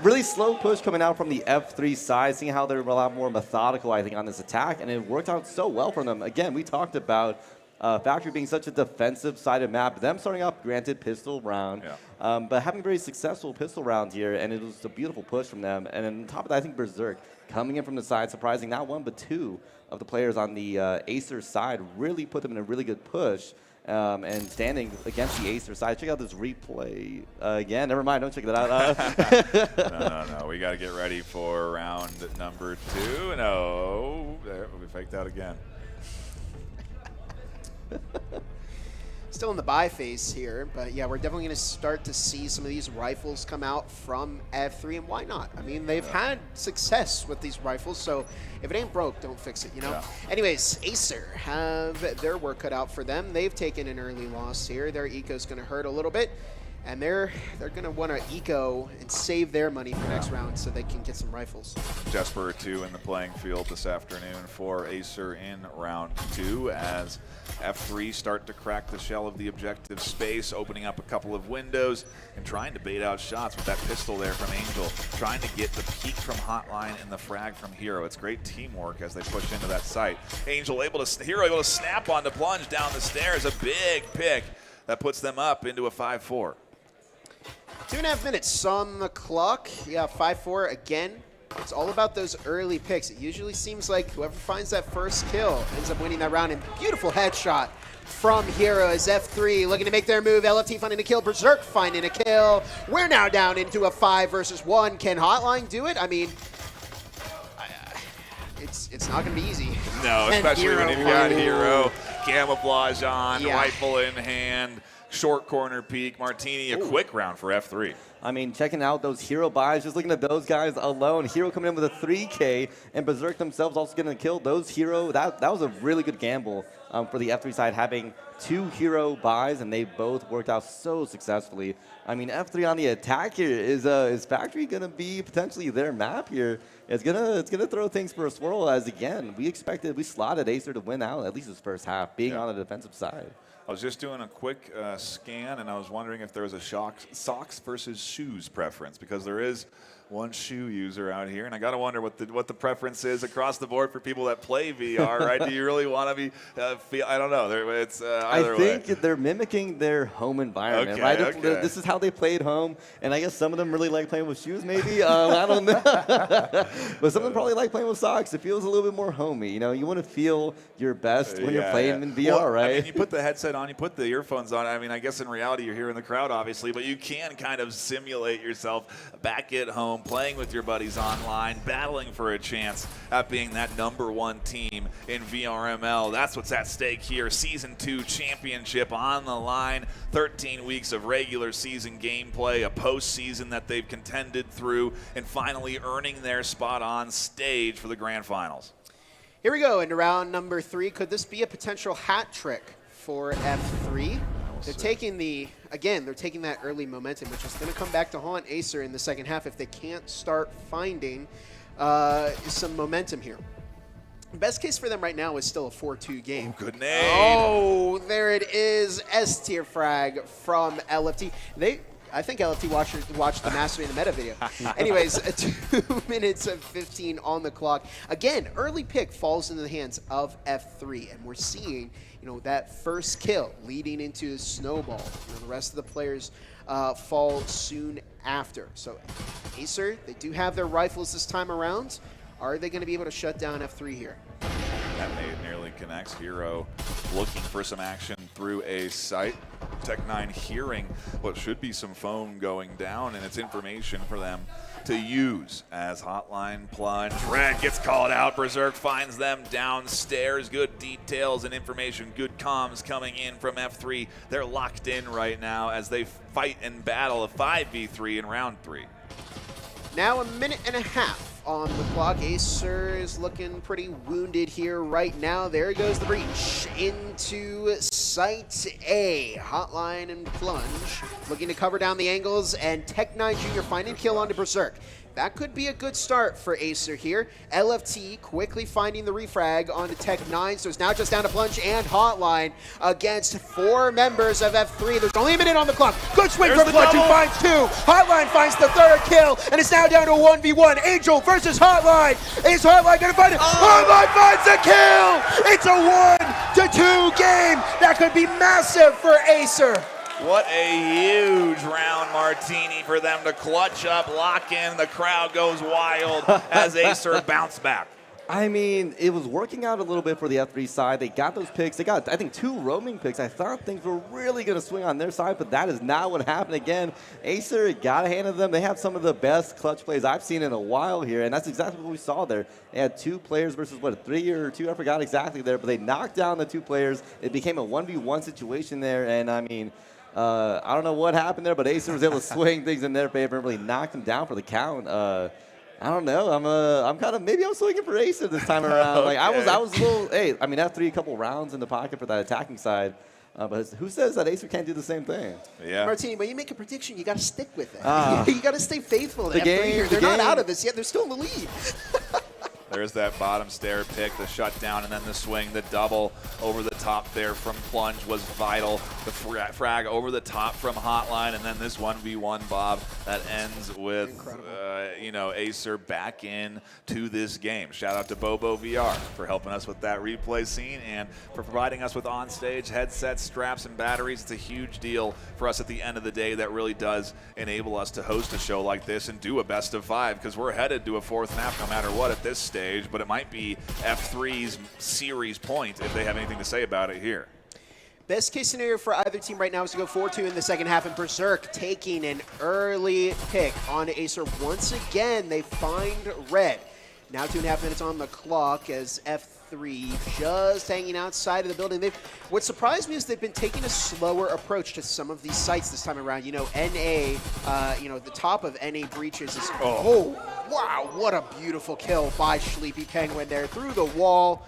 Really slow push coming out from the F3 side, seeing how they're a lot more methodical, I think, on this attack, and it worked out so well for them. Again, we talked about Factory being such a defensive-sided map. Them starting off, granted, pistol round, but having a very successful pistol round here, and it was a beautiful push from them. And on top of that, I think Berserk coming in from the side, surprising not one but 2 of the players on the AESIR side, really put them in a really good push, and standing against the AESIR side. Check out this replay again. Never mind, don't check that out. No. We got to get ready for round number 2. No, there, we faked out again. Still in the buy phase here, but yeah, we're definitely going to start to see some of these rifles come out from F3, and why not? I mean, they've had success with these rifles, so if it ain't broke, don't fix it, you know? Yeah. Anyways, AESIR have their work cut out for them. They've taken an early loss here. Their eco's going to hurt a little bit. And they're going to want to eco and save their money for next round so they can get some rifles. Jesper 2 in the playing field this afternoon for AESIR in round 2 as F3 start to crack the shell of the objective space, opening up a couple of windows and trying to bait out shots with that pistol there from Angel, trying to get the peek from Hotline and the frag from Hero. It's great teamwork as they push into that site. Hero able to snap on the plunge down the stairs, a big pick that puts them up into a 5-4. 2.5 minutes on the clock. Yeah, 5-4 again. It's all about those early picks. It usually seems like whoever finds that first kill ends up winning that round. And beautiful headshot from Hero as F3 looking to make their move. LFT finding a kill. Berserk finding a kill. We're now down into a 5 versus 1. Can Hotline do it? I mean, it's not going to be easy. No, especially when you've got Hero, camouflage on, rifle in hand, short corner peek. Martini, a quick round for F3. I mean, checking out those Hero buys, just looking at those guys alone. Hero coming in with a 3K, and Berserk themselves also getting a kill. Those Hero, that was a really good gamble for the F3 side, having 2 Hero buys, and they both worked out so successfully. I mean, F3 on the attack here is Factory going to be potentially their map here. It's gonna throw things for a swirl, as again we slotted AESIR to win out at least his first half, being on the defensive side. I was just doing a quick scan, and I was wondering if there was a socks versus shoes preference, because there is one shoe user out here, and I gotta wonder what the preference is across the board for people that play VR, right? Do you really want to be? I don't know. It's either way. I think they're mimicking their home environment, right? Okay. This is how they played home, and I guess some of them really like playing with shoes, maybe. I don't know, but some of them probably like playing with socks. It feels a little bit more homey. You know, you want to feel your best when you're playing in VR, right? I mean, you put the headset on, you put the earphones on. I mean, I guess in reality you're here in the crowd, obviously, but you can kind of simulate yourself back at home, playing with your buddies online, battling for a chance at being that #1 team in VRML. That's what's at stake here. Season 2 championship on the line. 13 weeks of regular season gameplay, a postseason that they've contended through, and finally earning their spot on stage for the grand finals. Here we go into round number 3. Could this be a potential hat trick for F3? They're taking that early momentum, which is going to come back to haunt AESIR in the second half if they can't start finding some momentum here. Best case for them right now is still a 4-2 game. Oh, good name. Oh, there it is. S-tier frag from LFT. I think LFT watched the Mastering the Meta video. Anyways, 2 minutes and 15 on the clock. Again, early pick falls into the hands of F3, and we're seeing, that first kill leading into a snowball. The rest of the players fall soon after. So AESIR, they do have their rifles this time around. Are they going to be able to shut down F3 here? That nade nearly connects. Hero looking for some action through a site. Tech9 hearing what should be some foam going down, and it's information for them to use as Hotline plunge. Red gets called out. Berserk finds them downstairs. Good details and information. Good comms coming in from F3. They're locked in right now as they fight and battle a 5v3 in round 3. Now a minute and a half on the clock. AESIR is looking pretty wounded here right now. There goes the breach into Site A. Hotline and plunge, looking to cover down the angles, and Tech9 Jr. finding kill onto Berserk. That could be a good start for AESIR here. LFT quickly finding the refrag onto Tech9, so it's now just down to plunge and Hotline against 4 members of F3. There's only a minute on the clock. Good swing from Plunge, who finds 2. Hotline finds the 3rd kill, and it's now down to a 1v1. Angel versus Hotline. Is Hotline going to find it? Hotline finds the kill! It's a 1-2 game. That could be massive for AESIR. What a huge round, Martini, for them to clutch up, lock in. The crowd goes wild as AESIR bounce back. I mean, it was working out a little bit for the F3 side. They got those picks. They got, I think, 2 roaming picks. I thought things were really going to swing on their side, but that is not what happened again. AESIR got a hand of them. They have some of the best clutch plays I've seen in a while here, and that's exactly what we saw there. They had 2 players versus, 3 or 2? I forgot exactly there, but they knocked down the 2 players. It became a 1v1 situation there, and I mean, I don't know what happened there, but AESIR was able to swing things in their favor and really knock them down for the count. I don't know. I'm kind of, maybe I'm swinging for AESIR this time around. Okay. Like I was a little. Hey, I mean, F3 a couple rounds in the pocket for that attacking side. But who says that AESIR can't do the same thing? Yeah. Martini, when you make a prediction, you got to stick with it. You got to stay faithful to The game- F3 here. the They're not game- out of this yet. They're still in the lead. There's that bottom stair pick, the shutdown, and then the swing, the double over the top there from Plunge was vital. The frag over the top from Hotline, and then this 1v1, Bob, that ends with, AESIR back in to this game. Shout out to Bobo VR for helping us with that replay scene and for providing us with on-stage headsets, straps, and batteries. It's a huge deal for us at the end of the day that really does enable us to host a show like this and do a best of 5 because we're headed to a 4th map no matter what at this stage. But it might be F3's series point if they have anything to say about it here. Best case scenario for either team right now is to go 4-2 in the second half, and Berserk taking an early pick on AESIR. Once again, they find red. Now 2.5 minutes on the clock as F3 just hanging outside of the building. What surprised me is they've been taking a slower approach to some of these sites this time around. NA, the top of NA Breachers is, wow, what a beautiful kill by Sleepy Penguin there through the wall.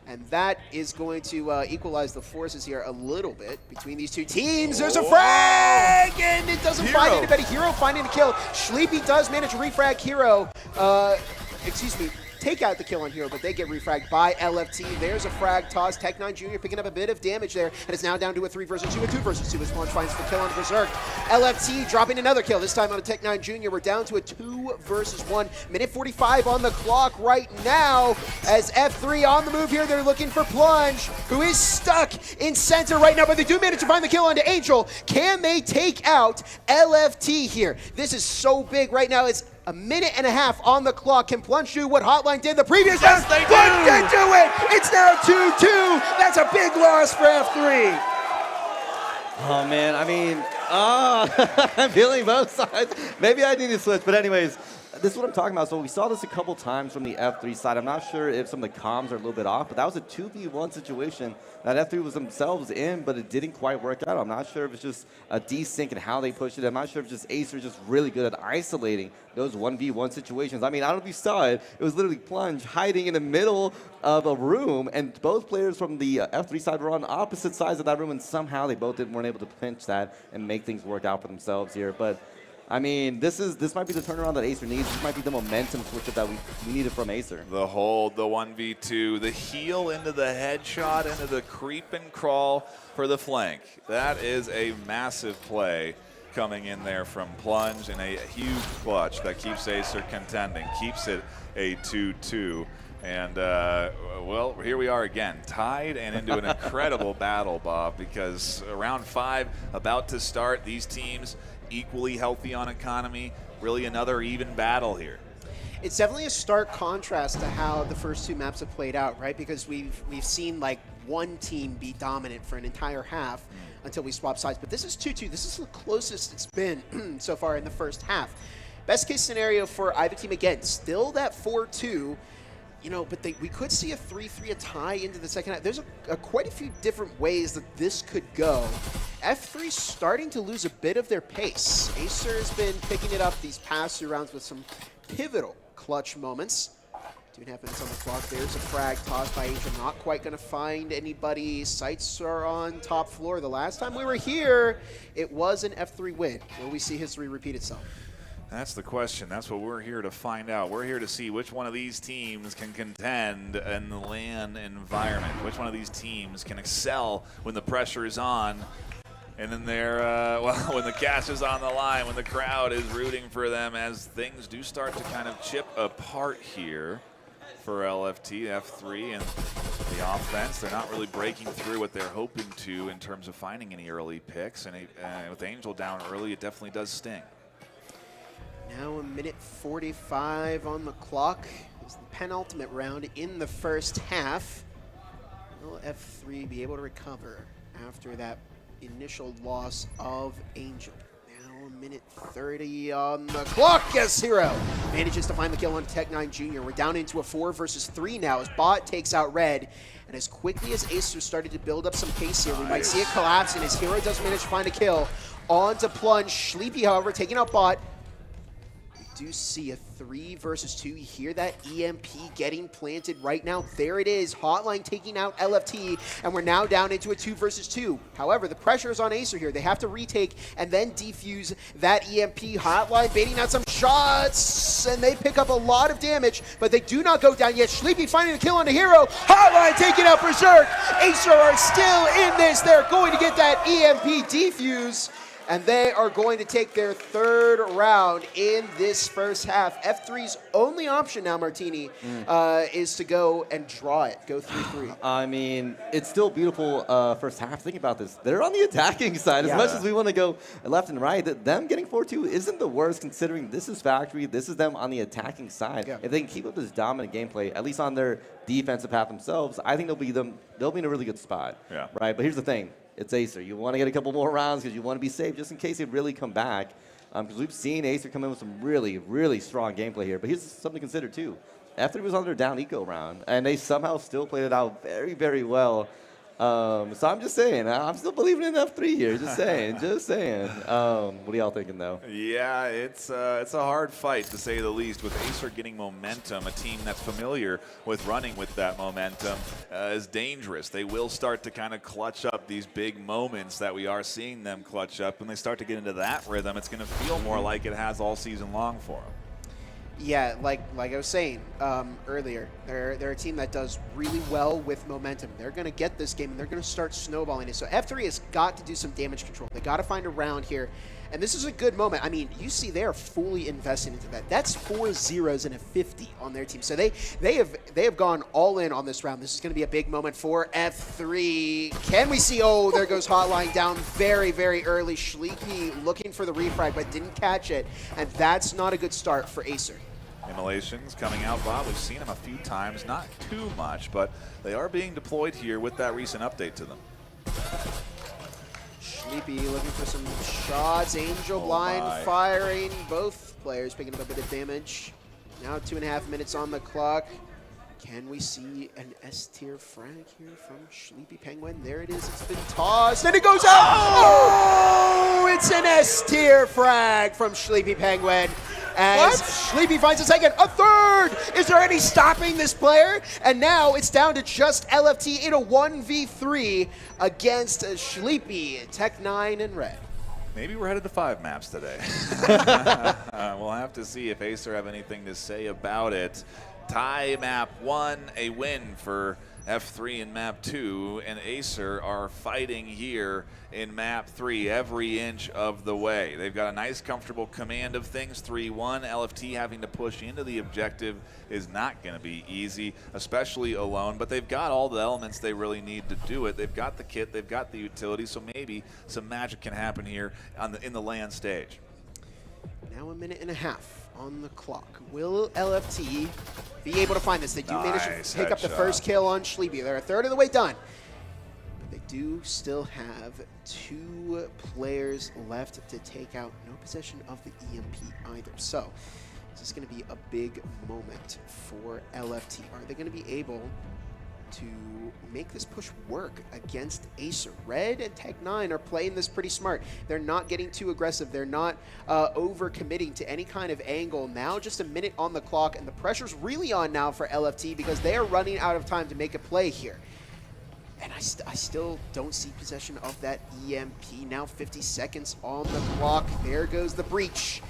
And that is going to equalize the forces here a little bit between these two teams. There's a frag, and it doesn't find anybody. Hero finding the kill. Sleepy does manage to refrag Hero. Take out the kill on Hero, but they get refragged by LFT. There's a frag toss. Tech9 Jr. picking up a bit of damage there, and it's now down to a 3 versus 2, a 2 versus 2 as Plunge finds the kill on Berserk. LFT dropping another kill, this time on a Tech9 Jr. We're down to a 2 versus 1. Minute 45 on the clock right now as F3 on the move here. They're looking for Plunge, who is stuck in center right now, but they do manage to find the kill onto Angel. Can they take out LFT here? This is so big right now. It's a minute and a half on the clock. Can Plunge do what Hotline did the previous round? They do! They do it! It's now 2-2. That's a big loss for F3. Oh, man. I'm feeling both sides. Maybe I need to switch. But anyways, this is what I'm talking about. So we saw this a couple times from the F3 side. I'm not sure if some of the comms are a little bit off, but that was a 2v1 situation that F3 was themselves in, but it didn't quite work out. I'm not sure if it's just a desync and how they pushed it. I'm not sure if just AESIR is just really good at isolating those 1v1 situations. I don't know if you saw it. It was literally Plunge hiding in the middle of a room, and both players from the F3 side were on opposite sides of that room, and somehow they both weren't able to pinch that and make things work out for themselves here. But this might be the turnaround that AESIR needs. This might be the momentum switch that we needed from AESIR. The hold, the 1v2, the heal into the headshot, into the creep and crawl for the flank. That is a massive play coming in there from Plunge, and a huge clutch that keeps AESIR contending, keeps it a 2-2. And, well, here we are again, tied and into an incredible battle, Bob, because round 5 about to start. These teams equally healthy on economy, really another even battle here. It's definitely a stark contrast to how the first 2 maps have played out, right? Because we've seen like one team be dominant for an entire half until we swap sides. But this is 2-2. This is the closest it's been so far in the first half. Best case scenario for either team, again, still that 4-2. But we could see a 3-3, a tie into the second half. There's quite a few different ways that this could go. F3 starting to lose a bit of their pace. AESIR has been picking it up these past 2 rounds with some pivotal clutch moments. 2.5 minutes on the clock. There's a frag tossed by Angel. Not quite going to find anybody. Sights are on top floor. The last time we were here, it was an F3 win. Will we see history repeat itself? That's the question. That's what we're here to find out. We're here to see which one of these teams can contend in the LAN environment. Which one of these teams can excel when the pressure is on. And then when the cash is on the line, when the crowd is rooting for them, as things do start to kind of chip apart here for LFT, F3, and the offense. They're not really breaking through what they're hoping to in terms of finding any early picks. And with Angel down early, it definitely does sting. Now a minute 45 on the clock. It's the penultimate round in the first half. Will F3 be able to recover after that initial loss of Angel? Now a minute 30 on the clock. Yes, Hero manages to find the kill on Tech9 Jr. We're down into a 4 versus 3 now as Bot takes out Red. And as quickly as AESIR started to build up some pace here, we might see it collapse, and as Hero does manage to find a kill onto Plunge. Sleepy, however, taking out Bot. do see a 3 versus 2. You hear that EMP getting planted right now. There it is. Hotline taking out LFT, and we're now down into a 2 versus 2. However, the pressure is on AESIR here. They have to retake and then defuse that EMP. Hotline baiting out some shots, and they pick up a lot of damage, but they do not go down yet. Sleepy finding the kill on the hero. Hotline taking out Berserk. AESIR are still in this. They're going to get that EMP defuse, and they are going to take their 3rd round in this first half. F3's only option now, Martini, is to go and draw it, go 3-3. I mean, it's still beautiful first half. Think about this. They're on the attacking side. As much as we want to go left and right, them getting 4-2 isn't the worst, considering this is Factory. This is them on the attacking side. If they can keep up this dominant gameplay, at least on their defensive half themselves, I think they'll be in a really good spot. Right? But here's the thing. It's AESIR. You want to get a couple more rounds because you want to be safe just in case they really come back. Because we've seen AESIR come in with some really, really strong gameplay here. But here's something to consider, too. F3 was on their down eco round, and they somehow still played it out very, very well. So I'm just saying, I'm still believing in F3 here. Just saying, just saying. What are y'all thinking, though? Yeah, it's a hard fight, to say the least, with AESIR getting momentum. A team that's familiar with running with that momentum is dangerous. They will start to kind of clutch up these big moments that we are seeing them clutch up. When they start to get into that rhythm, it's going to feel more like it has all season long for them. Yeah, like I was saying earlier, they're a team that does really well with momentum. They're going to get this game, and they're going to start snowballing it. So F3 has got to do some damage control. They got to find a round here, and this is a good moment. I mean, you see they're fully invested into that. That's 4 zeros and a 50 on their team. So they have gone all in on this round. This is going to be a big moment for F3. Can we see? Oh, there goes Hotline down very, very early. Schleeky looking for the refrag, but didn't catch it, and that's not a good start for AESIR. Immolations coming out, Bob. We've seen them a few times, not too much, but they are being deployed here with that recent update to them. Sleepy looking for some shots. Angel blind firing. Both players picking up a bit of damage. Now 2.5 minutes on the clock. Can we see an S-tier frag here from Sleepy Penguin? There it is. It's been tossed, and it goes out! Oh! It's an S-tier frag from Sleepy Penguin. As Sleepy finds a second, a third! Is there any stopping this player? And now it's down to just LFT in a 1v3 against Sleepy, Tech9, and Red. Maybe we're headed to 5 maps today. We'll have to see if AESIR have anything to say about it. Tie map 1, a win for F3 in map 2, and AESIR are fighting here in map 3 every inch of the way. They've got a nice, comfortable command of things. 3-1, LFT having to push into the objective is not going to be easy, especially alone, but they've got all the elements they really need to do it. They've got the kit, they've got the utility, so maybe some magic can happen here in the land stage. Now 1.5 minutes on the clock. Will LFT be able to find this? They do manage to pick up the first kill on Sleepy. They're a third of the way done. But they do still have 2 players left to take out. No possession of the EMP either. So this is going to be a big moment for LFT. Are they going to be able to make this push work against AESIR? Red and Tech9 are playing this pretty smart. They're not getting too aggressive. They're not over-committing to any kind of angle. Now just a minute on the clock, and the pressure's really on now for LFT because they are running out of time to make a play here. And I still don't see possession of that EMP. Now 50 seconds on the clock. There goes the breach.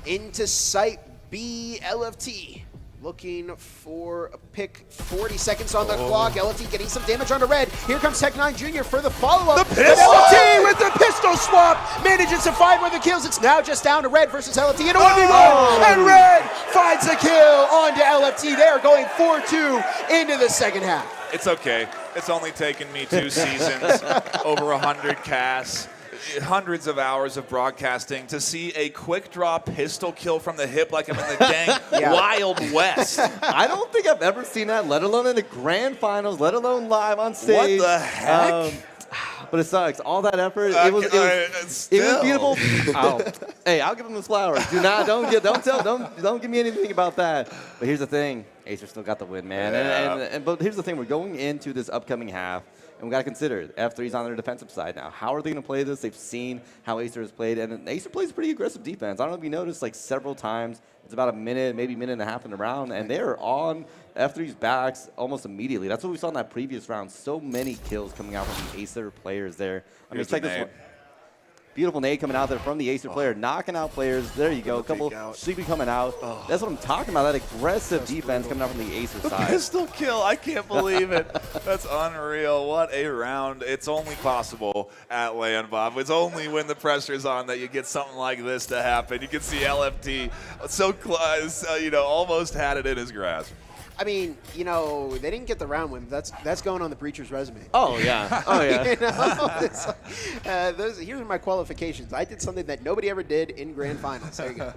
Into site B, LFT. Looking for a pick. 40 seconds on the clock. LFT getting some damage onto Red. Here comes Tech9 Jr. for the follow-up. The pistol! LFT with the pistol swap manages to find one of the kills. It's now just down to Red versus LFT in a 1v1. And Red finds a kill onto LFT. They're going 4-2 into the second half. It's okay. It's only taken me 2 seasons, over 100 casts, hundreds of hours of broadcasting to see a quick draw pistol kill from the hip like I'm in the dang Wild West. I don't think I've ever seen that, let alone in the grand finals, let alone live on stage. What the heck? But it sucks. All that effort. It was beautiful. Hey, I'll give him his flowers. Don't give me anything about that. But here's the thing. AESIR still got the win, man. But here's the thing. We're going into this upcoming half. And we got to consider F3's on their defensive side now. How are they going to play this? They've seen how AESIR has played, and AESIR plays pretty aggressive defense. I don't know if you noticed, like several times, it's about a minute, maybe minute and a half in the round, and they're on F3's backs almost immediately. That's what we saw in that previous round. So many kills coming out from the AESIR players there. I mean, check this one. Beautiful nade coming out there from the AESIR player, knocking out players. There you go. A couple Sleepy coming out. That's what I'm talking about, that aggressive defense coming out from the AESIR side. Pistol kill. I can't believe it. That's unreal. What a round. It's only possible at LAN, Bob. It's only when the pressure's on that you get something like this to happen. You can see LFT so close, almost had it in his grasp. I mean, they didn't get the round win. That's going on the Breachers resume. Oh, yeah. Oh, yeah. Here's my qualifications. I did something that nobody ever did in grand finals. There you go.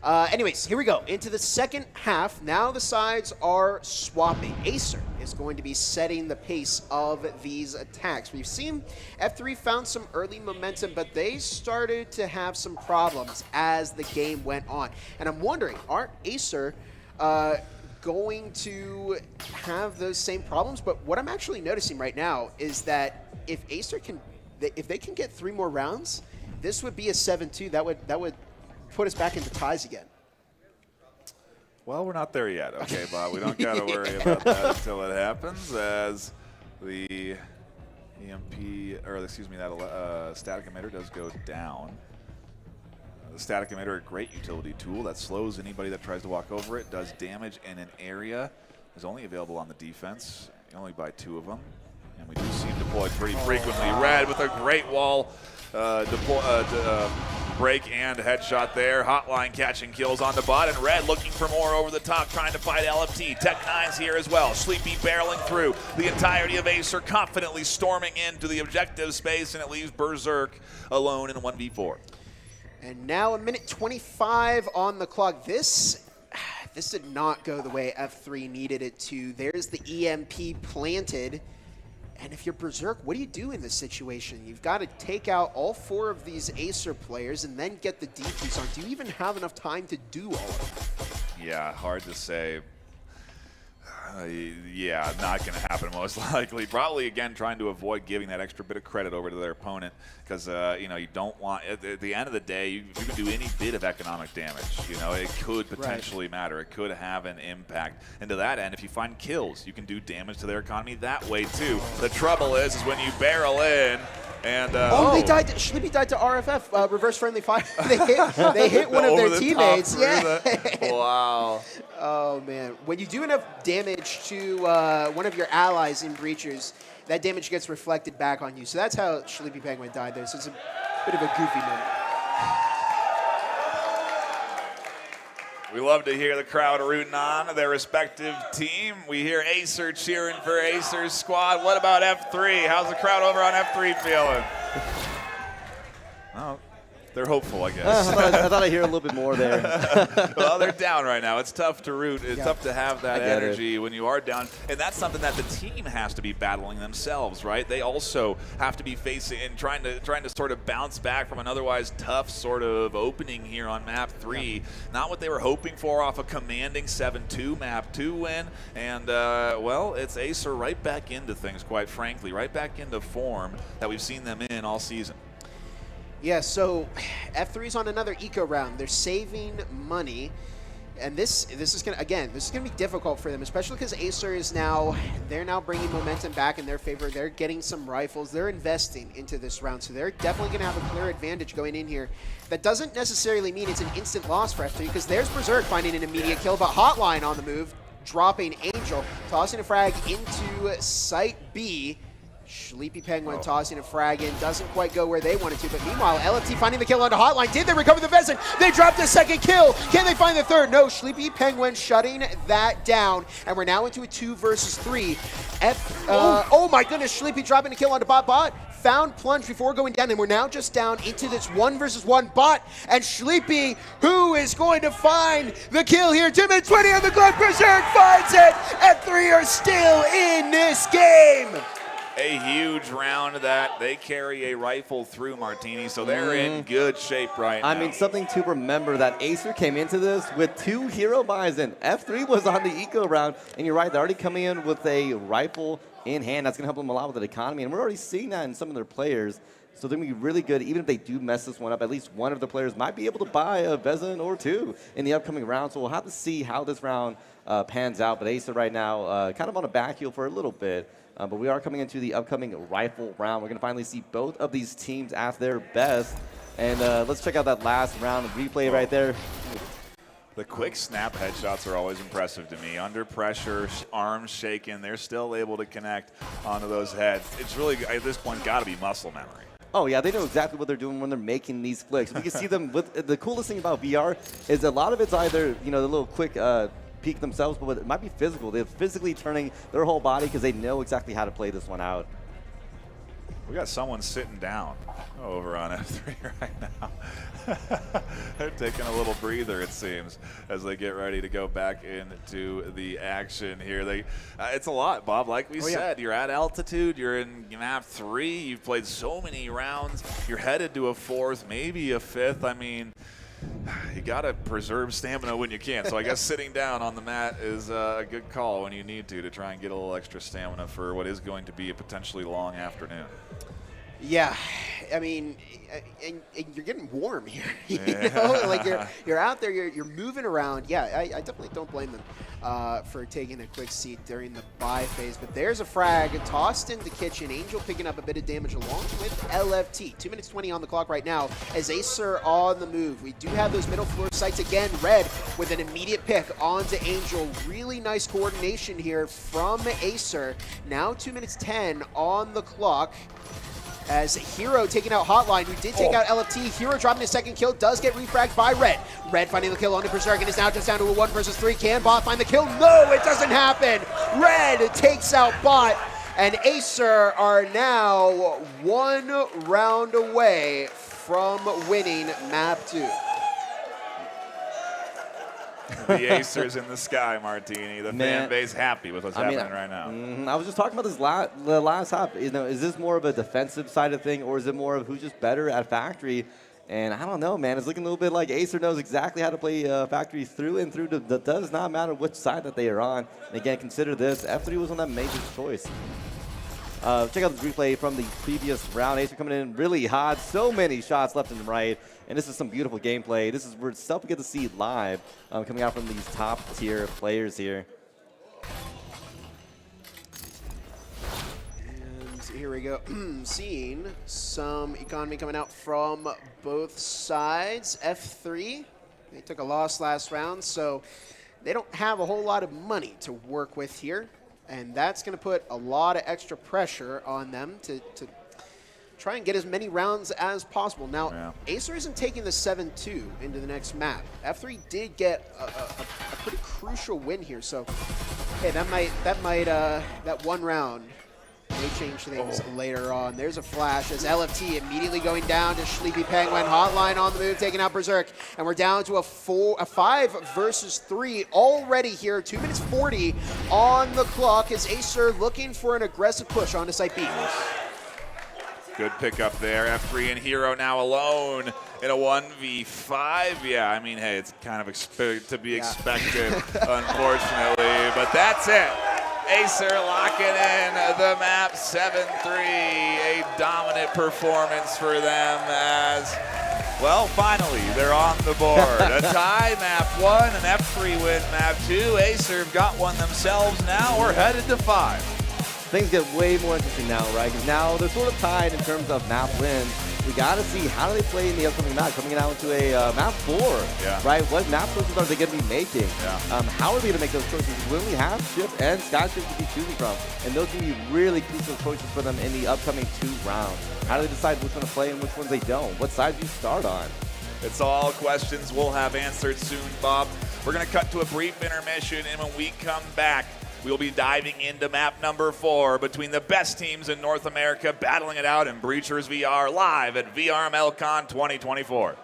Anyways, here we go. Into the second half. Now the sides are swapping. AESIR is going to be setting the pace of these attacks. We've seen F3 found some early momentum, but they started to have some problems as the game went on. And I'm wondering, aren't AESIR going to have those same problems? But what I'm actually noticing right now is that if AESIR if they can get 3 more rounds, this would be a 7-2. That would put us back into ties again. Well, we're not there yet. Okay, Bob, we don't got to worry about that until it happens, as the static emitter does go down. The static emitter, a great utility tool that slows anybody that tries to walk over it, does damage in an area, is only available on the defense. You only buy 2 of them, and we do see him deployed pretty frequently. Red with a great wall break and headshot there. Hotline catching kills on the bot, and Red looking for more over the top, trying to fight LFT. Tech9's here as well. Sleepy barreling through the entirety of AESIR, confidently storming into the objective space, and it leaves Berserk alone in a 1v4. And now a minute 25 on the clock. This did not go the way F3 needed it to. There's the EMP planted. And if you're Berserk, what do you do in this situation? You've got to take out all 4 of these AESIR players and then get the defuse on. Do you even have enough time to do all of it? Yeah, hard to say. Yeah, not going to happen most likely. Probably, again, trying to avoid giving that extra bit of credit over to their opponent because, you don't want, at the end of the day, if you can do any bit of economic damage, it could potentially matter. It could have an impact. And to that end, if you find kills, you can do damage to their economy that way, too. The trouble is when you barrel in, and they died. Sleepy died to RFF, reverse friendly fire. they hit one of their teammates. Yeah. Wow. Oh man, when you do enough damage to one of your allies in Breachers, that damage gets reflected back on you. So that's how Sleepy Penguin died there. So it's a bit of a goofy moment. We love to hear the crowd rooting on their respective team. We hear AESIR cheering for AESIR's squad. What about F3? How's the crowd over on F3 feeling? Oh, they're hopeful, I guess. I thought I'd hear a little bit more there. Well, they're down right now. It's tough to root. It's tough to have that energy when you are down. And that's something that the team has to be battling themselves, right? They also have to be facing and trying to sort of bounce back from an otherwise tough sort of opening here on map 3. Not what they were hoping for off a commanding 7-2 map 2 win. And, well, it's AESIR right back into things, quite frankly. Right back into form that we've seen them in all season. Yeah, so F3's on another eco round. They're saving money, and this is gonna be difficult for them, especially because AESIR is now bringing momentum back in their favor. They're getting some rifles. They're investing into this round, so they're definitely gonna have a clear advantage going in here. That doesn't necessarily mean it's an instant loss for F3 because there's Berserk finding an immediate kill, but Hotline on the move, dropping Angel, tossing a frag into Site B. Sleepy Penguin tossing a frag in. Doesn't quite go where they wanted to, but meanwhile, LFT finding the kill onto Hotline. Did they recover the Pheasant? They dropped a second kill. Can they find the third? No, Sleepy Penguin shutting that down, and we're now into a 2 versus 3. Oh my goodness, Sleepy dropping a kill onto Bot. Found plunge before going down, and we're now just down into this 1 versus 1 bot, and Sleepy, who is going to find the kill here? 2 minutes 20 on the clock. Berserk finds it. F3 are still in this game. A huge round that they carry a rifle through, Martini, so they're in good shape right now. I mean, something to remember that AESIR came into this with 2 hero buys in. F3 was on the eco round, and you're right, they're already coming in with a rifle in hand. That's going to help them a lot with the economy, and we're already seeing that in some of their players. So they're going to be really good. Even if they do mess this one up, at least one of the players might be able to buy a Vezin or two in the upcoming round. So we'll have to see how this round pans out. But AESIR right now kind of on a back heel for a little bit. But we are coming into the upcoming rifle round. We're going to finally see both of these teams at their best. And let's check out that last round replay right there. The quick snap headshots are always impressive to me. Under pressure, arms shaking, they're still able to connect onto those heads. It's really, at this point, got to be muscle memory. Oh, yeah, they know exactly what they're doing when they're making these flicks. We can see them with the coolest thing about VR is a lot of it's either, you know, the little quick peek themselves, but it might be physical. They're physically turning their whole body because they know exactly how to play this one out. We got someone sitting down over on F3 right now. They're taking a little breather, it seems, as they get ready to go back into the action here. It's a lot, Bob. Like we said, you're at altitude. You're in map 3. You've played so many rounds. You're headed to a 4th, maybe a 5th. I mean, you got to preserve stamina when you can. So I guess sitting down on the mat is a good call when you need to try and get a little extra stamina for what is going to be a potentially long afternoon. Yeah, I mean, and you're getting warm here. You know, like you're out there, you're moving around. Yeah, I definitely don't blame them for taking a quick seat during the buy phase. But there's a frag tossed into kitchen. Angel picking up a bit of damage along with LFT. 2 minutes 20 on the clock right now as AESIR on the move. We do have those middle floor sights again. Red with an immediate pick onto Angel. Really nice coordination here from AESIR. Now 2 minutes 10 on the clock. As Hero taking out Hotline, who did take out LFT. Hero dropping his second kill, does get refragged by Red. Red finding the kill on the Berserk and is now just down to a 1 versus 3. Can Bot find the kill? No, it doesn't happen. Red takes out Bot, and AESIR are now 1 round away from winning map 2. The AESIR's in the sky, Martini. The fan base happy with what's happening right now. I was just talking about this the last half. You know, is this more of a defensive side of thing, or is it more of who's just better at Factory? And I don't know, man. It's looking a little bit like AESIR knows exactly how to play Factory through and through. That does not matter which side that they are on. And again, consider this. F3 was on that major choice. Check out this replay from the previous round. AESIR coming in really hot. So many shots left and right. And this is some beautiful gameplay. This is where stuff we get to see live coming out from these top tier players here. And here we go. Seeing some economy coming out from both sides. F3, they took a loss last round, so they don't have a whole lot of money to work with here. And that's going to put a lot of extra pressure on them to try and get as many rounds as possible. Now, AESIR isn't taking the 7-2 into the next map. F3 did get a pretty crucial win here, so hey, that one round may change things later on. There's a flash as LFT immediately going down to Sleepy Penguin. Hotline on the move, taking out Berserk, and we're down to a 5 versus 3 already here. 2 minutes 40 on the clock as AESIR looking for an aggressive push onto site B. Good pickup there. F3 and Hero now alone in a 1v5. Yeah, I mean, hey, it's kind of to be expected, unfortunately. But that's it. AESIR locking in the map 7-3. A dominant performance for them as, well, finally, they're on the board. A tie map 1, an F3 win map 2. AESIR have got one themselves now. We're headed to 5. Things get way more interesting now, right? Because now they're sort of tied in terms of map wins. We got to see how do they play in the upcoming map, coming out into a map 4, right? What map choices are they going to be making? How are they going to make those choices? We only have Ship and Skyscraper to be choosing from, and those can be really crucial choices for them in the upcoming 2 rounds. How do they decide which one to play and which ones they don't? What side do you start on? It's all questions we'll have answered soon, Bob. We're going to cut to a brief intermission, and when we come back, we'll be diving into map number 4 between the best teams in North America, battling it out in Breachers VR live at VRML CON 2024.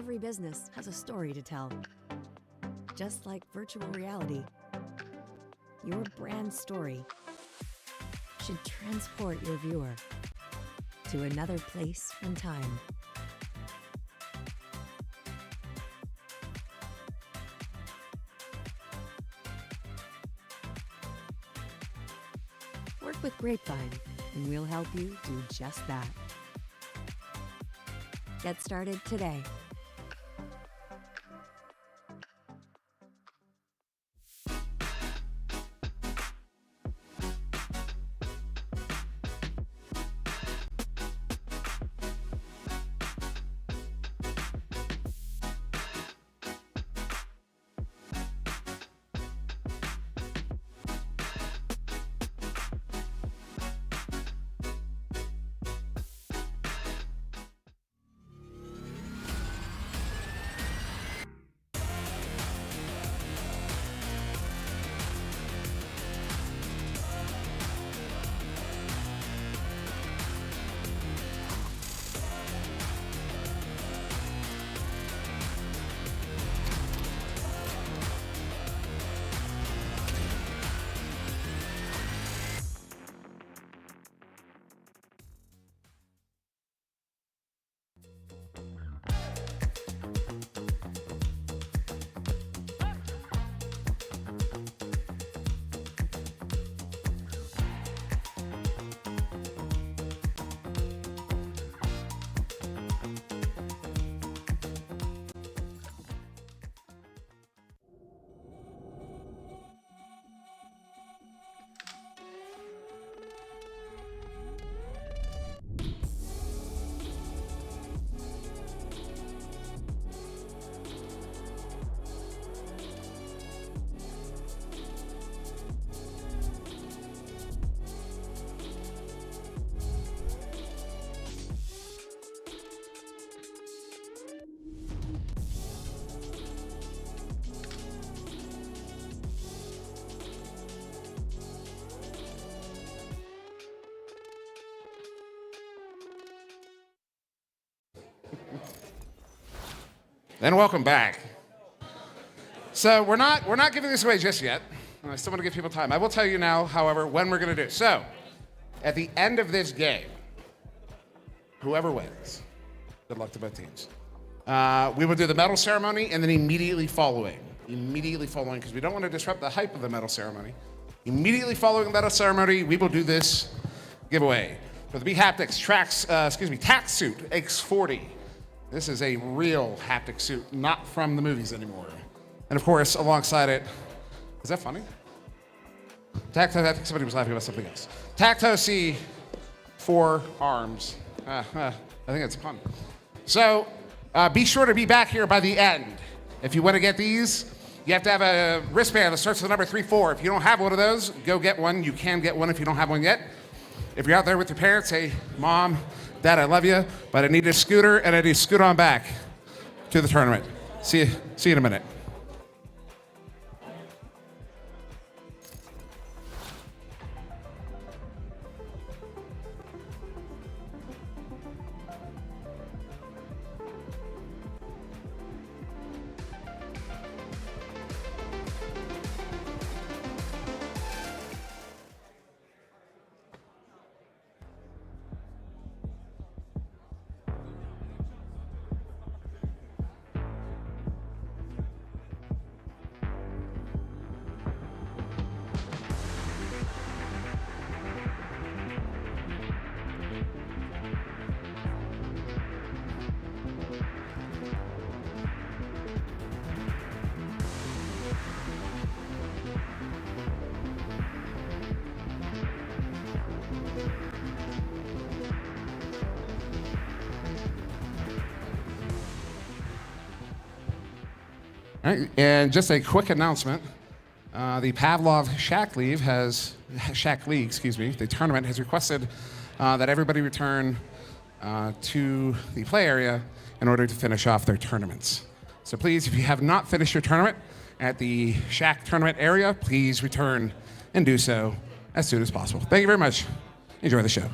Every business has a story to tell. Just like virtual reality, your brand story should transport your viewer to another place and time. Work with Grapevine, and we'll help you do just that. Get started today. And welcome back. So we're not giving this away just yet. I still want to give people time. I will tell you now, however, when we're going to do it. So at the end of this game, whoever wins, good luck to both teams. We will do the medal ceremony, and then immediately following, because we don't want to disrupt the hype of the medal ceremony. Immediately following the medal ceremony, we will do this giveaway for the B-Haptics tack suit X40. This is a real haptic suit, not from the movies anymore. And of course, alongside it, is that funny? I think somebody was laughing about something else. Tacto C 4 arms. I think it's fun. So be sure to be back here by the end. If you want to get these, you have to have a wristband that starts with the number 34. If you don't have one of those, go get one. You can get one if you don't have one yet. If you're out there with your parents, say, Mom, Dad, I love you, but I need a scooter, and I need to scoot on back to the tournament. See you in a minute. All right, and just a quick announcement. The Pavlov Shack League, the tournament has requested that everybody return to the play area in order to finish off their tournaments. So please, if you have not finished your tournament at the Shack tournament area, please return and do so as soon as possible. Thank you very much. Enjoy the show.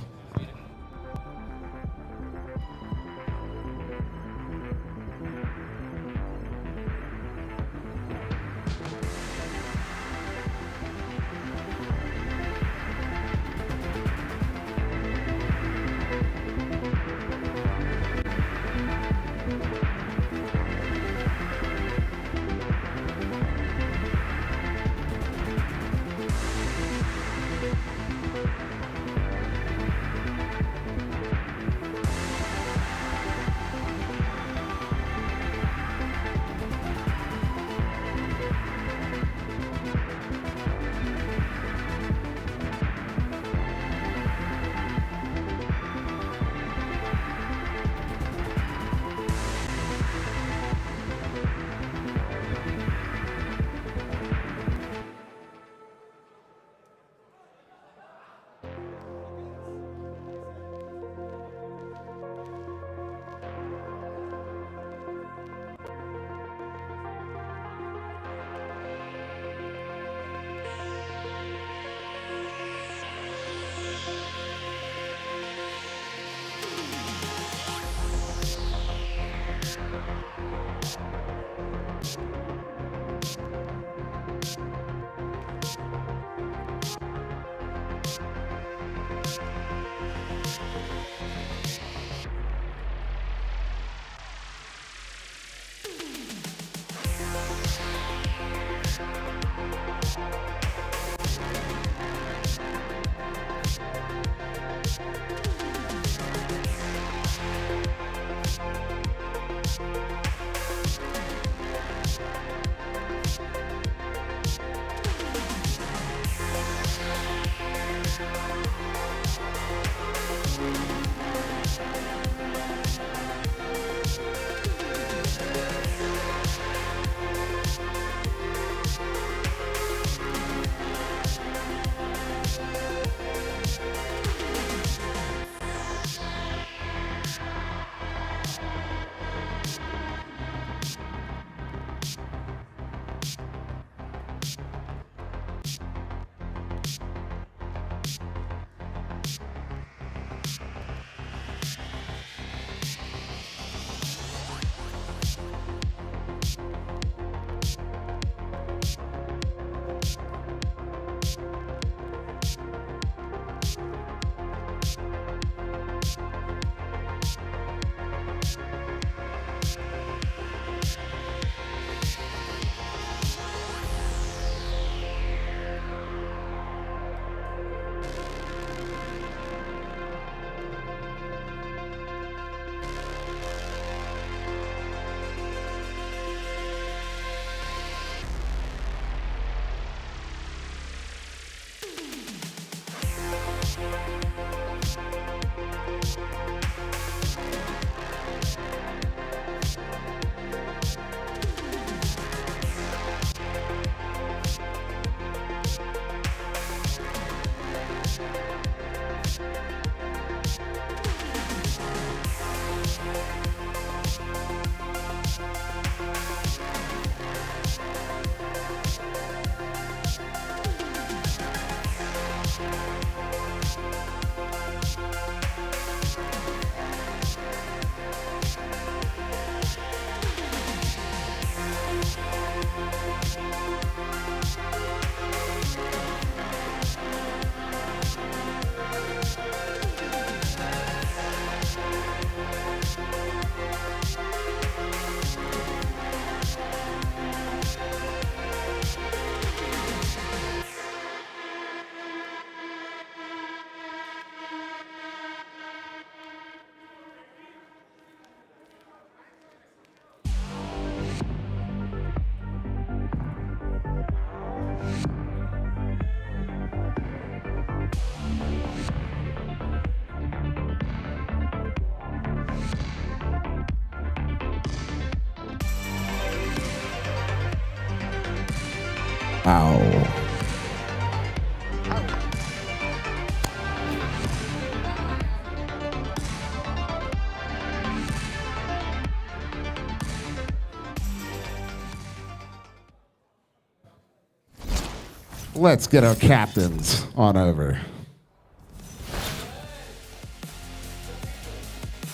let's get our captains on over.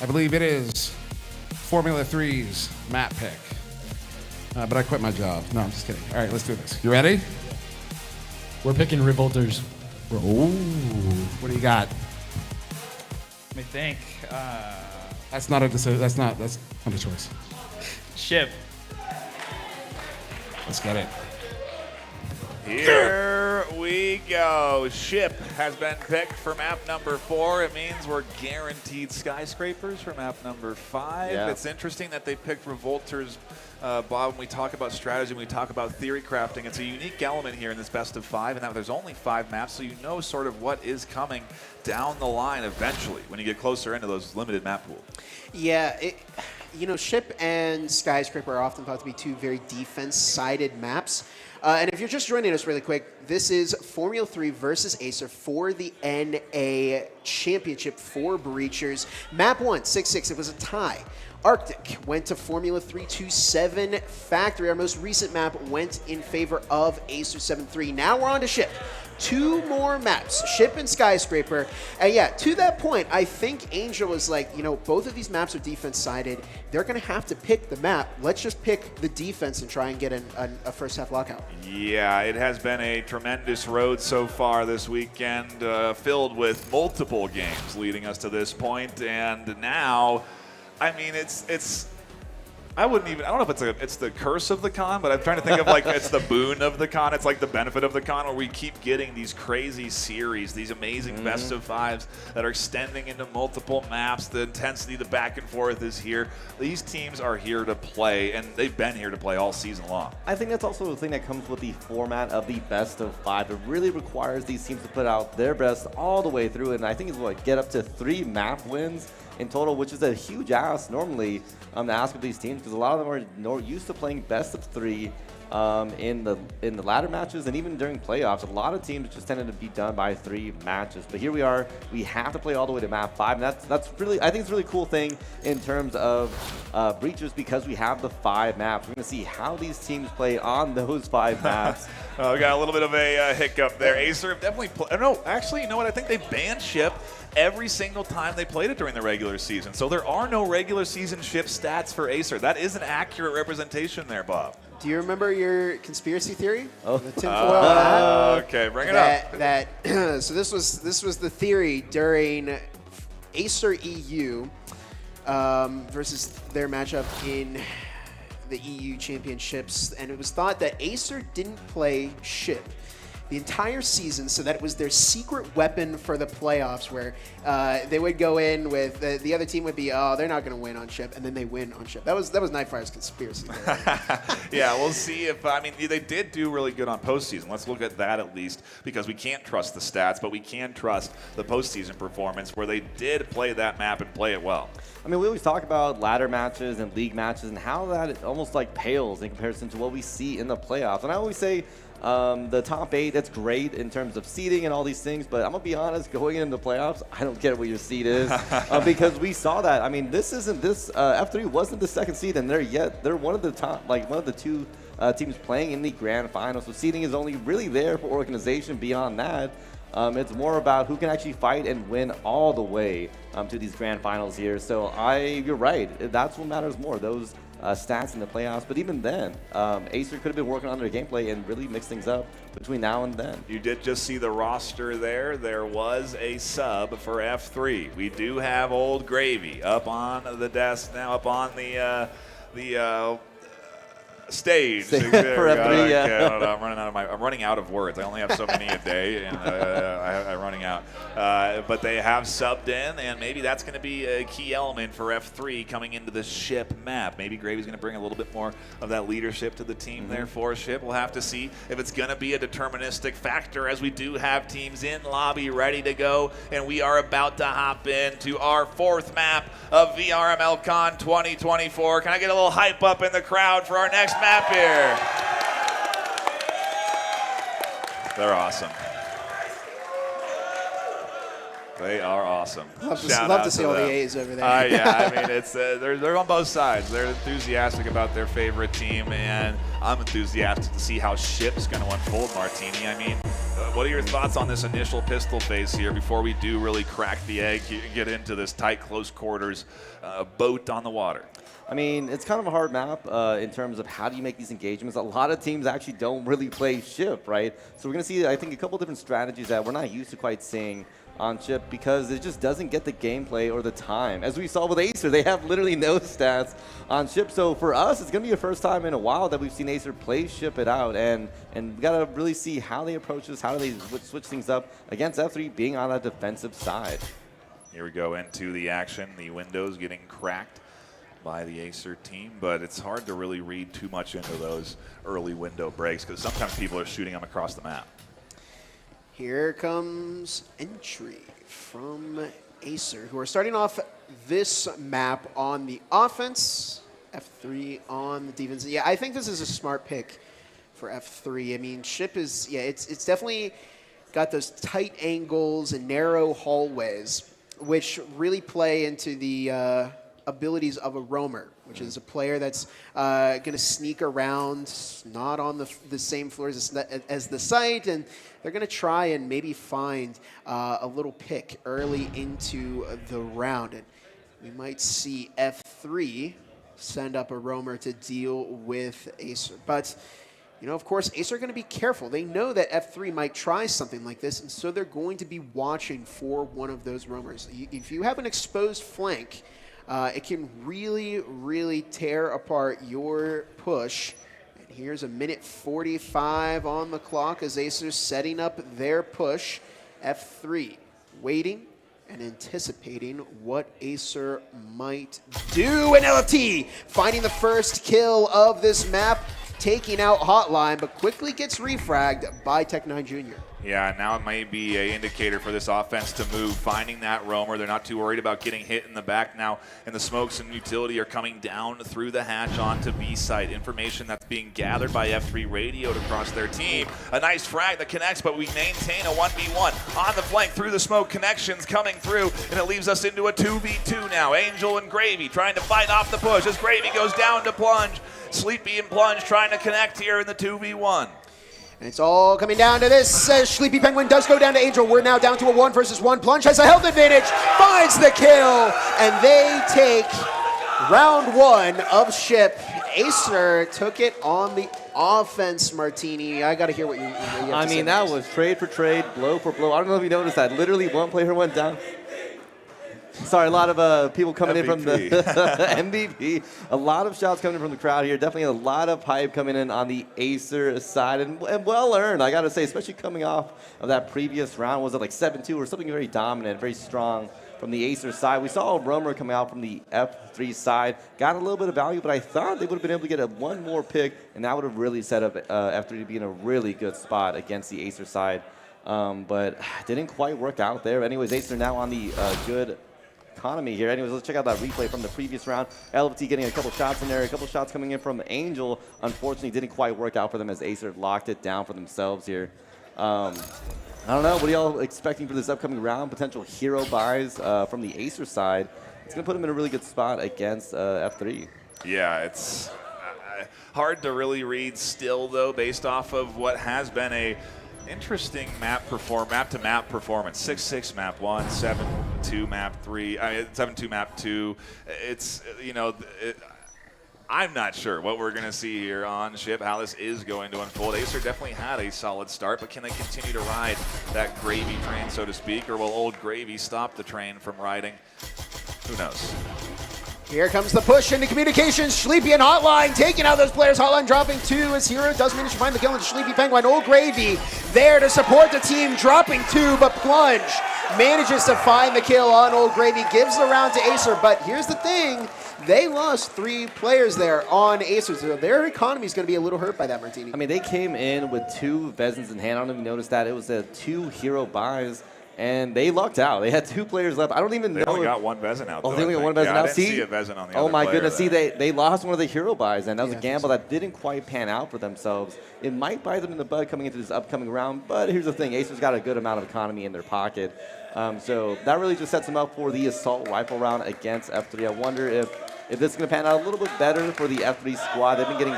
I believe it is Formula 3's map pick. But I quit my job. No, I'm just kidding. All right, let's do this. You ready? We're picking Revolters. Ooh, what do you got? Let me think. That's not a decision. That's not a choice. Ship. Let's get it. Here we go. Ship has been picked for map number 4. It means we're guaranteed skyscrapers for map number 5. Yeah. It's interesting that they picked Revolters, Bob. When we talk about strategy, when we talk about theory crafting, it's a unique element here in this best of 5, and that there's only 5 maps, so you know sort of what is coming down the line eventually when you get closer into those limited map pools. Yeah, Ship and Skyscraper are often thought to be two very defense-sided maps. And if you're just joining us really quick, this is Formula 3 versus AESIR for the NA Championship for Breachers. Map 1, 6-6, it was a tie. Arctic went to Formula 3 2-7 Factory. Our most recent map went in favor of AESIR 7-3. Now we're on to Ship. 2 more maps, Ship and Skyscraper. And yeah, to that point, I think Angel was like, both of these maps are defense-sided. They're going to have to pick the map. Let's just pick the defense and try and get a first-half lockout. Yeah, it has been a tremendous road so far this weekend, filled with multiple games leading us to this point. And now, I mean, I don't know if it's the curse of the con, but I'm trying to think of like it's the boon of the con. It's like the benefit of the con where we keep getting these crazy series, these amazing best of 5s that are extending into multiple maps. The intensity, the back and forth is here. These teams are here to play, and they've been here to play all season long. I think that's also the thing that comes with the format of the best of 5. It really requires these teams to put out their best all the way through, and I think it's get up to 3 map wins in total, which is a huge ask normally to ask of these teams, because a lot of them are used to playing best of 3 in the ladder matches, and even during playoffs. A lot of teams just tended to be done by 3 matches. But here we are, we have to play all the way to map 5, and that's really, I think it's a really cool thing in terms of Breachers, because we have the 5 maps. We're going to see how these teams play on those 5 maps. We got a little bit of a hiccup there. AESIR have definitely no, actually, you know what? I think they banned Ship every single time they played it during the regular season. So there are no regular season Ship stats for AESIR. That is an accurate representation there, Bob. Do you remember your conspiracy theory? Oh. The tinfoil hat? Okay, bring it up. So this was the theory during AESIR EU versus their matchup in the EU Championships, and it was thought that AESIR didn't play Ship the entire season, so that it was their secret weapon for the playoffs, where they would go in with the other team would be, they're not going to win on Ship, and then they win on Ship. That was Nightfire's conspiracy. Yeah, we'll see if they did do really good on postseason. Let's look at that at least, because we can't trust the stats, but we can trust the postseason performance where they did play that map and play it well. I mean, we always talk about ladder matches and league matches and how that almost like pales in comparison to what we see in the playoffs. And I always say the top 8, that's great in terms of seeding and all these things, but I'm going to be honest, going into the playoffs, I don't care what your seed is, because we saw that. I mean, F3 wasn't the 2nd seed, and they're one of the top, like one of the 2 teams playing in the grand final. So seeding is only really there for organization. Beyond that, it's more about who can actually fight and win all the way to these grand finals here. So you're right. That's what matters more, those stats in the playoffs. But even then, AESIR could have been working on their gameplay and really mix things up between now and then. You did just see the roster there. There was a sub for F3. We do have Old Gravy up on the desk now, up on the stage. For F3, yeah. I don't know. I'm running out of words. I only have so many a day, and I'm running out. But they have subbed in, and maybe that's going to be a key element for F3 coming into the Ship map. Maybe Gravy's going to bring a little bit more of that leadership to the team there for Ship. We'll have to see if it's going to be a deterministic factor, as we do have teams in lobby ready to go, and we are about to hop into our 4th map of VRML CON 2024. Can I get a little hype up in the crowd for our next map here? They're awesome. They are awesome. Love to see all the A's over there. Yeah, I mean, it's they're on both sides. They're enthusiastic about their favorite team, and I'm enthusiastic to see how Ship's going to unfold, Martini. I mean, what are your thoughts on this initial pistol phase here before we do really crack the egg and get into this tight, close quarters boat on the water? I mean, it's kind of a hard map in terms of how do you make these engagements. A lot of teams actually don't really play ship, right? So we're going to see, I think, a couple different strategies that we're not used to quite seeing on ship because it just doesn't get the gameplay or the time. As we saw with AESIR, they have literally no stats on ship. So for us, it's going to be the first time in a while that we've seen AESIR play ship it out. And we got to really see how they approach this, how do they switch things up against F3 being on that defensive side. Here we go into the action. The windows getting cracked by the AESIR team, but it's hard to really read too much into those early window breaks because sometimes people are shooting them across the map. Here comes entry from AESIR, who are starting off this map on the offense, F3 on the defense. Yeah, I think this is a smart pick for F3. I mean, ship is, yeah, it's definitely got those tight angles and narrow hallways, which really play into the abilities of a roamer, which is a player that's going to sneak around, not on the same floors as the site, and they're going to try and maybe find a little pick early into the round. And we might see F3 send up a roamer to deal with AESIR. But, you know, of course, AESIR are going to be careful. They know that F3 might try something like this, and so they're going to be watching for one of those roamers. If you have an exposed flank, it can really, really tear apart your push. And here's a minute 45 on the clock as AESIR setting up their push. F3 waiting and anticipating what AESIR might do. And LFT finding the first kill of this map, taking out Hotline, but quickly gets refragged by Tech9 Jr. Yeah, now it might be an indicator for this offense to move, finding that roamer. They're not too worried about getting hit in the back now, and the smokes and utility are coming down through the hatch onto B site. Information that's being gathered by F3 radioed across their team. A nice frag that connects, but we maintain a 1v1 on the flank through the smoke. Connections coming through, and it leaves us into a 2v2 now. Angel and Gravy trying to fight off the push as Gravy goes down to Plunge. Sleepy and Plunge trying to connect here in the 2v1. And it's all coming down to this. Sleepy Penguin does go down to Angel. We're now down to a 1 versus 1. Plunge has a health advantage, finds the kill, and they take round 1 of ship. AESIR took it on the offense, Martini. I got to hear what you have I to say mean, that was trade for trade, blow for blow. I don't know if you noticed that. Literally, one player went down. Sorry, a lot of people coming in from the MVP. A lot of shots coming in from the crowd here. Definitely a lot of hype coming in on the AESIR side, and well earned, I got to say, especially coming off of that previous round. Was it like 7-2 or something very dominant, very strong from the AESIR side? We saw a roamer coming out from the F3 side. Got a little bit of value, but I thought they would have been able to get one more pick, and that would have really set up F3 to be in a really good spot against the AESIR side. But didn't quite work out there. Anyways, AESIR now on the good economy here. Anyways, let's check out that replay from the previous round. LFT getting a couple shots in there, a couple shots coming in from Angel. Unfortunately, didn't quite work out for them as AESIR locked it down for themselves here. I don't know. What are y'all expecting for this upcoming round? Potential hero buys from the AESIR side. It's going to put them in a really good spot against F3. Yeah, it's hard to really read still, though, based off of what has been a interesting map-to-map performance. 6-6 map 1, 7-2 map 3, 7-2 map 2. It's, you know, I'm not sure what we're going to see here on ship, how this is going to unfold. AESIR definitely had a solid start, but can they continue to ride that gravy train, so to speak, or will old Gravy stop the train from riding? Who knows? Here comes the push into communications. Sleepy and Hotline taking out those players. Hotline dropping 2 as Hero does manage to find the kill into Sleepy Penguin. Old Gravy there to support the team, dropping 2, but Plunge manages to find the kill on Old Gravy. Gives the round to AESIR, but here's the thing. They lost 3 players there on AESIR, so their economy is going to be a little hurt by that, Martini. I mean, they came in with 2 Vezins in hand. I don't know if you noticed that. It was 2 hero buys. And they lucked out. They had 2 players left. I don't even know. They only got 1 Vezin out. Oh, they only got 1 Vezin out. I didn't see a Vezin on the oh other my player goodness. See, they lost one of the hero buys, and that was a gamble so. that didn't quite pan out for themselves. It might bite them in the butt coming into this upcoming round, but here's the thing. AESIR's got a good amount of economy in their pocket. So that really just sets them up for the assault rifle round against F3. I wonder if this is going to pan out a little bit better for the F3 squad. They've been getting...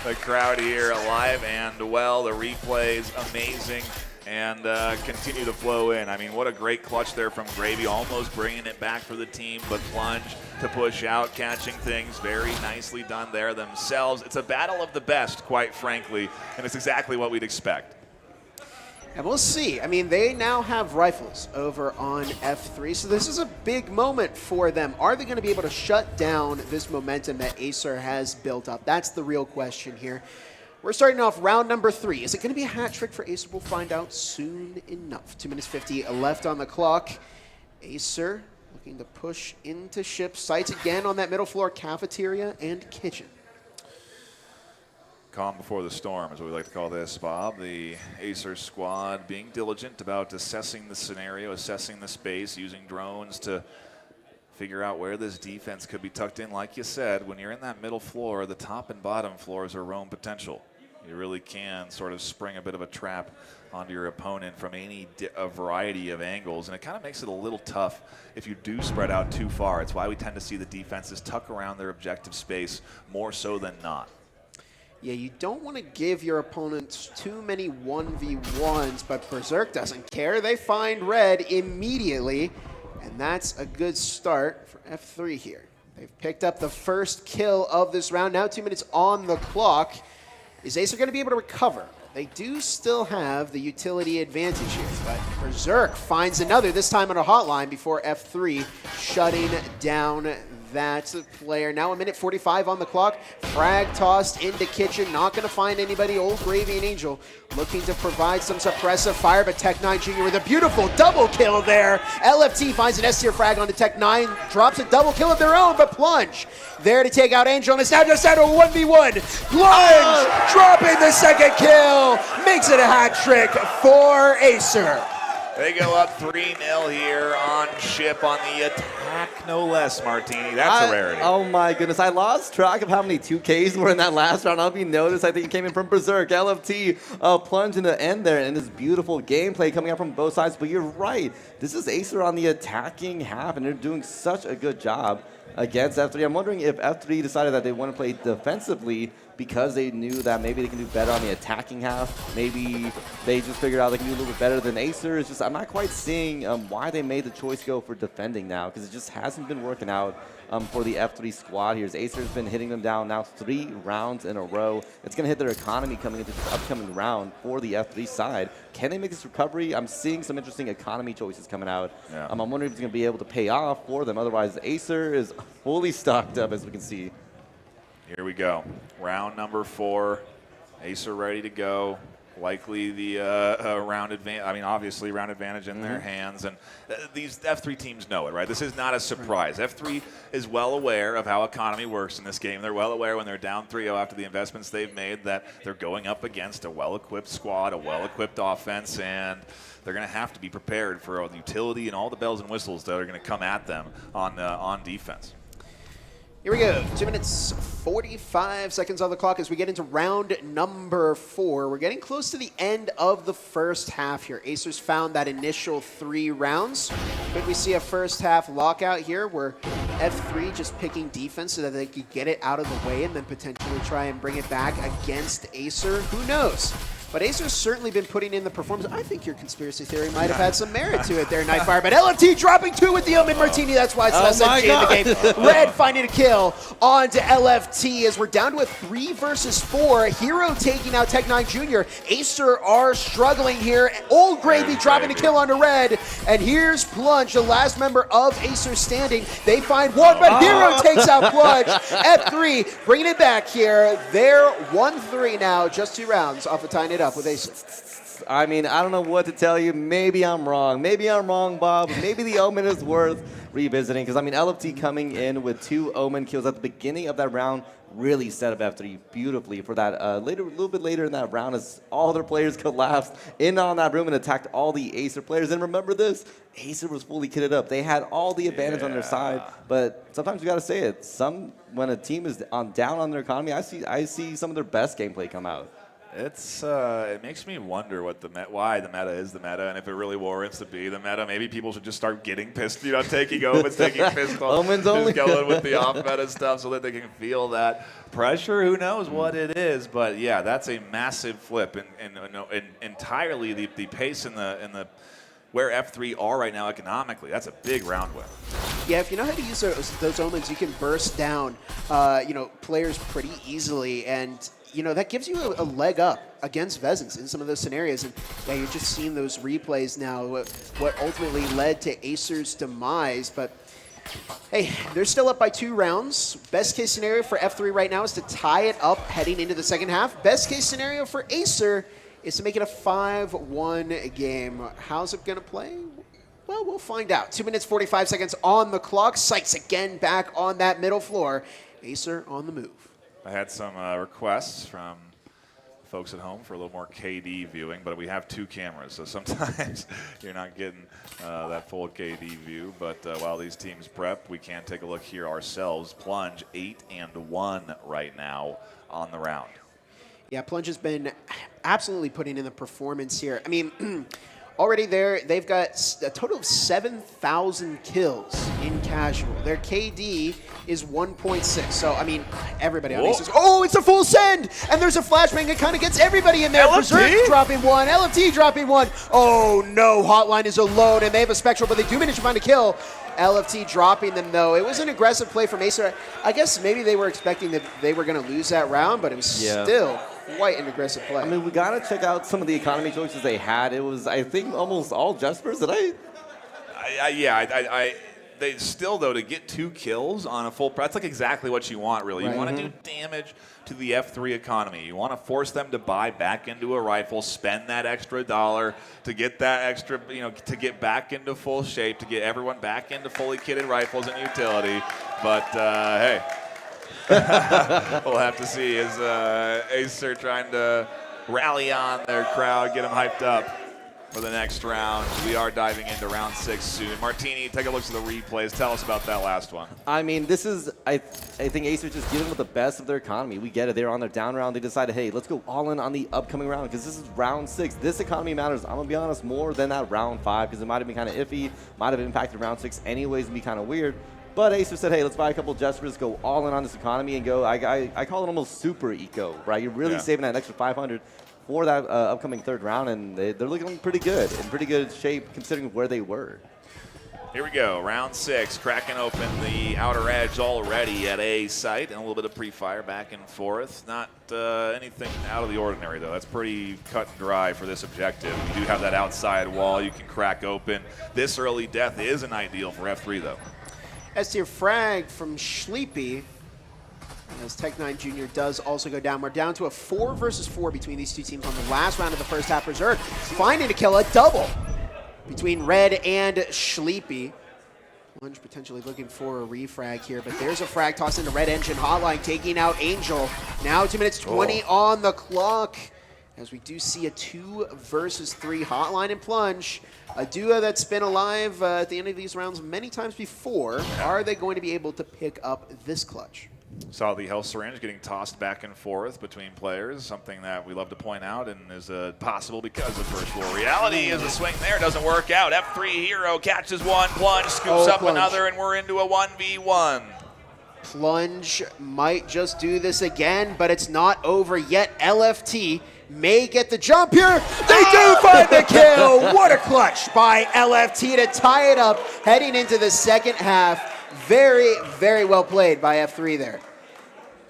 the crowd here alive and well. The replays amazing and continue to flow in. I mean, what a great clutch there from Gravy, almost bringing it back for the team, but Plunge to push out, catching things very nicely done there themselves. It's a battle of the best, quite frankly, and it's exactly what we'd expect. And we'll see. I mean, they now have rifles over on F3, so this is a big moment for them. Are they going to be able to shut down this momentum that AESIR has built up? That's the real question here. We're starting off round number 3. Is it going to be a hat trick for AESIR? We'll find out soon enough. 2 minutes 50 left on the clock. AESIR looking to push into ship. Sights again on that middle floor cafeteria and kitchen. Calm before the storm is what we like to call this, Bob. The AESIR squad being diligent about assessing the scenario, assessing the space, using drones to figure out where this defense could be tucked in. Like you said, when you're in that middle floor, the top and bottom floors are roam potential. You really can sort of spring a bit of a trap onto your opponent from a variety of angles, and it kind of makes it a little tough if you do spread out too far. It's why we tend to see the defenses tuck around their objective space more so than not. Yeah, you don't want to give your opponents too many 1v1s, but Berserk doesn't care. They find red immediately, and that's a good start for F3 here. They've picked up the first kill of this round. Now 2 minutes on the clock. Is AESIR going to be able to recover? They do still have the utility advantage here, but Berserk finds another, this time on a hotline before F3 shutting down that player. Now 1 minute 45 on the clock. Frag tossed into kitchen. Not going to find anybody. Old Gravy and Angel looking to provide some suppressive fire, but Tech9 Jr. with a beautiful double kill there. LFT finds an S-tier frag onto Tech9. Drops a double kill of their own, but Plunge there to take out Angel, and it's now just out of 1v1. Plunge dropping the second kill. Makes it a hat trick for AESIR. They go up 3-0 here on ship on the attack, no less, Martini. That's a rarity. Oh my goodness, I lost track of how many 2Ks were in that last round. I'll be noticed. I think it came in from Berserk. LFT plunge in the end there, and this beautiful gameplay coming out from both sides. But you're right, this is AESIR on the attacking half, and they're doing such a good job against F3. I'm wondering if F3 decided that they want to play defensively because they knew that maybe they can do better on the attacking half. Maybe they just figured out they can do a little bit better than AESIR. It's just, I'm not quite seeing why they made the choice go for defending now, because it just hasn't been working out for the F3 squad here. AESIR has been hitting them down now 3 rounds in a row. It's going to hit their economy coming into this upcoming round for the F3 side. Can they make this recovery? I'm seeing some interesting economy choices coming out. Yeah. I'm wondering if it's going to be able to pay off for them. Otherwise, AESIR is fully stocked up, as we can see. Here we go. Round number 4. AESIR ready to go. Likely the round advantage. I mean, obviously, round advantage in their hands. And these F3 teams know it, right? This is not a surprise. F3 is well aware of how economy works in this game. They're well aware when they're down 3-0 after the investments they've made that they're going up against a well-equipped squad, a well-equipped offense, and they're going to have to be prepared for all the utility and all the bells and whistles that are going to come at them on defense. Here we go, 2 minutes 45 seconds on the clock as we get into round number 4. We're getting close to the end of the first half here. AESIR's found that initial 3 rounds. Could we see a first half lockout here where F3 just picking defense so that they could get it out of the way and then potentially try and bring it back against AESIR? Who knows? But AESIR's certainly been putting in the performance. I think your conspiracy theory might have had some merit to it there, Nightfire. But LFT dropping 2 with the Omen Martini. That's why it's less SG in the game. Red finding a kill onto LFT as we're down to a 3 versus 4. Hero taking out Tech9 Jr. AESIR are struggling here. Old Gravy dropping a kill onto Red. And here's Plunge, the last member of AESIR standing. They find one, but Hero takes out Plunge. F3 bringing it back here. They're 1-3 now, just 2 rounds off of tying it up with AESIR. I mean, I don't know what to tell you. Maybe I'm wrong. Maybe I'm wrong, Bob. Maybe the Omen is worth revisiting, because, I mean, LFT coming in with 2 Omen kills at the beginning of that round really set up F3 beautifully for that a little bit later in that round as all their players collapsed in on that room and attacked all the AESIR players. And remember this, AESIR was fully kitted up. They had all the advantage on their side, but sometimes you got to say it. When a team is down on their economy, I see some of their best gameplay come out. It makes me wonder what why the meta is the meta, and if it really warrants to be the meta. Maybe people should just start getting pissed, taking omens, taking pistol, Omens only. just going with the off-meta stuff so that they can feel that pressure. Who knows what it is? But yeah, that's a massive flip, and entirely the pace and the where F3 are right now economically. That's a big round win. Yeah, if you know how to use those omens, you can burst down, players pretty easily, and that gives you a leg up against Vezins in some of those scenarios. And yeah, you're just seeing those replays now, what ultimately led to AESIR's demise. But hey, they're still up by 2 rounds. Best case scenario for F3 right now is to tie it up heading into the second half. Best case scenario for AESIR is to make it a 5-1 game. How's it going to play? Well, we'll find out. 2 minutes, 45 seconds on the clock. Sykes again back on that middle floor. AESIR on the move. I had some requests from folks at home for a little more KD viewing, but we have 2 cameras, so sometimes you're not getting that full KD view. But while these teams prep, we can take a look here ourselves. Plunge 8-1 right now on the round. Yeah, Plunge has been absolutely putting in the performance here. I mean, already they've got a total of 7,000 kills in casual. Their KD is 1.6. So, I mean, everybody on AESIR. Oh, it's a full send! And there's a flashbang. It kind of gets everybody in there. LFT? Berserk dropping 1. LFT dropping 1. Oh, no. Hotline is alone, and they have a Spectral, but they do manage to find a kill. LFT dropping them, though. It was an aggressive play from AESIR. I guess maybe they were expecting that they were going to lose that round, but it was still quite an aggressive play. I mean, we got to check out some of the economy choices they had. It was, I think, almost all Jespers. They still, though, to get 2 kills on a full, that's like exactly what you want, really. You want to do damage to the F3 economy. You want to force them to buy back into a rifle, spend that extra $1 to get that extra, to get back into full shape, to get everyone back into fully kitted rifles and utility. But, hey, we'll have to see. Is AESIR trying to rally on their crowd, get them hyped up for the next round? We are diving into round 6 soon. Martini, take a look at the replays. Tell us about that last one. I mean, this is, I think AESIR just dealing with the best of their economy. We get it. They're on their down round. They decided, hey, let's go all in on the upcoming round because this is round 6. This economy matters, I'm going to be honest, more than that round 5 because it might have been kind of iffy, might have impacted round 6 anyways and be kind of weird. But AESIR said, hey, let's buy a couple of Jespers, go all in on this economy and go, I call it almost super eco, right? You're really saving that extra 500 for that upcoming 3rd round, and they're looking pretty good, in pretty good shape considering where they were. Here we go, round 6, cracking open the outer edge already at A site, and a little bit of pre-fire back and forth. Not anything out of the ordinary, though. That's pretty cut and dry for this objective. You do have that outside wall you can crack open. This early death isn't ideal for F3, though. S-tier frag from Sleepy. As Tech9 Jr. does also go down. We're down to a 4 versus 4 between these 2 teams on the last round of the first half. Berserk finding to kill a double between Red and Sleepy. Plunge potentially looking for a refrag here, but there's a frag tossed into Red Engine. Hotline taking out Angel. Now 2 minutes 20 on the clock. As we do see a 2 versus 3 Hotline and Plunge. A duo that's been alive at the end of these rounds many times before. Are they going to be able to pick up this clutch? Saw the health syringe getting tossed back and forth between players, something that we love to point out and is possible because of virtual reality. Is a swing there, doesn't work out. F3 Hero catches one, Plunge scoops up another, and we're into a 1v1. Plunge might just do this again, but it's not over yet. LFT may get the jump here. They do find the kill. What a clutch by LFT to tie it up heading into the second half. Very, very well played by F3 there.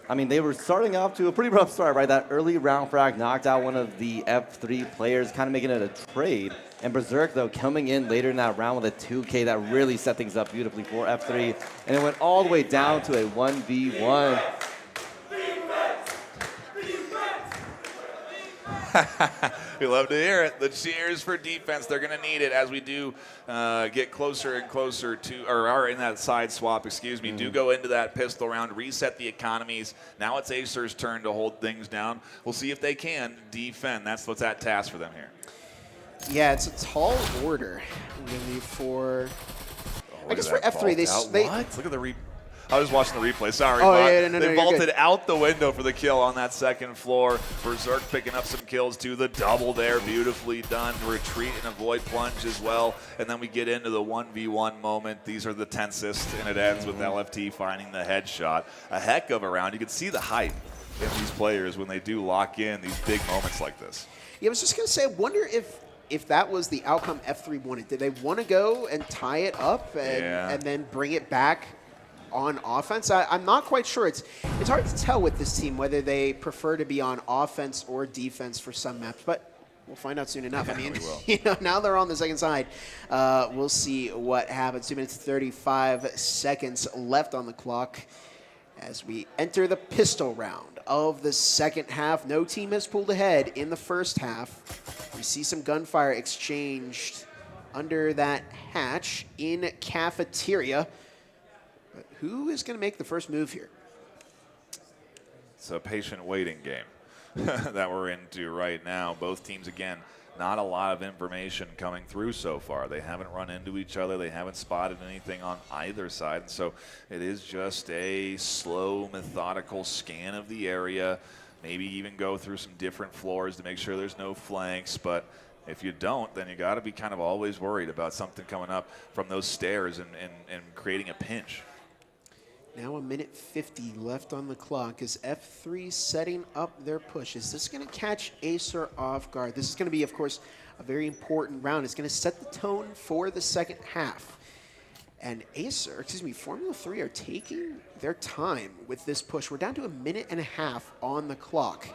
I mean, they were starting off to a pretty rough start, right? That early round frag knocked out one of the F3 players, kind of making it a trade. And Berserk, though, coming in later in that round with a 2K that really set things up beautifully for F3. And it went all the way down to a 1v1. We love to hear it. The cheers for defense. They're going to need it as we do get closer and closer to, or are in that side swap, excuse me, do go into that pistol round, reset the economies. Now it's AESIR's turn to hold things down. We'll see if they can defend. That's what's at task for them here. Yeah, it's a tall order really for, I guess for F3. They what? Look at the I was watching the replay. Sorry, Oh, Mark. yeah, no, They you're vaulted good. out the window for the kill on that second floor. Berserk picking up some kills too. The double there, beautifully done. Retreat and avoid plunge as well. And then we get into the 1v1 moment. These are the tensest, and it ends with LFT finding the headshot. A heck of a round. You can see the hype in these players when they do lock in these big moments like this. Yeah, I was just going to say, I wonder if that was the outcome F3 wanted. Did they want to go and tie it up and then bring it back on offense? I'm not quite sure. It's hard to tell with this team whether they prefer to be on offense or defense for some maps, but we'll find out soon enough. I mean, now they're on the second side. We'll see what happens. 2 minutes 35 seconds left on the clock as we enter the pistol round of the second half. No team has pulled ahead in the first half. We see some gunfire exchanged under that hatch in cafeteria. But who is going to make the first move here? It's a patient waiting game that we're into right now. Both teams, again, not a lot of information coming through so far. They haven't run into each other. They haven't spotted anything on either side. And so it is just a slow, methodical scan of the area. Maybe even go through some different floors to make sure there's no flanks. But if you don't, then you got to be kind of always worried about something coming up from those stairs and creating a pinch. Now 1:50 left on the clock. Is F3 setting up their push? Is this going to catch AESIR off guard? This is going to be, of course, a very important round. It's going to set the tone for the second half. And Formula 3 are taking their time with this push. We're down to 1.5 minutes on the clock.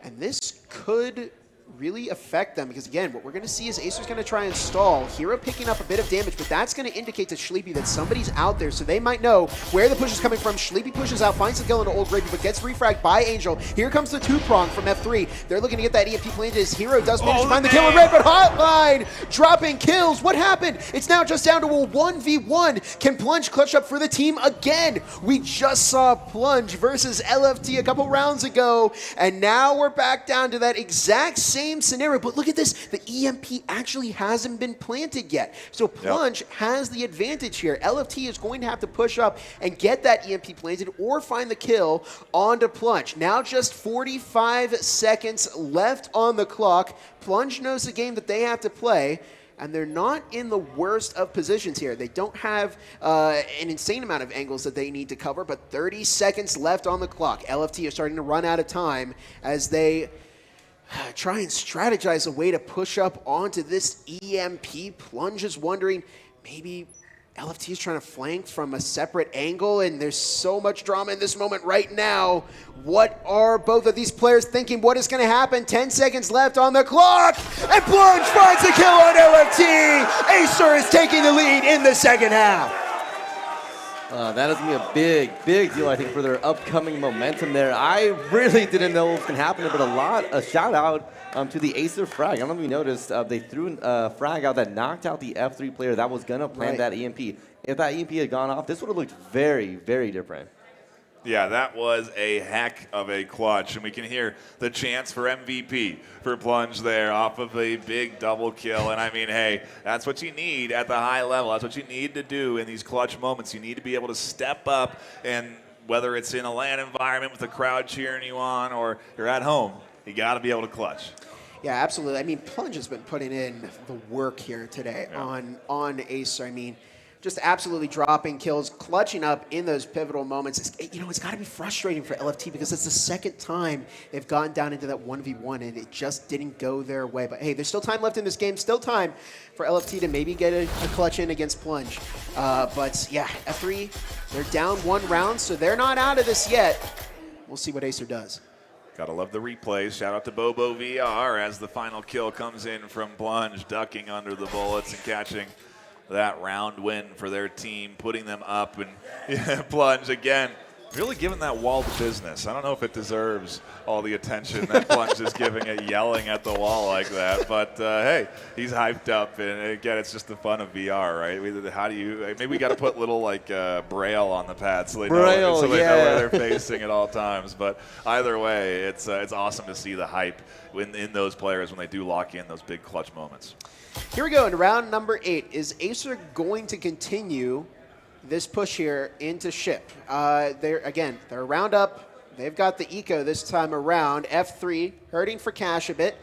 And this could really affect them because, again, what we're going to see is AESIR's going to try and stall. Hero picking up a bit of damage, but that's going to indicate to Sleepy that somebody's out there, so they might know where the push is coming from. Sleepy pushes out, finds the kill into Old Gravy, but gets refragged by Angel. Here comes the two-prong from F3. They're looking to get that EMP planted. His Hero does manage to find the kill in red, but Hotline dropping kills. What happened? It's now just down to a 1v1. Can Plunge clutch up for the team again? We just saw Plunge versus LFT a couple rounds ago, and now we're back down to that exact same scenario, but look at this. The EMP actually hasn't been planted yet. So Plunge has the advantage here. LFT is going to have to push up and get that EMP planted or find the kill onto Plunge. Now just 45 seconds left on the clock. Plunge knows the game that they have to play, and they're not in the worst of positions here. They don't have an insane amount of angles that they need to cover, but 30 seconds left on the clock. LFT is starting to run out of time as they try and strategize a way to push up onto this EMP. Plunge is wondering, maybe LFT is trying to flank from a separate angle, and there's so much drama in this moment right now. What are both of these players thinking? What is going to happen? 10 seconds left on the clock, and Plunge finds a kill on LFT. AESIR is taking the lead in the second half. That is going to be a big deal, I think, for their upcoming momentum there. I really didn't know what was going to happen, but a shout out to the AESIR frag. I don't know if you noticed, they threw a frag out that knocked out the F3 player that was going to plant that EMP. If that EMP had gone off, this would have looked very, very different. Yeah, that was a heck of a clutch, and we can hear the chants for MVP for Plunge there off of a big double kill. And I mean, hey, that's what you need at the high level. That's what you need to do in these clutch moments. You need to be able to step up, and whether it's in a LAN environment with the crowd cheering you on or you're at home, you got to be able to clutch. Yeah, absolutely. I mean, Plunge has been putting in the work here today on AESIR. I mean, just absolutely dropping kills, clutching up in those pivotal moments. It's got to be frustrating for LFT because it's the second time they've gone down into that 1v1 and it just didn't go their way. But hey, there's still time left in this game, still time for LFT to maybe get a clutch in against Plunge. But yeah, F3, they're down one round, so they're not out of this yet. We'll see what AESIR does. Gotta love the replays. Shout out to Bobo VR as the final kill comes in from Plunge, ducking under the bullets and catching that round win for their team, putting them up. And Plunge, again, really giving that wall the business. I don't know if it deserves all the attention that Plunge is giving it, yelling at the wall like that. But, hey, he's hyped up. And, again, it's just the fun of VR, right? How do you – maybe we got to put little, braille on the pad so they know where they're facing at all times. But either way, it's awesome to see the hype in those players when they do lock in those big clutch moments. Here we go in round number 8. Is AESIR going to continue this push here into ship. They're a round up. They've got the eco this time around. F3 hurting for cash a bit,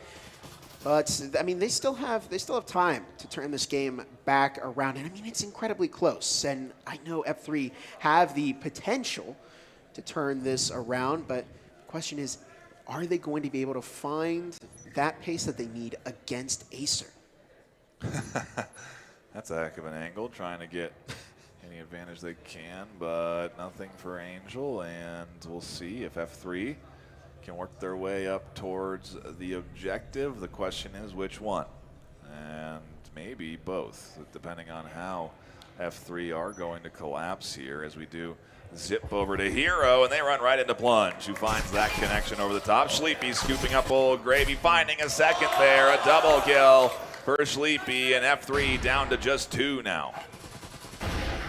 but I mean they still have time to turn this game back around. And I mean it's incredibly close. And I know F3 have the potential to turn this around, but the question is, are they going to be able to find that pace that they need against AESIR? That's a heck of an angle, trying to get any advantage they can, but nothing for Angel, and we'll see if F3 can work their way up towards the objective. The question is which one, and maybe both, depending on how F3 are going to collapse here as we do zip over to Hero, and they run right into Plunge, who finds that connection over the top. Sleepy scooping up Old Gravy, finding a second there, a double kill for Sleepy, and F3 down to just 2 now.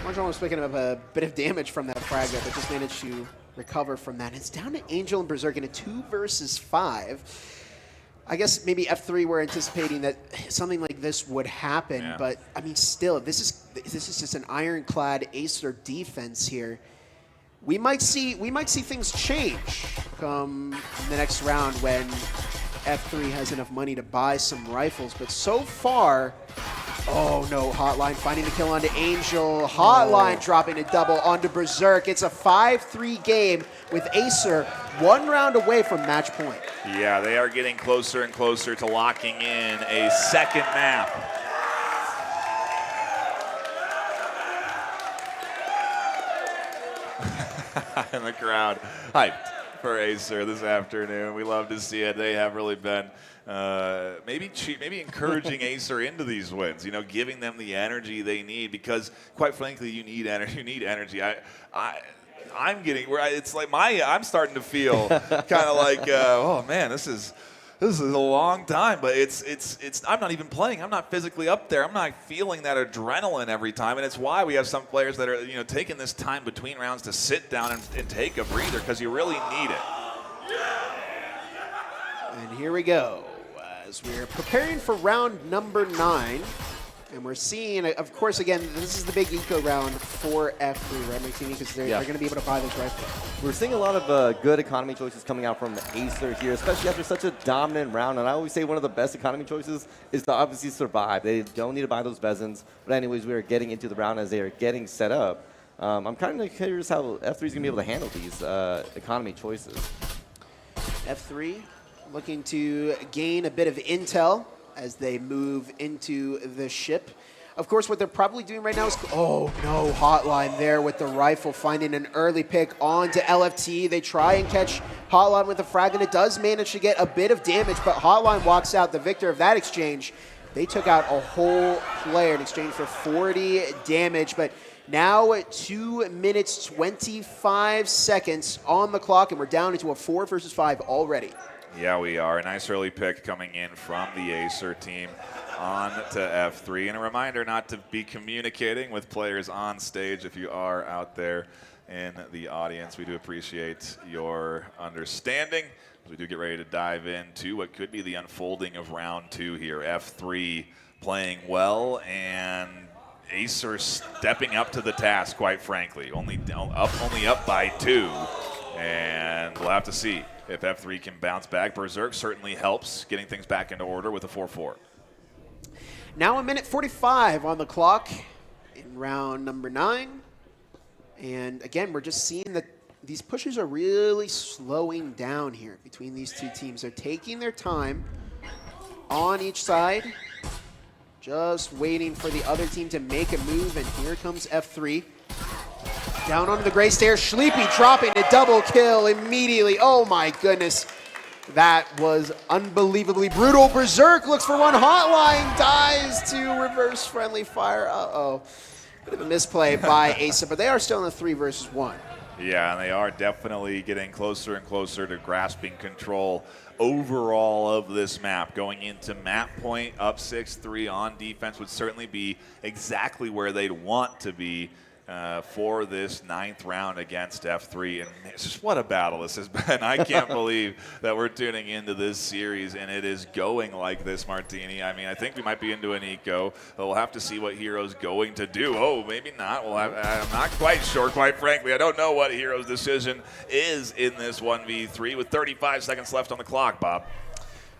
Marjol was picking up a bit of damage from that fragment, but just managed to recover from that. It's down to Angel and Berserk in a 2 versus 5. I guess maybe F3 were anticipating that something like this would happen, but I mean, still, this is just an ironclad AESIR defense here. We might see things change come the next round when F3 has enough money to buy some rifles, but so far. Oh no, Hotline finding the kill onto Angel. Hotline dropping a double onto Berserk. It's a 5-3 game with AESIR 1 round away from match point. Yeah, they are getting closer and closer to locking in a second map. And the crowd hyped for AESIR this afternoon. We love to see it. They have really been maybe encouraging AESIR into these wins, you know, giving them the energy they need, because quite frankly, you need energy. You need energy. I'm getting where it's like I'm starting to feel kind of like, oh man, this is a long time, but it's I'm not even playing. I'm not physically up there. I'm not feeling that adrenaline every time, and it's why we have some players that are, you know, taking this time between rounds to sit down and take a breather, because you really need it. And here we go as we're preparing for round number 9. And we're seeing, of course, again, this is the big eco round for F3, right, Martini? Because they're going to be able to buy those rifles. We're seeing a lot of good economy choices coming out from AESIR here, especially after such a dominant round. And I always say one of the best economy choices is to obviously survive. They don't need to buy those Bezins. But anyways, we are getting into the round as they are getting set up. I'm kind of curious how F3 is going to be able to handle these economy choices. F3 looking to gain a bit of intel as they move into the ship. Of course, what they're probably doing right now is, oh no, Hotline there with the rifle, finding an early pick onto LFT. They try and catch Hotline with a frag, and it does manage to get a bit of damage, but Hotline walks out the victor of that exchange. They took out a whole player in exchange for 40 damage, but now 2 minutes, 25 seconds on the clock, and we're down into a 4 versus 5 already. Yeah, we are. A nice early pick coming in from the AESIR team on to F3. And a reminder not to be communicating with players on stage if you are out there in the audience. We do appreciate your understanding as we do get ready to dive into what could be the unfolding of round 2 here. F3 playing well, and AESIR stepping up to the task, quite frankly. Only up by 2. And we'll have to see if F3 can bounce back. Berserk certainly helps getting things back into order with a 4-4. Now 1 minute 45 on the clock in round number 9. And again, we're just seeing that these pushes are really slowing down here between these two teams. They're taking their time on each side, just waiting for the other team to make a move. And here comes F3. Down onto the gray stairs, Sleepy dropping a double kill immediately. Oh my goodness. That was unbelievably brutal. Berserk looks for one. Hotline dies to reverse friendly fire. Uh-oh. Bit of a misplay by AESIR, but they are still in a 3 versus 1. Yeah, and they are definitely getting closer and closer to grasping control overall of this map. Going into map point, up 6-3 on defense would certainly be exactly where they'd want to be. for this 9th round against F3. And it's just what a battle this has been. I can't believe that we're tuning into this series and it is going like this, Martini. I mean, I think we might be into an eco. We'll have to see what Hero's going to do. Oh, maybe not. Well, I'm not quite sure, quite frankly. I don't know what Hero's decision is in this 1v3 with 35 seconds left on the clock, Bob.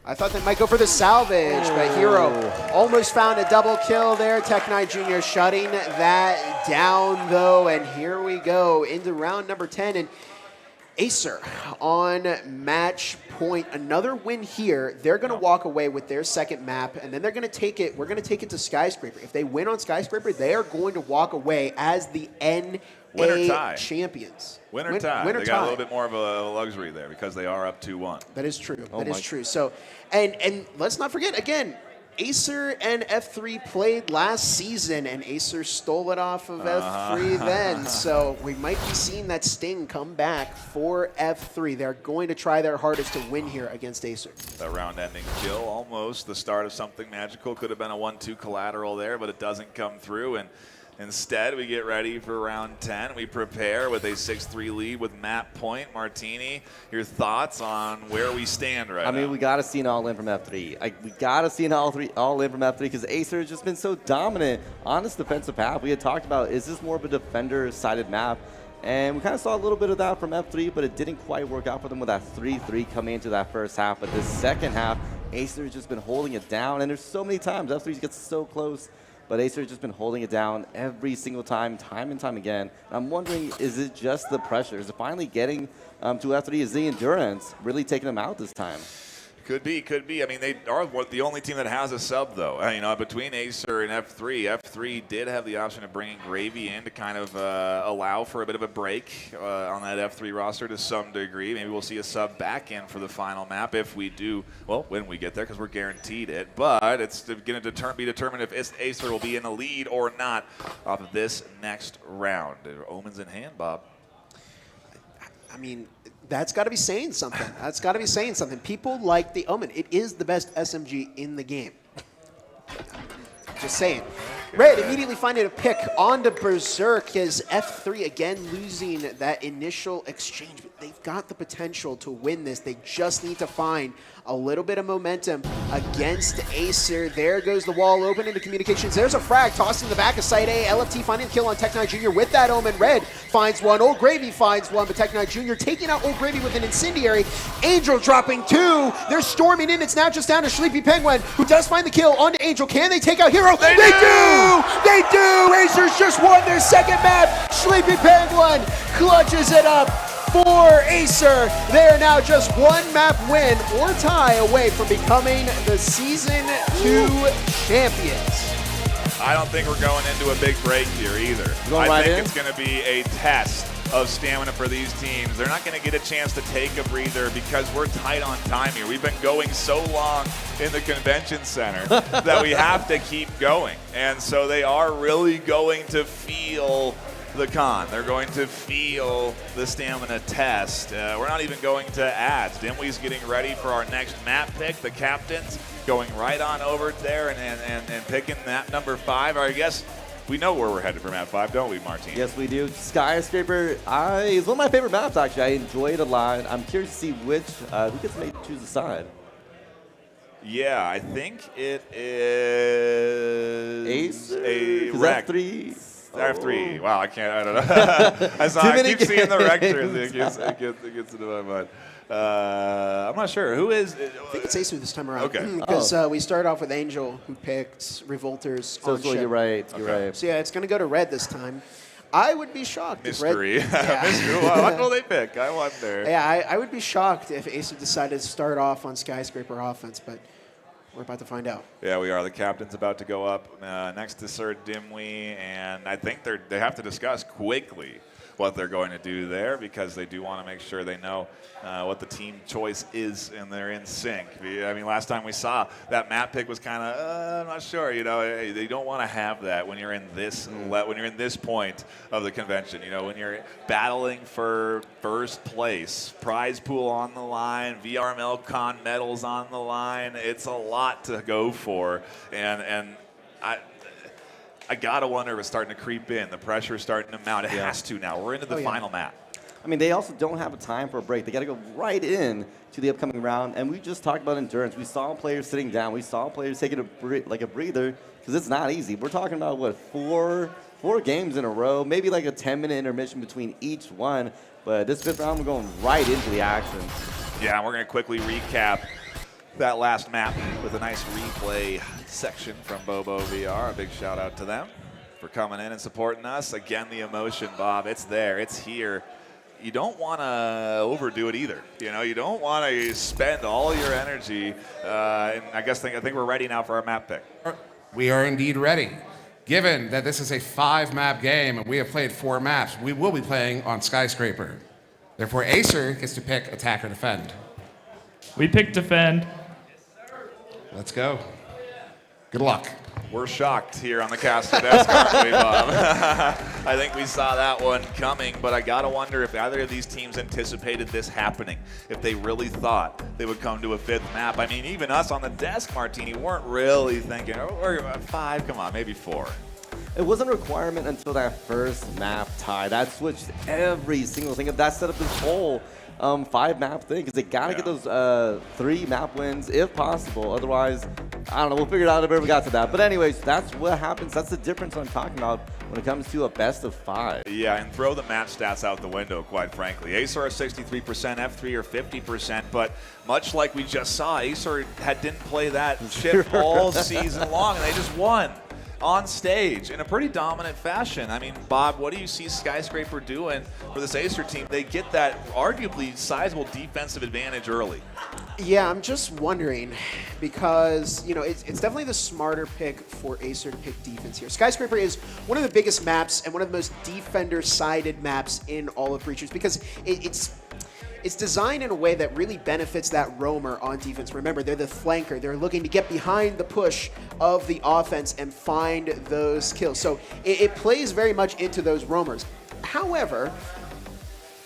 I thought they might go for the salvage, but Hero almost found a double kill there. Tech9 Jr. shutting that down, though, and here we go into round number 10. And AESIR on match point. Another win here. They're going to walk away with their second map, and then they're going to take it. We're going to take it to Skyscraper. If they win on Skyscraper, they are going to walk away as the NA champions. Winner tie. They got a little bit more of a luxury there because they are up 2-1. That is true. That is true. So, and let's not forget, again, AESIR and F3 played last season, and AESIR stole it off of F3 then. So we might be seeing that sting come back for F3. They're going to try their hardest to win here against AESIR. The round-ending kill, almost the start of something magical. Could have been a 1-2 collateral there, but it doesn't come through. And instead, we get ready for round 10. We prepare with a 6-3 lead with map point. Martini, your thoughts on where we stand right now? I mean, we got to see an all-in from F3. We got to see an all-in from F3 because AESIR has just been so dominant on this defensive path. We had talked about, is this more of a defender-sided map? And we kind of saw a little bit of that from F3, but it didn't quite work out for them with that 3-3 coming into that first half. But this second half, AESIR has just been holding it down. And there's so many times F3 gets so close. But AESIR has just been holding it down every single time and time again. And I'm wondering, is it just the pressure? Is it finally getting to F3? Is the endurance really taking them out this time? Could be, could be. I mean, they are the only team that has a sub, though. You know, between AESIR and F3, F3 did have the option of bringing Gravy in to kind of allow for a bit of a break on that F3 roster to some degree. Maybe we'll see a sub back in for the final map if we do, well, when we get there, because we're guaranteed it. But it's going to be determined if AESIR will be in the lead or not off of this next round. Omens in hand, Bob. I mean, that's got to be saying something. That's got to be saying something. People like the Omen. It is the best SMG in the game. Just saying. Red immediately finding a pick onto Berserk as F3 again losing that initial exchange. But they've got the potential to win this. They just need to find a little bit of momentum against AESIR. There goes the wall open into communications. There's a frag tossed in the back of site A. LFT finding a kill on Tech9 Jr. with that Omen. Red finds one. Old Gravy finds one, but Tech9 Jr. taking out Old Gravy with an incendiary. Angel dropping two. They're storming in. It's now just down to Sleepy Penguin, who does find the kill onto Angel. Can they take out Hero? They do! They do! AESIR's just won their second map. Sleepy Penguin clutches it up for AESIR. They are now just one map win or tie away from becoming the Season 2 champions. I don't think we're going into a big break here either. I think it's going to be a test of stamina for these teams. They're not going to get a chance to take a breather because we're tight on time here. We've been going so long in the convention center that we have to keep going. And so they are really going to feel the con. They're going to feel the stamina test. We're not even going to ads. Dimwey's getting ready for our next map pick. The captain's going right on over there and picking map number 5. Or I guess we know where we're headed for map 5, don't we, Martin? Yes, we do. Skyscraper is one of my favorite maps, actually. I enjoy it a lot. I'm curious to see which, who gets to choose a side. Yeah, I think it is AESIR? a wreck. F3. F3. Wow, I don't know. I keep seeing the rectors. It gets into my mind. I'm not sure. Who is? I think it's AESIR this time around. Okay. Because we started off with Angel, who picked Revolters on So ship. you're right. You're right. So yeah, it's going to go to Red this time. I would be shocked Mystery. if Red... Mystery. What will they pick? I wonder. Yeah, I would be shocked if AESIR decided to start off on Skyscraper offense, but we're about to find out. Yeah, we are. The captain's about to go up next to Sir Dimwey, and I think they have to discuss quickly what they're going to do there because they do want to make sure they know what the team choice is and they're in sync. I mean, last time we saw that map pick was kind of, I'm not sure. You know, they don't want to have that when you're in this when you're in this point of the convention. You know, when you're battling for first place, prize pool on the line, VRML CON medals on the line. It's a lot to go for, and I got to wonder if it's starting to creep in. The pressure's starting to mount. It has to now. We're into the final map. I mean, they also don't have a time for a break. They got to go right in to the upcoming round. And we just talked about endurance. We saw players sitting down. We saw players taking a breather because it's not easy. We're talking about, what, four games in a row, maybe like a 10-minute intermission between each one. But this 5th round, we're going right into the action. Yeah, and we're going to quickly recap that last map with a nice replay section from Bobo VR. A big shout out to them for coming in and supporting us. Again, the emotion, Bob, it's there, it's here. You don't want to overdo it either. You know, you don't want to spend all your energy. And I think we're ready now for our map pick. We are indeed ready. Given that this is a 5-map game and we have played 4 maps, we will be playing on Skyscraper. Therefore, AESIR gets to pick attack or defend. We picked defend. Let's go. Good luck. We're shocked here on the caster desk, aren't we, Bob? I think we saw that one coming, but I got to wonder if either of these teams anticipated this happening, if they really thought they would come to a 5th map. I mean, even us on the desk, Martini, weren't really thinking, oh, we're 5, come on, maybe 4. It wasn't a requirement until that first map tie. That switched every single thing. That set up this whole 5-map thing because they got to get those 3 map wins if possible. Otherwise, I don't know. We'll figure it out if we ever got to that. But anyways, that's what happens. That's the difference I'm talking about when it comes to a best of 5. Yeah, and throw the match stats out the window, quite frankly. AESIR are 63%, F3 are 50%, but much like we just saw, AESIR didn't play that chip all season long, and they just won on stage in a pretty dominant fashion. I mean, Bob, what do you see Skyscraper doing for this AESIR team? They get that arguably sizable defensive advantage early. Yeah, I'm just wondering because, you know, it's definitely the smarter pick for AESIR to pick defense here. Skyscraper is one of the biggest maps and one of the most defender-sided maps in all of Breachers because it's designed in a way that really benefits that roamer on defense. Remember, they're the flanker. They're looking to get behind the push of the offense and find those kills. So it plays very much into those roamers. However,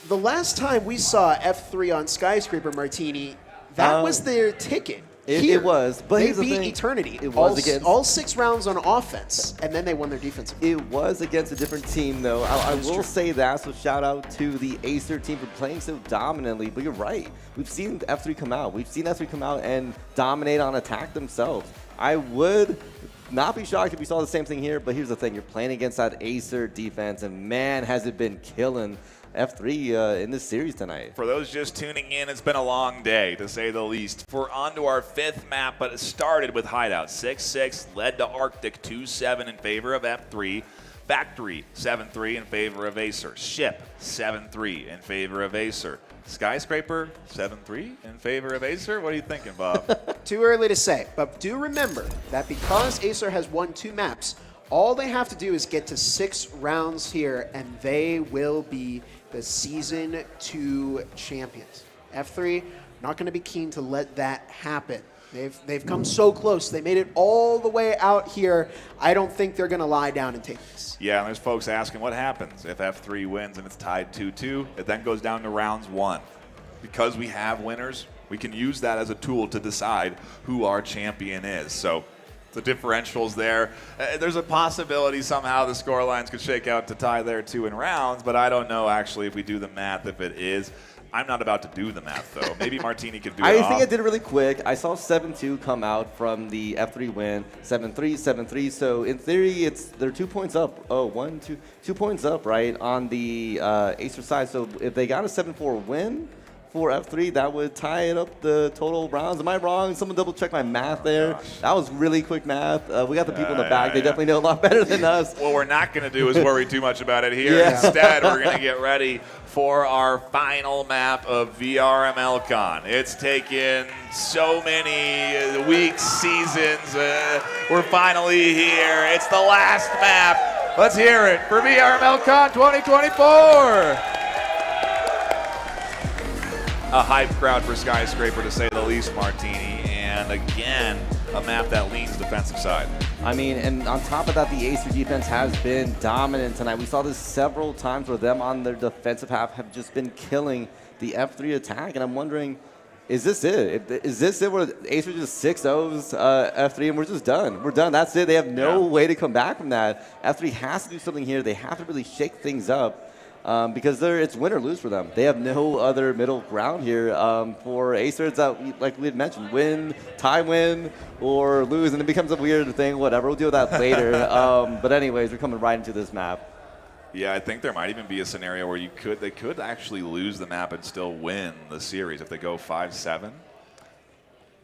the last time we saw F3 on Skyscraper, Martini, that was their ticket. It was, but they beat Eternity. It was against all 6 rounds on offense, and then they won their defensive. It was against a different team, though. I will say that. So shout out to the AESIR team for playing so dominantly. But you're right. We've seen F3 come out. We've seen F3 come out and dominate on attack themselves. I would not be shocked if we saw the same thing here. But here's the thing: you're playing against that AESIR defense, and man, has it been killing F3 in this series tonight. For those just tuning in, it's been a long day, to say the least. We're on to our 5th map, but it started with Hideout 6-6, led to Arctic 2-7 in favor of F3, Factory 7-3 in favor of AESIR, Ship 7-3 in favor of AESIR, Skyscraper 7-3 in favor of AESIR. What are you thinking, Bob? Too early to say, but do remember that because AESIR has won 2 maps, all they have to do is get to 6 rounds here, and they will be the Season 2 champions. F3, not going to be keen to let that happen. They've come so close. They made it all the way out here. I don't think they're going to lie down and take this. Yeah, and there's folks asking what happens if F3 wins and it's tied 2-2. It then goes down to rounds 1. Because we have winners, we can use that as a tool to decide who our champion is. So the differentials there. There's a possibility somehow the score lines could shake out to tie there 2 in rounds, but I don't know actually if we do the math if it is. I'm not about to do the math though. Maybe Martini could do it. I think I did it really quick. I saw 7-2 come out from the F3 win. 7-3, 7-3. So in theory, they're 2 points up. Oh, 2 points up, right, on the AESIR side. So if they got a 7-4 win for F3, that would tie it up the total rounds. Am I wrong? Someone double check my math there. That was really quick math. We got the people in the back. They definitely know a lot better than us. What we're not going to do is worry too much about it here. Instead, we're going to get ready for our final map of VRML CON. It's taken so many weeks, seasons. We're finally here. It's the last map. Let's hear it for VRML CON 2024. A hype crowd for Skyscraper, to say the least, Martini. And again, a map that leans defensive side. I mean, and on top of that, the AESIR defense has been dominant tonight. We saw this several times where them on their defensive half have just been killing the F3 attack. And I'm wondering is this it? Is this it where AESIR just 6-0s F3 and we're just done? We're done. That's it. They have no way to come back from that. F3 has to do something here. They have to really shake things up. Because it's win or lose for them. They have no other middle ground here. For AESIR, it's like we had mentioned, win, tie win, or lose, and it becomes a weird thing, whatever. We'll deal with that later. But anyways, we're coming right into this map. Yeah, I think there might even be a scenario where they could actually lose the map and still win the series if they go 5-7.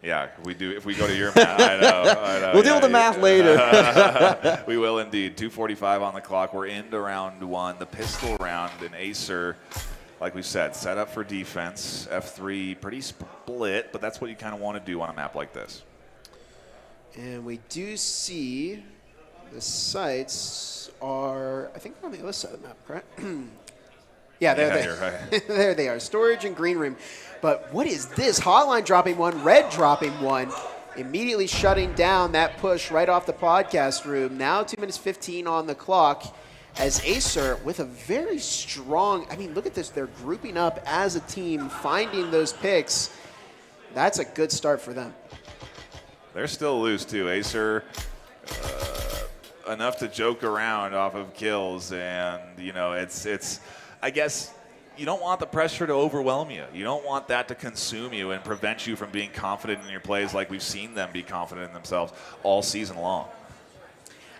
Yeah, if we go to your math, I know. We'll deal with the math later. We will indeed. 2:45 on the clock. We're into round 1, the pistol round, and AESIR, like we said, set up for defense. F3 pretty split, but that's what you kind of want to do on a map like this. And we do see the sites are, I think, on the other side of the map, correct? Yeah, there they are. Storage and green room. But what is this? Hotline dropping one, Red dropping one, immediately shutting down that push right off the podcast room. Now 2 minutes 15 on the clock as AESIR with a very strong, I mean, look at this. They're grouping up as a team, finding those picks. That's a good start for them. They're still loose, too. AESIR, enough to joke around off of kills. And, you know, it's I guess, you don't want the pressure to overwhelm you. You don't want that to consume you and prevent you from being confident in your plays like we've seen them be confident in themselves all season long.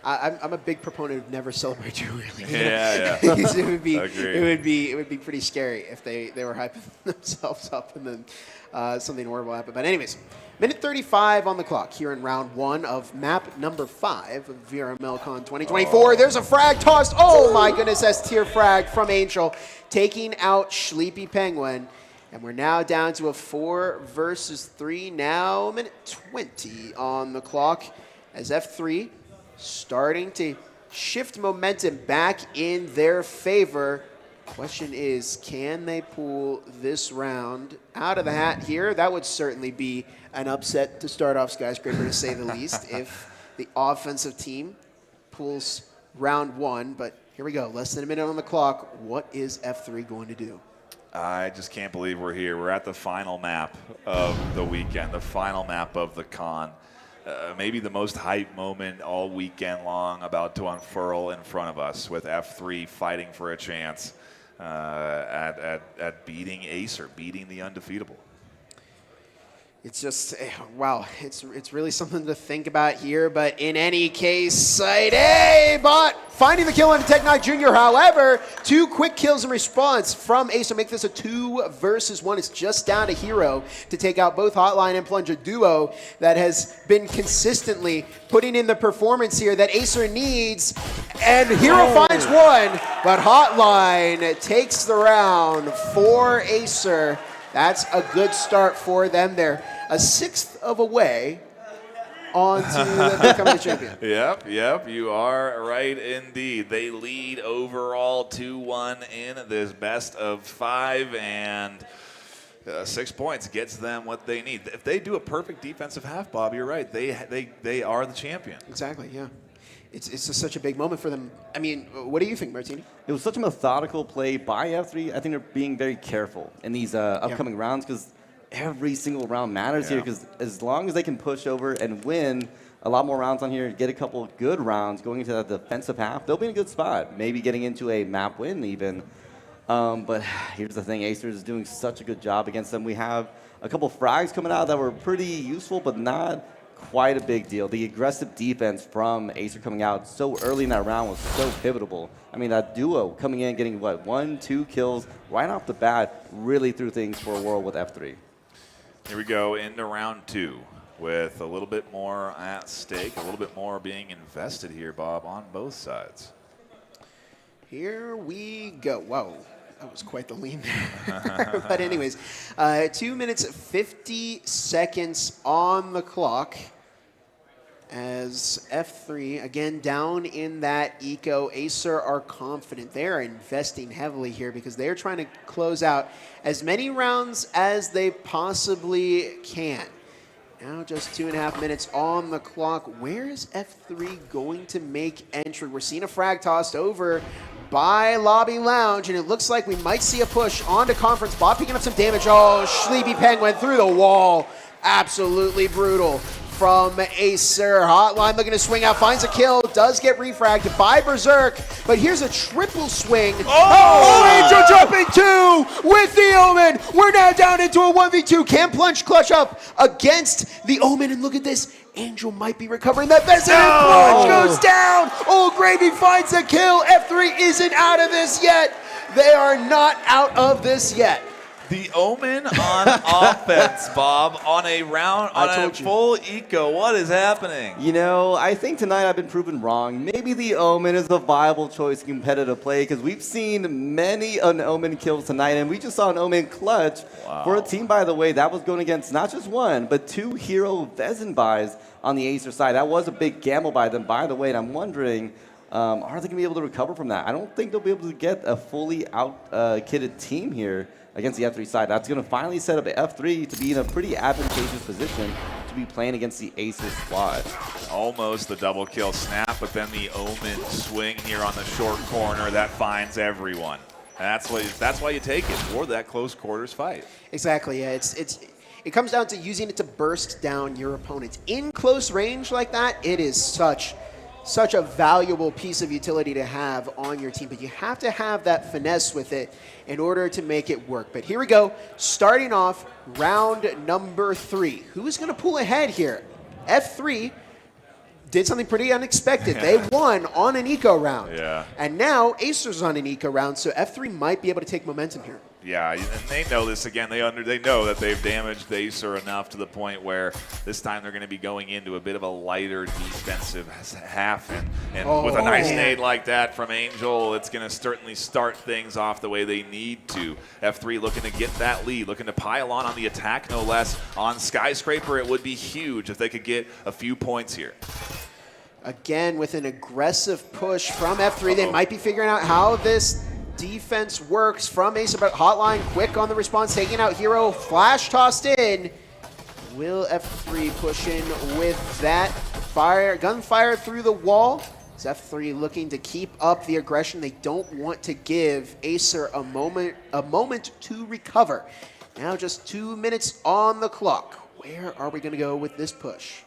I'm a big proponent of never celebrate too early. Yeah. it would be pretty scary if they were hyping themselves up and then something horrible happened. But anyways, minute 35 on the clock here in round 1 of map number 5 of VRML CON 2024. There's a frag tossed. Oh my goodness, S-tier frag from Angel, taking out Sleepy Penguin. And we're now down to a 4 versus 3. Now minute 20 on the clock as F3 starting to shift momentum back in their favor. Question is, can they pull this round out of the hat here? That would certainly be an upset to start off Skyscraper, to say the least, if the offensive team pulls round 1. But here we go, less than a minute on the clock. What is F3 going to do? I just can't believe we're here. We're at the final map of the weekend, the final map of the con. Maybe the most hype moment all weekend long about to unfurl in front of us, with F3 fighting for a chance at beating AESIR, beating the undefeatable. It's just, wow, it's really something to think about here. But in any case, Site A bot finding the kill on Tech Knight Jr. However, 2 quick kills in response from AESIR make this a 2 versus 1. It's just down to Hero to take out both Hotline and Plunger duo that has been consistently putting in the performance here that AESIR needs. And Hero finds one, but Hotline takes the round for AESIR. That's a good start for them. They're a 1/6 of a way on to becoming the champion. Yep, you are right indeed. They lead overall 2-1 in this best of 5, and 6 points gets them what they need. If they do a perfect defensive half, Bob, you're right. They are the champion. Exactly, yeah. It's just such a big moment for them. I mean, what do you think, Martini? It was such a methodical play by F3. I think they're being very careful in these upcoming rounds, because every single round matters here, because as long as they can push over and win a lot more rounds on here, get a couple of good rounds going into that defensive half, they'll be in a good spot, maybe getting into a map win even. But here's the thing, AESIR is doing such a good job against them. We have a couple frags coming out that were pretty useful, but not quite a big deal. The aggressive defense from AESIR coming out so early in that round was so pivotal. I mean, that duo coming in, getting, 1-2 kills right off the bat, really threw things for a whirl with F3. Here we go into round 2 with a little bit more at stake, a little bit more being invested here, Bob, on both sides. Here we go. Whoa, that was quite the lean there. But anyways, 2 minutes 50 seconds on the clock as F3, again, down in that eco. AESIR are confident. They're investing heavily here because they're trying to close out as many rounds as they possibly can. Now just 2.5 minutes on the clock. Where is F3 going to make entry? We're seeing a frag tossed over by Lobby Lounge, and it looks like we might see a push onto Conference Bot, picking up some damage. Oh, Sleepy Penguin through the wall. Absolutely brutal from AESIR. Hotline looking to swing out, finds a kill, does get refragged by Berserk, but here's a triple swing. Oh, Angel jumping 2 with the Omen. We're now down into a 1v2. Can Plunge clutch up against the Omen, and look at this. Angel might be recovering that best, and Plunge goes down. Old Gravy finds a kill. F3 isn't out of this yet. They are not out of this yet. The Omen on offense, Bob, on a round, on a full eco. What is happening? You know, I think tonight I've been proven wrong. Maybe the Omen is a viable choice in competitive play because we've seen many an Omen kills tonight, and we just saw an Omen clutch for a team, by the way, that was going against not just 1, but 2 hero Vezin buys on the AESIR side. That was a big gamble by them, by the way, and I'm wondering, are they going to be able to recover from that? I don't think they'll be able to get a fully out-kitted team here against the F3 side. That's going to finally set up F3 to be in a pretty advantageous position to be playing against the AESIR squad. Almost the double kill snap, but then the Omen swing here on the short corner that finds everyone. That's why you take it for that close quarters fight. Exactly. Yeah, it comes down to using it to burst down your opponents in close range like that. It is such a valuable piece of utility to have on your team, but you have to have that finesse with it in order to make it work. But here we go, starting off round number 3. Who's going to pull ahead here? F3 did something pretty unexpected. They won on an eco round. Yeah. And now AESIR's on an eco round, so F3 might be able to take momentum here. Yeah, and they know this again. They know that they've damaged AESIR enough to the point where this time they're going to be going into a bit of a lighter defensive half, and with a nice nade like that from Angel, it's going to certainly start things off the way they need to. F3 looking to get that lead, looking to pile on the attack, no less. On Skyscraper, it would be huge if they could get a few points here. Again, with an aggressive push from F3, they might be figuring out how this defense works from AESIR, but Hotline quick on the response, taking out Hero, flash tossed in. Will F3 push in with that gunfire through the wall? Is F3 looking to keep up the aggression? They don't want to give AESIR a moment to recover. Now just 2 minutes on the clock. Where are we going to go with this push?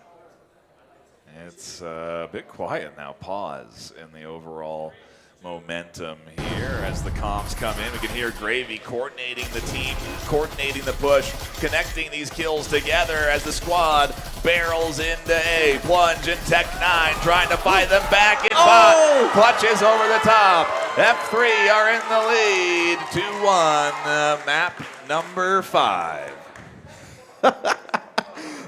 It's a bit quiet now. Pause in the overall momentum here as the comms come in. We can hear Gravy coordinating the team, coordinating the push, connecting these kills together as the squad barrels into A. Plunge and Tech9 trying to fight them back in bot. Clutches over the top. F3 are in the lead. 2-1, map number 5.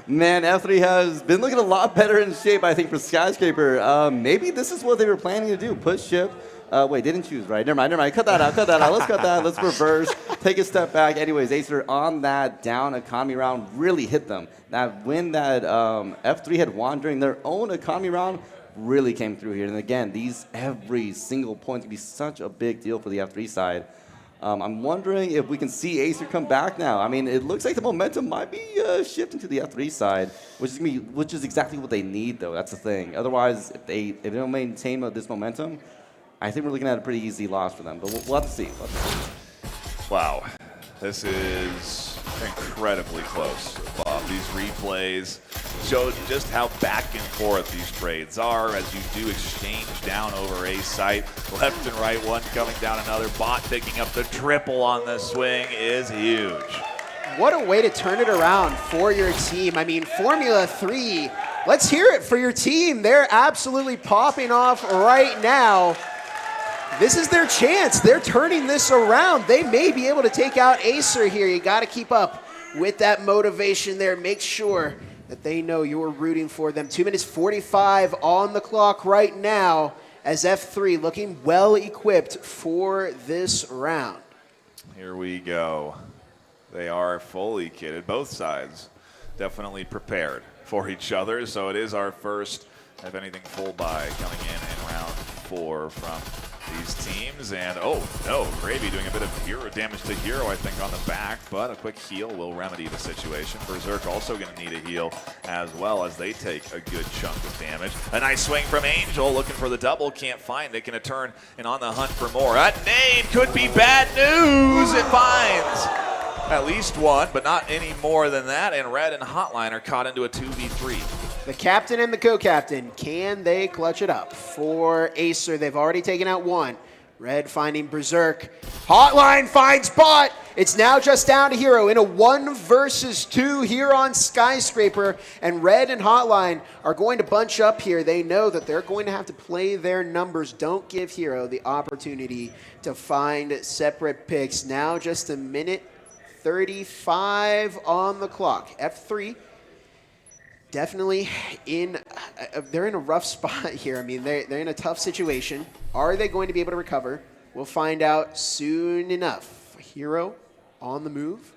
Man, F3 has been looking a lot better in shape, I think, for Skyscraper. Maybe this is what they were planning to do, push ship. Wait, didn't choose, right? Never mind. Cut that out. Let's cut that. Let's reverse. Take a step back. Anyways, AESIR on that down economy round really hit them. That win that F3 had won during their own economy round really came through here. And again, every single point can be such a big deal for the F3 side. I'm wondering if we can see AESIR come back now. I mean, it looks like the momentum might be shifting to the F3 side, which is exactly what they need, though. That's the thing. Otherwise, if they don't maintain this momentum, I think we're looking at a pretty easy loss for them. But we'll have to see. Wow, this is incredibly close, Bob. These replays showed just how back and forth these trades are as you do exchange down over a site. Left and right, one coming down another. Bot picking up the triple on the swing is huge. What a way to turn it around for your team. I mean, Formula 3, let's hear it for your team. They're absolutely popping off right now. This is their chance. They're turning this around. They may be able to take out AESIR here. You got to keep up with that motivation there. Make sure that they know you're rooting for them. 2 minutes 45 on the clock right now as F3 looking well equipped for this round. Here we go. They are fully kitted. Both sides definitely prepared for each other. So it is our first, if anything, full buy coming in round 4 from these teams. And oh no, Gravy doing a bit of hero damage to Hero, I think, on the back, but a quick heal will remedy the situation. Berserk also going to need a heal as well as they take a good chunk of damage. A nice swing from Angel, looking for the double, can't find it, going to turn and on the hunt for more. That nade could be bad news. It finds at least one, but not any more than that, and Red and Hotline are caught into a 2v3. The captain and the co-captain, can they clutch it up? For AESIR, they've already taken out one. Red finding Berserk. Hotline finds Bot. It's now just down to Hero in a 1 versus 2 here on Skyscraper. And Red and Hotline are going to bunch up here. They know that they're going to have to play their numbers. Don't give Hero the opportunity to find separate picks. Now just a minute 35 on the clock. F3 definitely they're in a rough spot here. I mean, they're in a tough situation. Are they going to be able to recover? We'll find out soon enough. Hero on the move.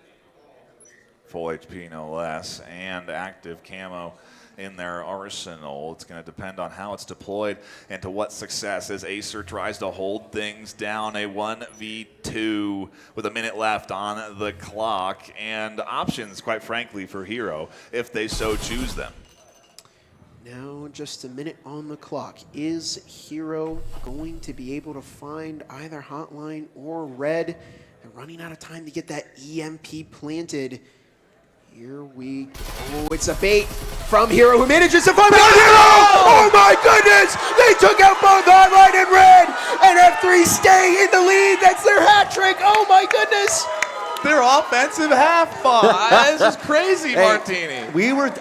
Full HP no less, and active camo in their arsenal. It's going to depend on how it's deployed and to what success as AESIR tries to hold things down. A 1v2 with a minute left on the clock, and options, quite frankly, for Hero if they so choose them. Now just a minute on the clock. Is Hero going to be able to find either Hotline or Red? They're running out of time to get that EMP planted. Here we go. It's a bait from Hero, who manages to find Hero! Oh my goodness! They took out both Hotline and Red, and F3 stay in the lead. That's their hat trick. Oh my goodness! Their offensive half ball. This is crazy, Martini.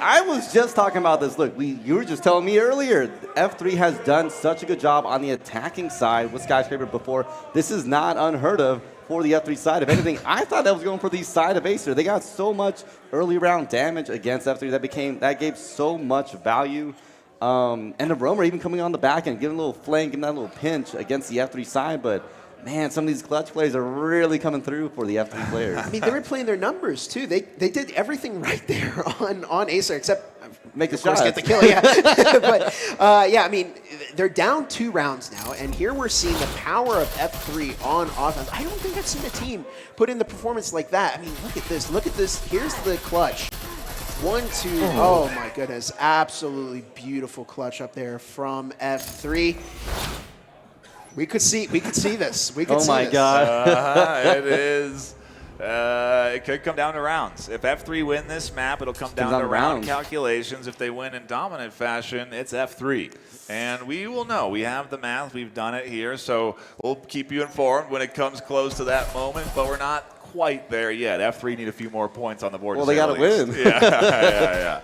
I was just talking about this. Look, you were just telling me earlier, F3 has done such a good job on the attacking side with Skyscraper before. This is not unheard of for the F3 side. If anything, I thought that was going for the side of AESIR. They got so much early round damage against F3 that gave so much value. And the Roamer even coming on the back and giving a little flank, giving that little pinch against the F3 side. But man, some of these clutch plays are really coming through for the F3 players. I mean, they were playing their numbers too. They did everything right there on AESIR, except make the shots, get the kill. Yeah, but yeah, I mean, they're down 2 rounds now, and here we're seeing the power of F3 on offense. I don't think I've seen a team put in the performance like that. I mean, look at this. Look at this. Here's the clutch. 1, 2. Oh my goodness, absolutely beautiful clutch up there from F3. We could see this. We could see this. Oh my God. It is. It could come down to rounds. If F3 win this map, it'll come down to round calculations. If they win in dominant fashion, it's F3. And we will know. We have the math. We've done it here. So we'll keep you informed when it comes close to that moment. But we're not quite there yet. F3 need a few more points on the board. Well, they got to win. Yeah.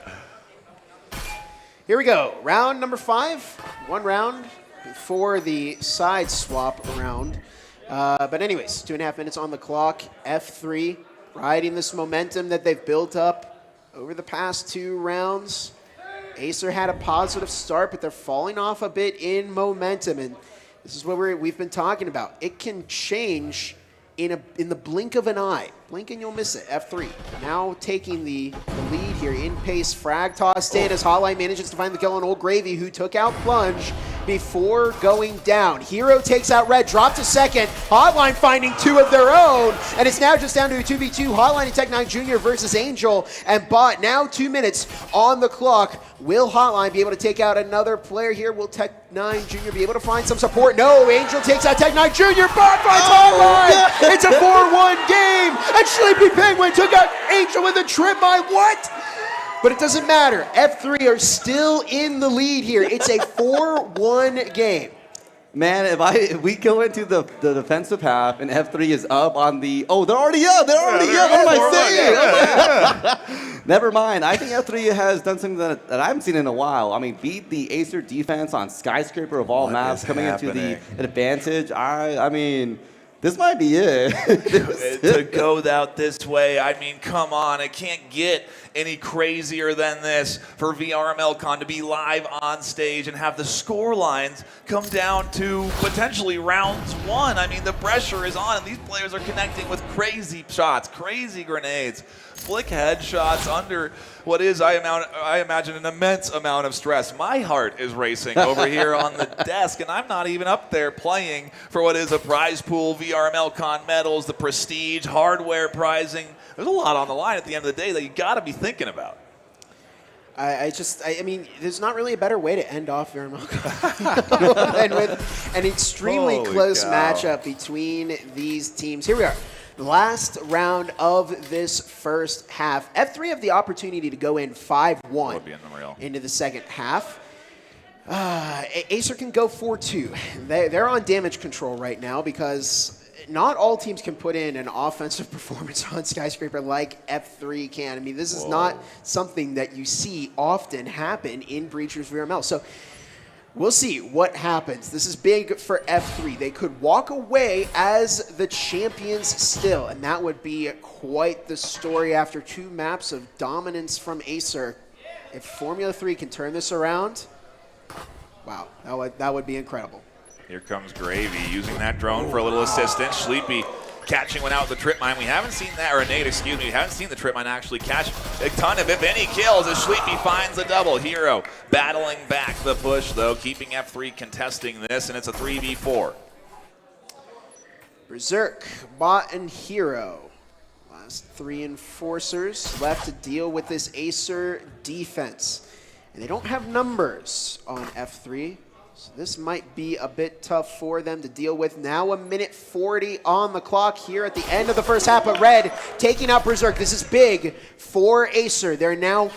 Here we go. Round number 5. 1 round before the side swap round. But anyways, 2.5 minutes on the clock. F3 riding this momentum that they've built up over the past 2 rounds. AESIR had a positive start, but they're falling off a bit in momentum. And this is what we've been talking about. It can change in the blink of an eye. Blink and you'll miss it. F3 now taking the lead here. In pace, frag tossed in as Hotline manages to find the kill on Old Gravy, who took out Plunge before going down. Hero takes out Red, dropped to second. Hotline finding 2 of their own, and it's now just down to a 2v2. Hotline and Tech9 Jr. versus Angel and Bot. Now 2 minutes on the clock. Will Hotline be able to take out another player here? Will Tech9 Jr. be able to find some support? No, Angel takes out Tech9 Jr. Bot finds Hotline. It's a 4-1 game, and Sleepy Penguin took out Angel with a trip by what? But it doesn't matter. F3 are still in the lead here. It's a 4-1 game. Man, if we go into the defensive half and F3 is up on the... Oh, they're already up. They're already up. What am I saying? Never mind. I think F3 has done something that I haven't seen in a while. I mean, beat the AESIR defense on Skyscraper of all maps, coming into the advantage. I mean... This might be it. To go out this way, I mean, come on. It can't get any crazier than this for VRML CON to be live on stage and have the score lines come down to potentially rounds 1. I mean, the pressure is on, and these players are connecting with crazy shots, crazy grenades. flick headshots under what is, I imagine, an immense amount of stress. My heart is racing over here on the desk, and I'm not even up there playing for what is a prize pool, VRML CON medals, the prestige, hardware prizing. There's a lot on the line at the end of the day that you got to be thinking about. I mean, there's not really a better way to end off VRML than with an extremely close matchup between these teams. Here we are. Last round of this first half. F3 have the opportunity to go in 5-1 into the second half. AESIR can go 4-2. They're on damage control right now because not all teams can put in an offensive performance on Skyscraper like F3 can. I mean, this is not something that you see often happen in Breachers VRML. So we'll see what happens. This is big for F3. They could walk away as the champions still, and that would be quite the story after 2 maps of dominance from AESIR. If Formula 3 can turn this around, wow, that would be incredible. Here comes Gravy using that drone for a little assistance. Sleepy catching one out with the trip mine. We haven't seen that, or Nate, excuse me, we haven't seen the trip mine actually catch a ton of, if any, kills as Sleepy finds the double. Hero battling back the push, though, keeping F3 contesting this, and it's a 3v4. Berserk, Bot, and Hero. Last 3 enforcers left to deal with this AESIR defense. And they don't have numbers on F3. So this might be a bit tough for them to deal with. Now 1:40 on the clock here at the end of the first half, but Red taking out Berserk. This is big for AESIR. They're now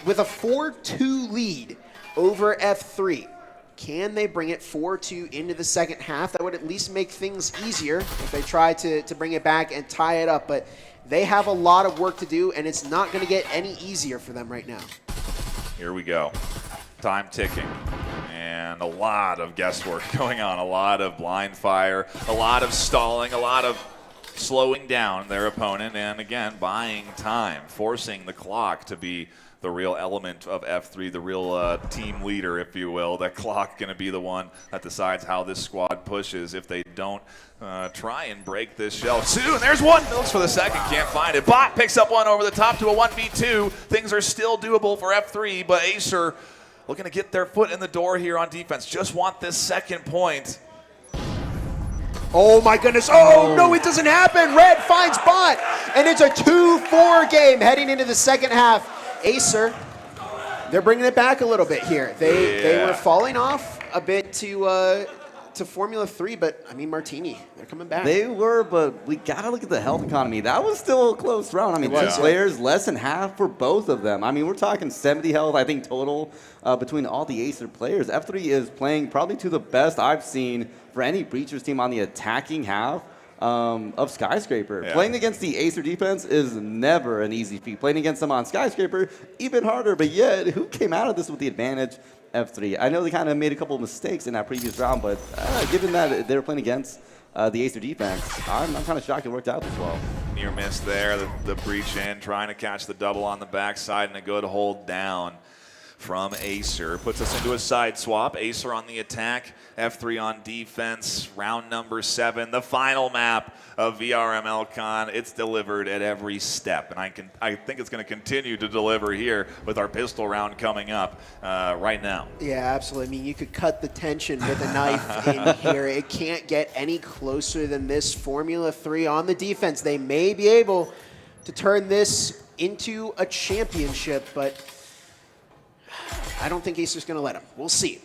with a 4-2 lead over F3. Can they bring it 4-2 into the second half? That would at least make things easier if they try to bring it back and tie it up, but they have a lot of work to do, and it's not going to get any easier for them right now. Here we go. Time ticking. And a lot of guesswork going on, a lot of blind fire, a lot of stalling, a lot of slowing down their opponent, and again, buying time, forcing the clock to be the real element of F3, the real team leader, if you will. That clock going to be the one that decides how this squad pushes. If they don't try and break this shell soon, there's one. Looks for the second, can't find it. Bot picks up one over the top to a 1v2. Things are still doable for F3, but AESIR looking to get their foot in the door here on defense. Just want this second point. Oh my goodness, oh no, it doesn't happen. Red finds Bot, and it's a 2-4 game heading into the second half. AESIR, they're bringing it back a little bit here. They were falling off a bit to Formula 3, but I mean, Martini, they're coming back. They were, but we got to look at the health economy. That was still a close round. I mean, 2 players, less than half for both of them. I mean, we're talking 70 health, I think, total between all the AESIR players. F3 is playing probably to the best I've seen for any Breachers team on the attacking half of Skyscraper. Yeah. Playing against the AESIR defense is never an easy feat. Playing against them on Skyscraper, even harder, but yet, who came out of this with the advantage? F3. I know they kind of made a couple of mistakes in that previous round, but given that they were playing against the AESIR defense, I'm kind of shocked it worked out this well. Near miss there, the breach in, trying to catch the double on the backside, and a good hold down from AESIR. Puts us into a side swap. AESIR on the attack, F3 on defense. Round number 7, the final map of VRML CON. It's delivered at every step, and I think it's going to continue to deliver here with our pistol round coming up right now. Yeah, absolutely. I mean, you could cut the tension with a knife in here. It can't get any closer than this. Formula 3 on the defense. They may be able to turn this into a championship, but I don't think AESIR's going to let them. We'll see.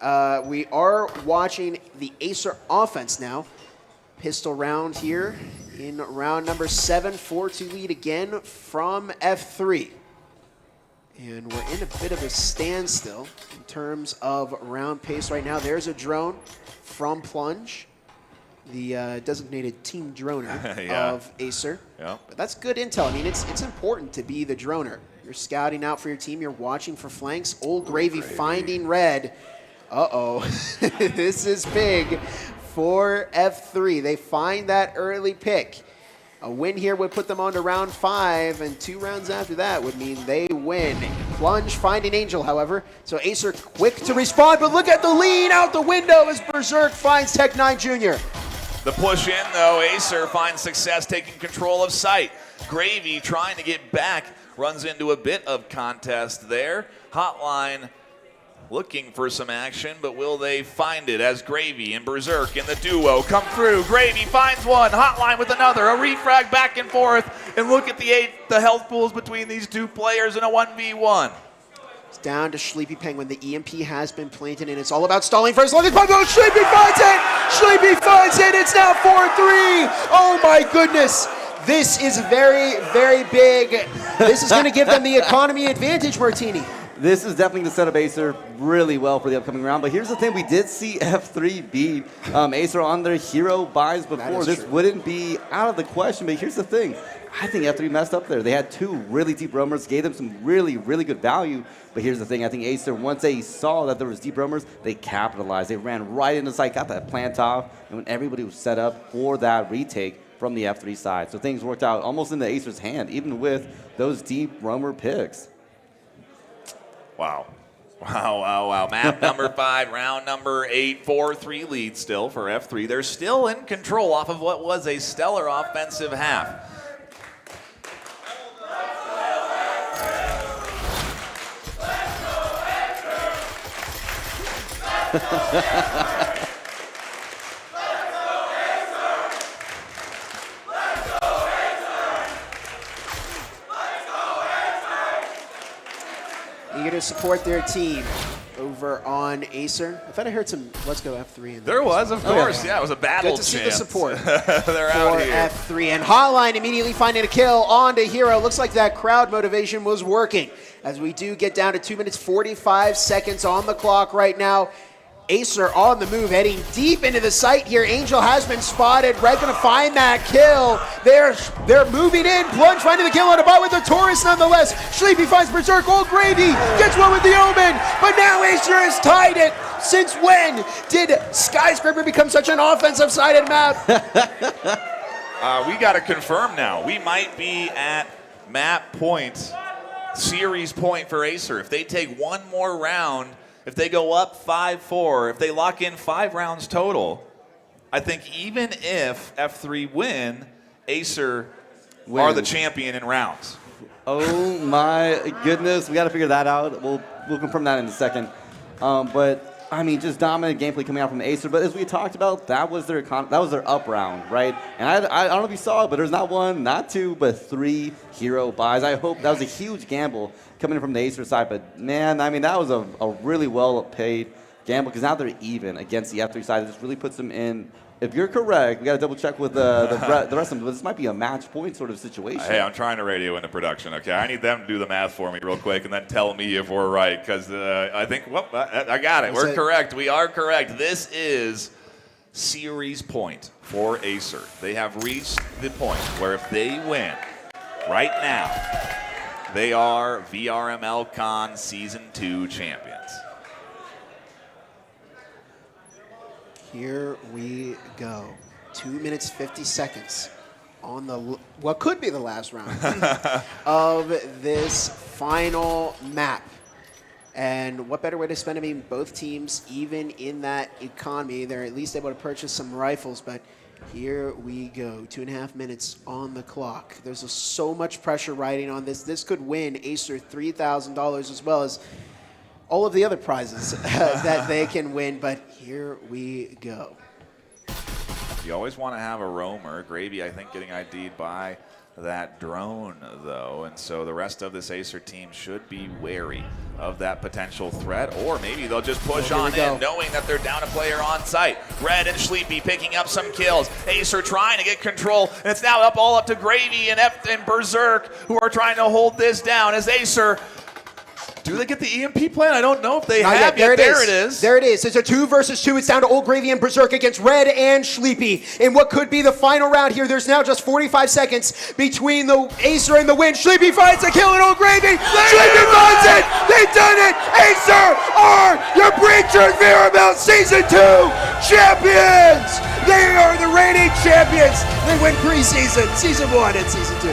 We are watching the AESIR offense now. Pistol round here in round number 7. 4-2 lead again from F3. And we're in a bit of a standstill in terms of round pace right now. There's a drone from Plunge, the designated team droner of AESIR. Yeah. But that's good intel. I mean, it's important to be the droner. You're scouting out for your team. You're watching for flanks. Old Gravy finding Red. Uh-oh. This is big for F3. They find that early pick. A win here would put them on to round 5, and 2 rounds after that would mean they win. Plunge finding Angel, however. So AESIR quick to respond, but look at the lead out the window as Berserk finds Tech9 Jr. The push in, though, AESIR finds success taking control of site. Gravy trying to get back, runs into a bit of contest there. Hotline looking for some action, but will they find it as Gravy and Berserk in the duo come through? Gravy finds one, Hotline with another, a refrag back and forth, and look at the health pools between these two players in a 1v1. It's down to Sleepy Penguin. The EMP has been planted, and it's all about stalling for as long as possible. Sleepy finds it! Sleepy finds it! It's now 4-3! Oh my goodness! This is very, very big. This is going to give them the economy advantage, Martini. This is definitely going to set up AESIR really well for the upcoming round. But here's the thing. We did see F3 beat AESIR on their hero buys before. This wouldn't be out of the question. But here's the thing. I think F3 messed up there. They had two really deep roamers, gave them some really, really good value. But here's the thing. I think AESIR, once they saw that there was deep roamers, they capitalized. They ran right into sight, got that plant off. And when everybody was set up for that retake from the F3 side. So things worked out almost in the AESIR's hand, even with those deep roamer picks. Wow. Wow. Map number 5, round number 8, 4-3 lead still for F3. They're still in control off of what was a stellar offensive half. Eager to support their team over on AESIR. I thought I heard some "Let's Go F3" in there. There was, of course. Yeah, it was a battle Good to see the chance. support They're out for here. F3. And Hotline immediately finding a kill on to Hero. Looks like that crowd motivation was working. As we do get down to 2 minutes 45 seconds on the clock right now. AESIR on the move, heading deep into the site here. Angel has been spotted. Red gonna find that kill. They're moving in. Plunge finding the kill on a bot with the Taurus nonetheless. Sleepy finds Berserk. Old Gravy gets one with the Omen. But now AESIR has tied it. Since when did Skyscraper become such an offensive-sided map? We got to confirm now. We might be at map point, series point for AESIR. If they take one more round, if they go up 5-4, if they lock in 5 rounds total, I think even if F3 win, AESIR are the champion in rounds. Oh my goodness, we got to figure that out. We'll confirm that in a second. But I mean, just dominant gameplay coming out from AESIR. But as we talked about, that was their up round, right? And I don't know if you saw it, but there's not 1, not 2, but 3 hero buys. I hope that was a huge gamble coming in from the AESIR side. But man, I mean, that was a really well paid gamble because now they're even against the F3 side. It just really puts them in. If you're correct, we got to double check with the rest of them. But this might be a match point sort of situation. Hey, I'm trying to radio into production. Okay, I need them to do the math for me real quick and then tell me if we're right because I think I got it. We're correct. We are correct. This is series point for AESIR. They have reached the point where if they win right now, they are VRML CON Season 2 champions. Here we go. 2 minutes 50 seconds on the what could be the last round of this final map. And what better way to spend it? I mean, both teams, even in that economy, they're at least able to purchase some rifles. But here we go. 2.5 minutes on the clock. There's so much pressure riding on this. This could win AESIR $3,000 as well as all of the other prizes that they can win, but here we go. You always want to have a roamer. Gravy, I think, getting ID'd by that drone, though, and so the rest of this AESIR team should be wary of that potential threat, or maybe they'll just push on in, knowing that they're down a player on site. Red and Sleepy picking up some kills. AESIR trying to get control, and it's now all up to Gravy and Berserk, who are trying to hold this down as AESIR. Do they get the EMP plan? I don't know if they have yet. There it is. There it is. It's a 2 versus 2. It's down to Old Gravy and Berserk against Red and Sleepy. In what could be the final round here, there's now just 45 seconds between the AESIR and the win. Sleepy finds a kill in Old Gravy. Sleepy finds it. They've done it. AESIR are your Breachers VRML Season 2 champions. They are the reigning champions. They win preseason, Season 1 and Season 2.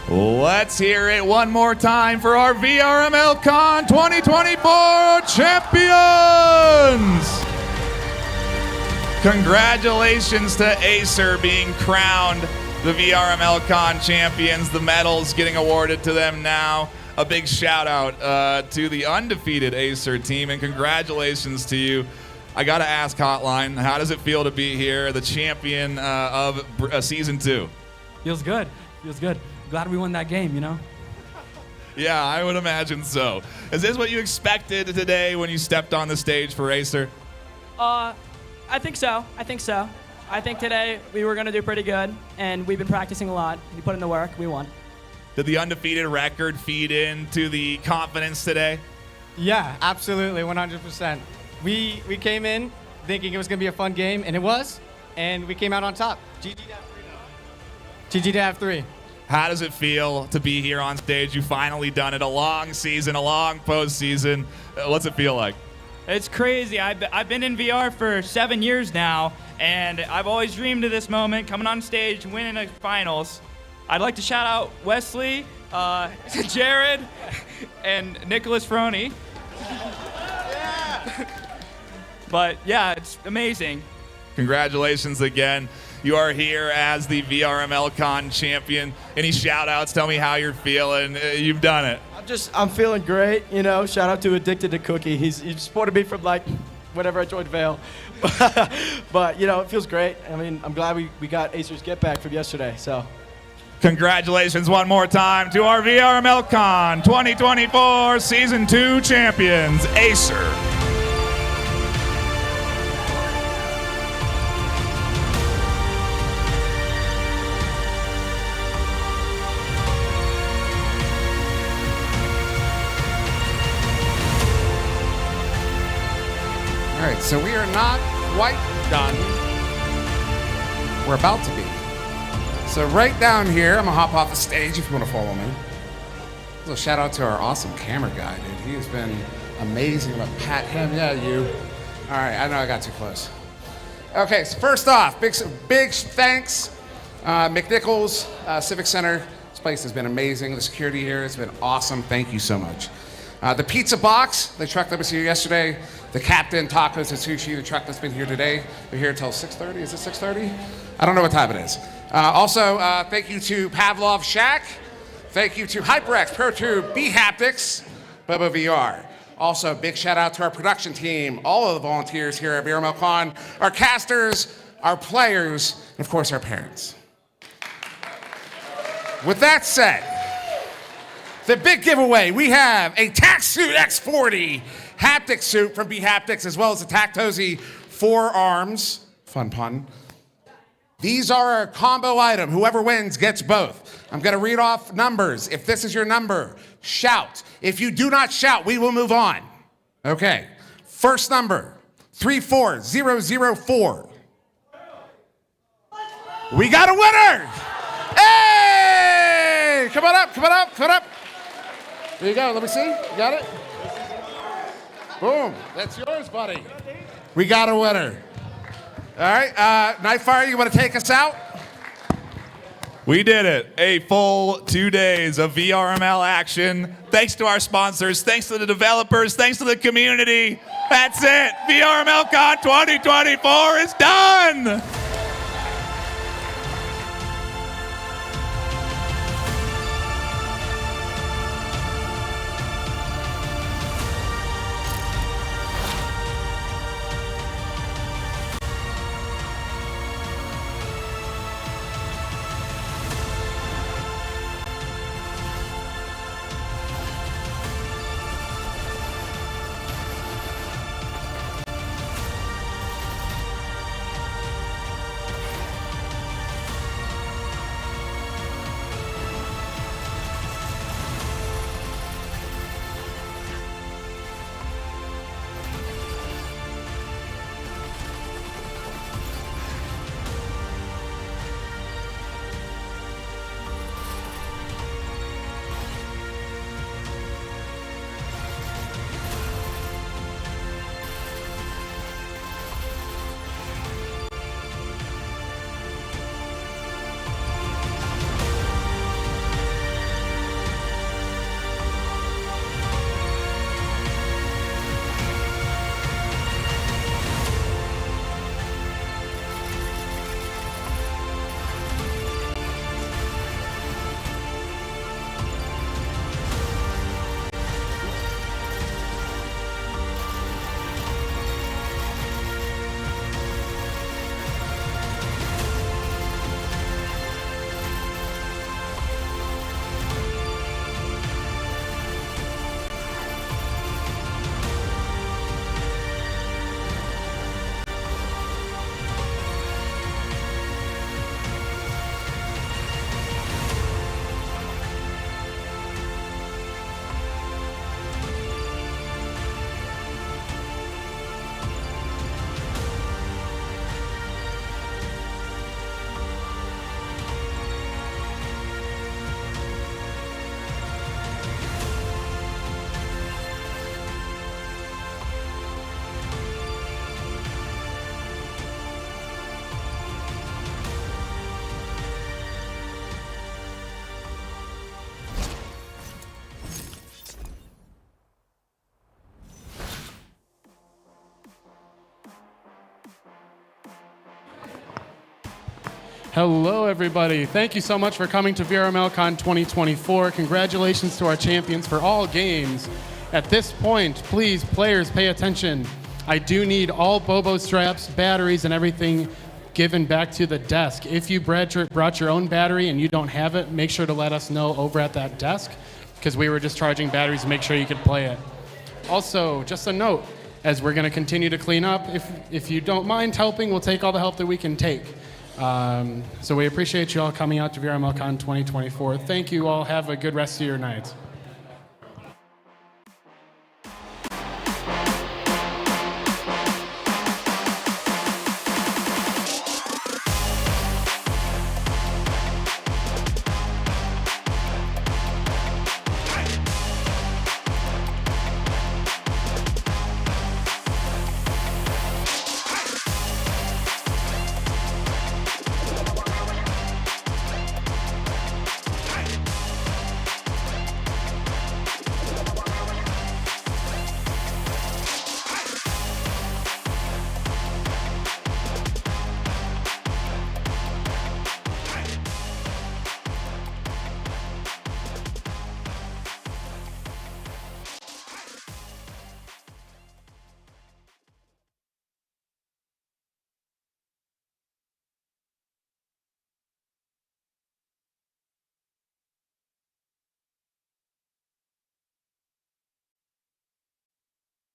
Let's hear it one more time for our VRML CON 2024 champions! Congratulations to AESIR being crowned the VRML CON champions. The medals getting awarded to them now. A big shout out to the undefeated AESIR team, and congratulations to you. I gotta ask Hotline, how does it feel to be here, the champion of season 2? Feels good. Feels good. Glad we won that game, you know? Yeah, I would imagine so. Is this what you expected today when you stepped on the stage for AESIR? I think so. I think so. I think today we were going to do pretty good, and we've been practicing a lot. We put in the work. We won. Did the undefeated record feed into the confidence today? Yeah, absolutely, 100%. We came in thinking it was going to be a fun game, and it was, and we came out on top. GG to have 3. GG to have 3. How does it feel to be here on stage? You finally done it. A long season, a long postseason. What's it feel like? It's crazy. I've been in VR for 7 years now, and I've always dreamed of this moment, coming on stage, winning a finals. I'd like to shout out Wesley, Jared, and Nicholas Froney. But yeah, it's amazing. Congratulations again. You are here as the VRML CON champion. Any shout outs? Tell me how you're feeling. You've done it. I'm feeling great, you know. Shout out to Addicted to Cookie. He supported me from like whenever I joined Vale. But you know, it feels great. I mean, I'm glad we got AESIR's get back from yesterday. So congratulations one more time to our VRML CON 2024 Season 2 champions, AESIR. All right, so we are not quite done. We're about to be. So right down here, I'm gonna hop off the stage if you wanna follow me. A little shout out to our awesome camera guy, dude. He has been amazing. I'm gonna pat him, yeah, you. All right, I know I got too close. Okay, so first off, big thanks, McNichols Civic Center. This place has been amazing. The security here has been awesome. Thank you so much. The pizza box, the truck that was here yesterday. The Captain Tacos and Sushi, the truck that's been here today. They're here until 6:30. Is it 6:30? I don't know what time it is. Also, thank you to Pavlov Shack. Thank you to HyperX, ProTube, B-Haptics, Bubba VR. Also, big shout out to our production team, all of the volunteers here at VRML CON, our casters, our players, and of course, our parents. With that said, the big giveaway, we have a TacSuit X40 haptic suit from B-Haptics, as well as the Tactosi forearms. Fun pun. These are a combo item. Whoever wins gets both. I'm gonna read off numbers. If this is your number, shout. If you do not shout, we will move on. Okay. First number, 34004. We got a winner! Hey! Come on up, come on up, come on up. There you go, let me see. You got it? Boom, that's yours, buddy. We got a winner. All right, Nightfire, you want to take us out? We did it. A full 2 days of VRML action. Thanks to our sponsors, thanks to the developers, thanks to the community. That's it. VRML CON 2024 is done. Hello, everybody. Thank you so much for coming to VRML CON 2024. Congratulations to our champions for all games. At this point, please, players, pay attention. I do need all Bobo straps, batteries, and everything given back to the desk. If you brought your own battery and you don't have it, make sure to let us know over at that desk, because we were just charging batteries to make sure you could play it. Also, just a note, as we're going to continue to clean up, if you don't mind helping, we'll take all the help that we can take. So we appreciate you all coming out to VRML CON 2024. Thank you all. Have a good rest of your night.